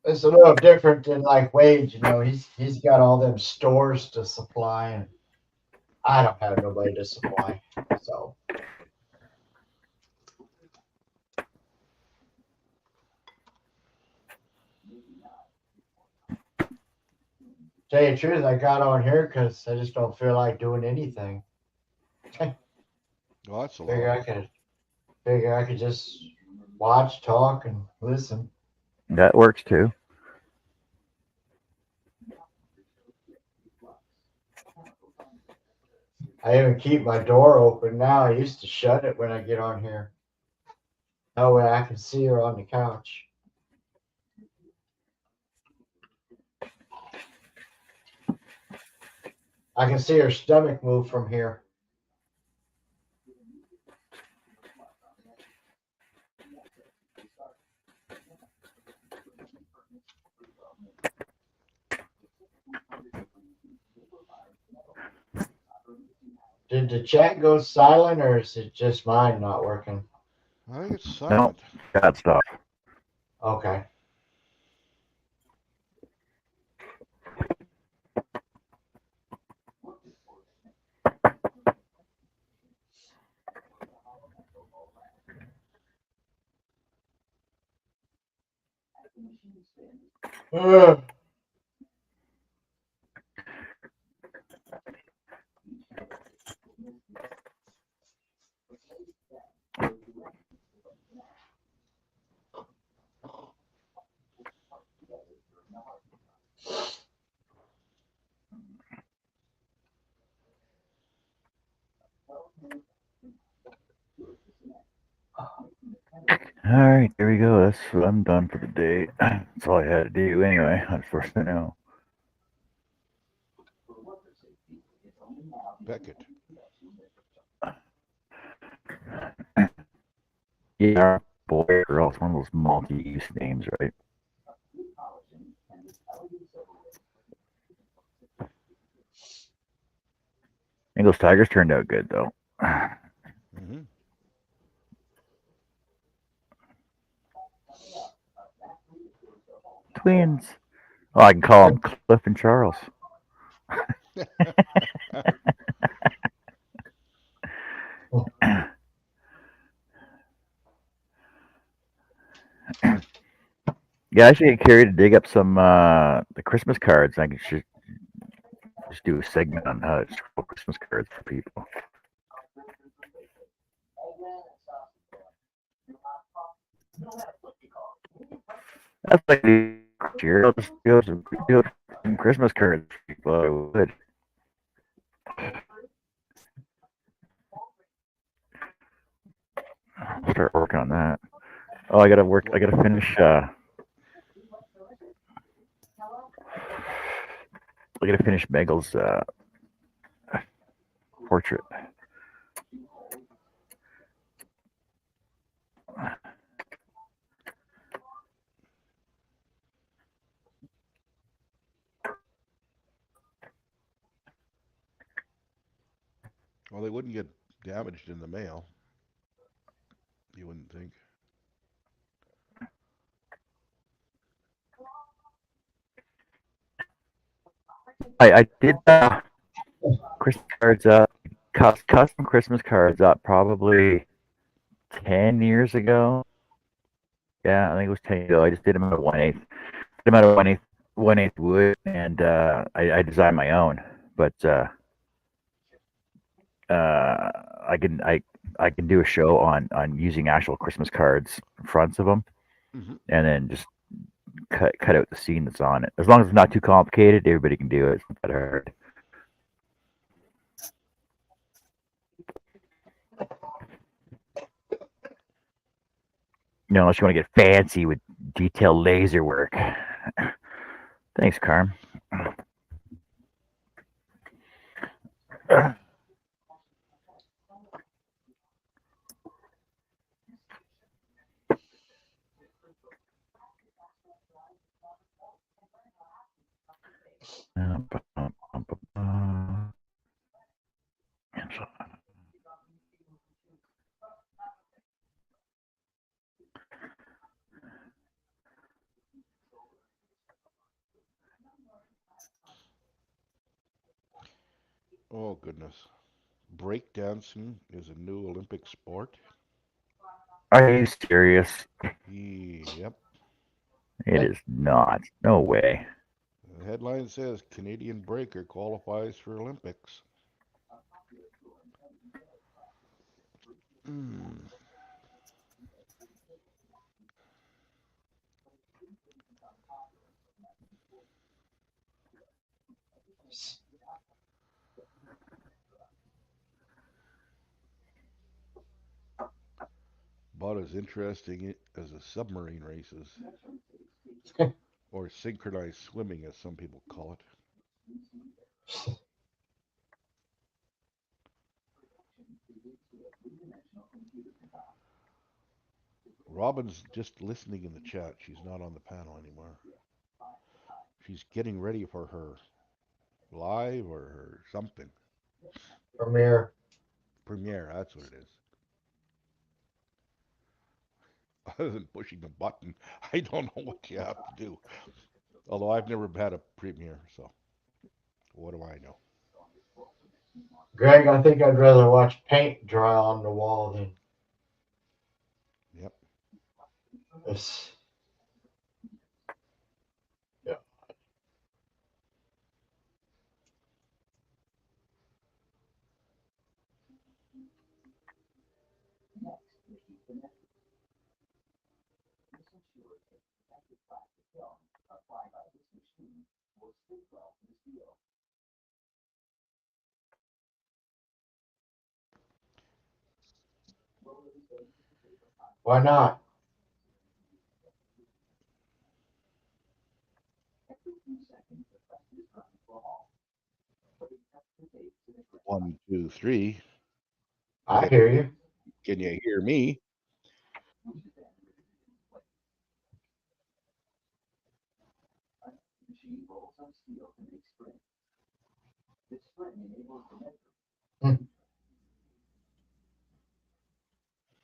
It's a little different than like Wade, he's got all them stores to supply and I don't have nobody to supply. So tell you the truth, I got on here because I just don't feel like doing anything. Oh, that's a Figure lot. I could just watch, talk, and listen. That works too. I even keep my door open now. I used to shut it when I get on here. That way I can see her on the couch. I can see her stomach move from here. Did the chat go silent or is it just mine not working? I think it's silent. Got stuff. Okay. Ugh. All right, there we go. I'm done for the day. That's all I had to do anyway. As far as I know. Beckett. Yeah, boy or girl. It's one of those multi-use names, right? I think those Tigers turned out good though. Mm-hmm. Twins. Oh, I can call them Cliff and Charles. Yeah, I should get Carrie to dig up some the Christmas cards. I could just do a segment on how to scroll Christmas cards for people. That's like the year. I'll just do some Christmas cards for people. I would. I'll start working on that. Oh, I gotta work. I gotta finish. I gotta finish Megal's portrait. Well, they wouldn't get damaged in the mail. You wouldn't think. I did Christmas cards up, custom Christmas cards up probably 10 years ago. Yeah, I think it was 10 years ago. I just did them out of 1/8. Did them out of 1/8 wood, and I designed my own. But I can do a show on using actual Christmas cards, fronts of them, Mm-hmm. and then just cut out the scene that's on it. As long as it's not too complicated, everybody can do it. It's not that hard. Unless you want to get fancy with detailed laser work. Thanks, Carm. Oh goodness. Breakdancing is a new Olympic sport. Are you serious? Yep. It is not. No way. The headline says Canadian breaker qualifies for Olympics. Hmm. About as interesting as the submarine races, or synchronized swimming, as some people call it. Robin's just listening in the chat. She's not on the panel anymore. She's getting ready for her live or her something. Premiere. Premiere, that's what it is. Other than pushing a button, I don't know what you have to do. Although I've never had a premiere, so what do I know? Greg, I think I'd rather watch paint dry on the wall than Yep. this. Yeah. Why not? One, two, three. I hear you. Can you hear me?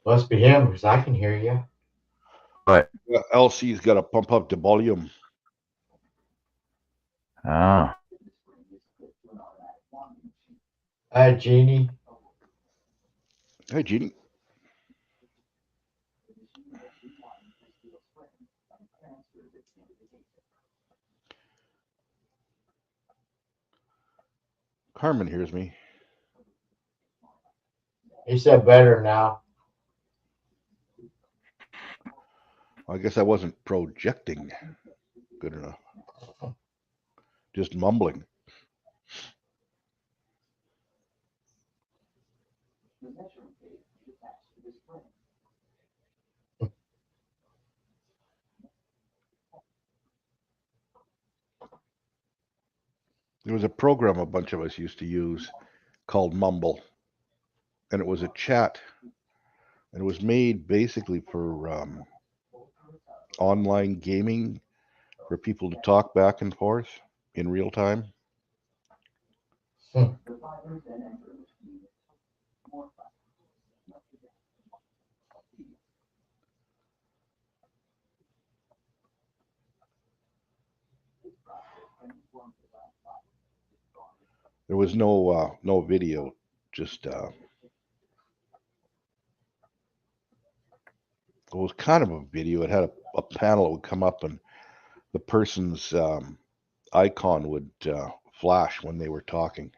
Must be him because I can hear you. LC's got to pump up the volume. Ah, Hi, Jeannie. Hey, Jeannie. Carmen hears me. He said better now. I guess I wasn't projecting good enough. Just mumbling. There was a program a bunch of us used to use called Mumble, and it was a chat, and it was made basically for online gaming, for people to talk back and forth in real time. There was no video, just it was kind of a video. It had a panel that would come up, and the person's icon would flash when they were talking.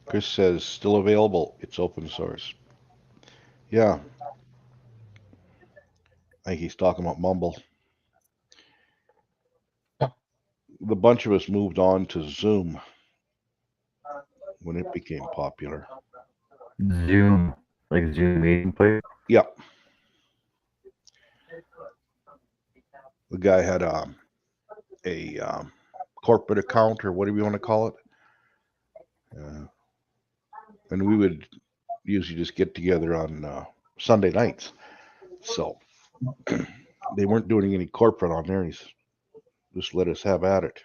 Chris says, still available. It's open source. Yeah. I think he's talking about Mumble. The bunch of us moved on to Zoom when it became popular. Zoom, like Zoom meeting place. Yeah. The guy had a corporate account, or whatever you want to call it. And we would usually just get together on Sunday nights. So they weren't doing any corporate on there. He's just let us have at it.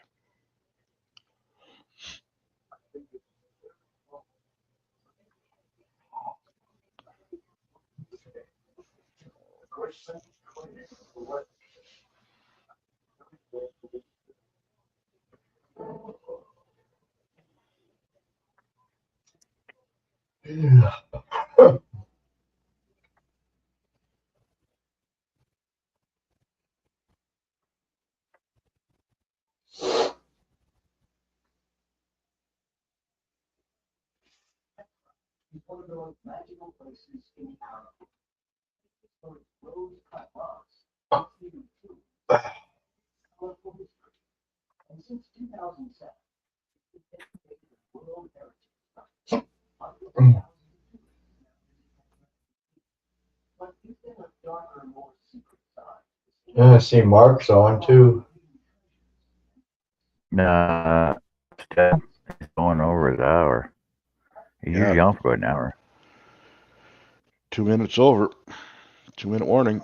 Yeah, I see Mark's on too. Nah, Steph is going over his hour. He's Yeah. usually on for about an hour. 2 minutes over. 2-minute warning.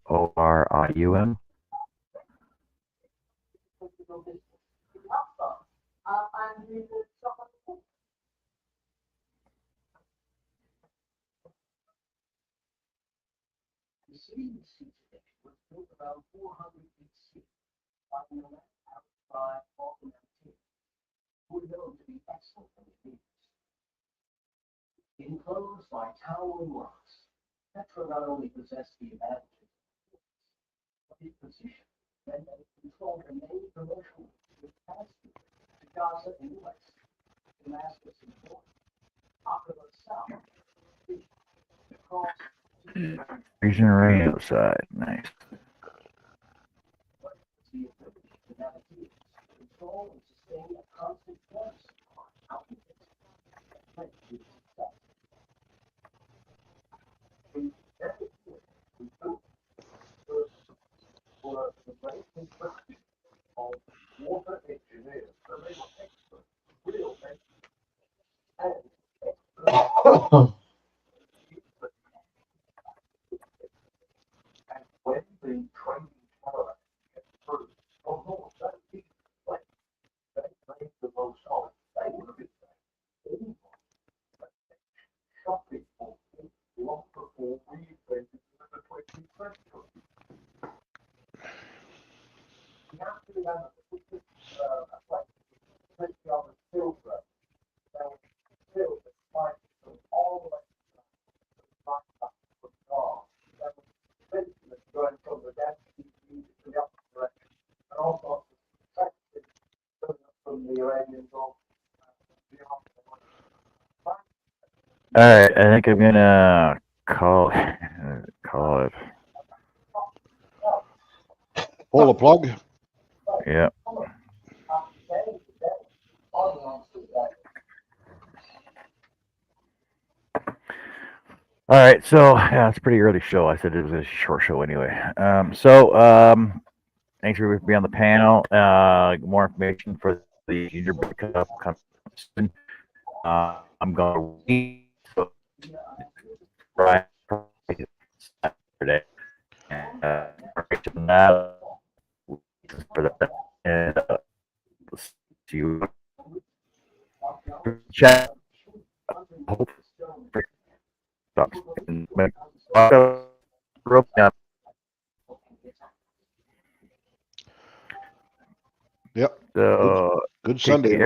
MONORIUM. Freezing rain outside. Nice. All right, I think I'm gonna call it. Pull the plug. Yeah. All right, so yeah, it's a pretty early show. I said it was a short show anyway. Thanks for being on the panel. More information for the Gingerbread Cup coming soon. I'm going to read Friday, Saturday, and that for that, and see you chat. Hope talks and make Yep. so Good take Sunday. care.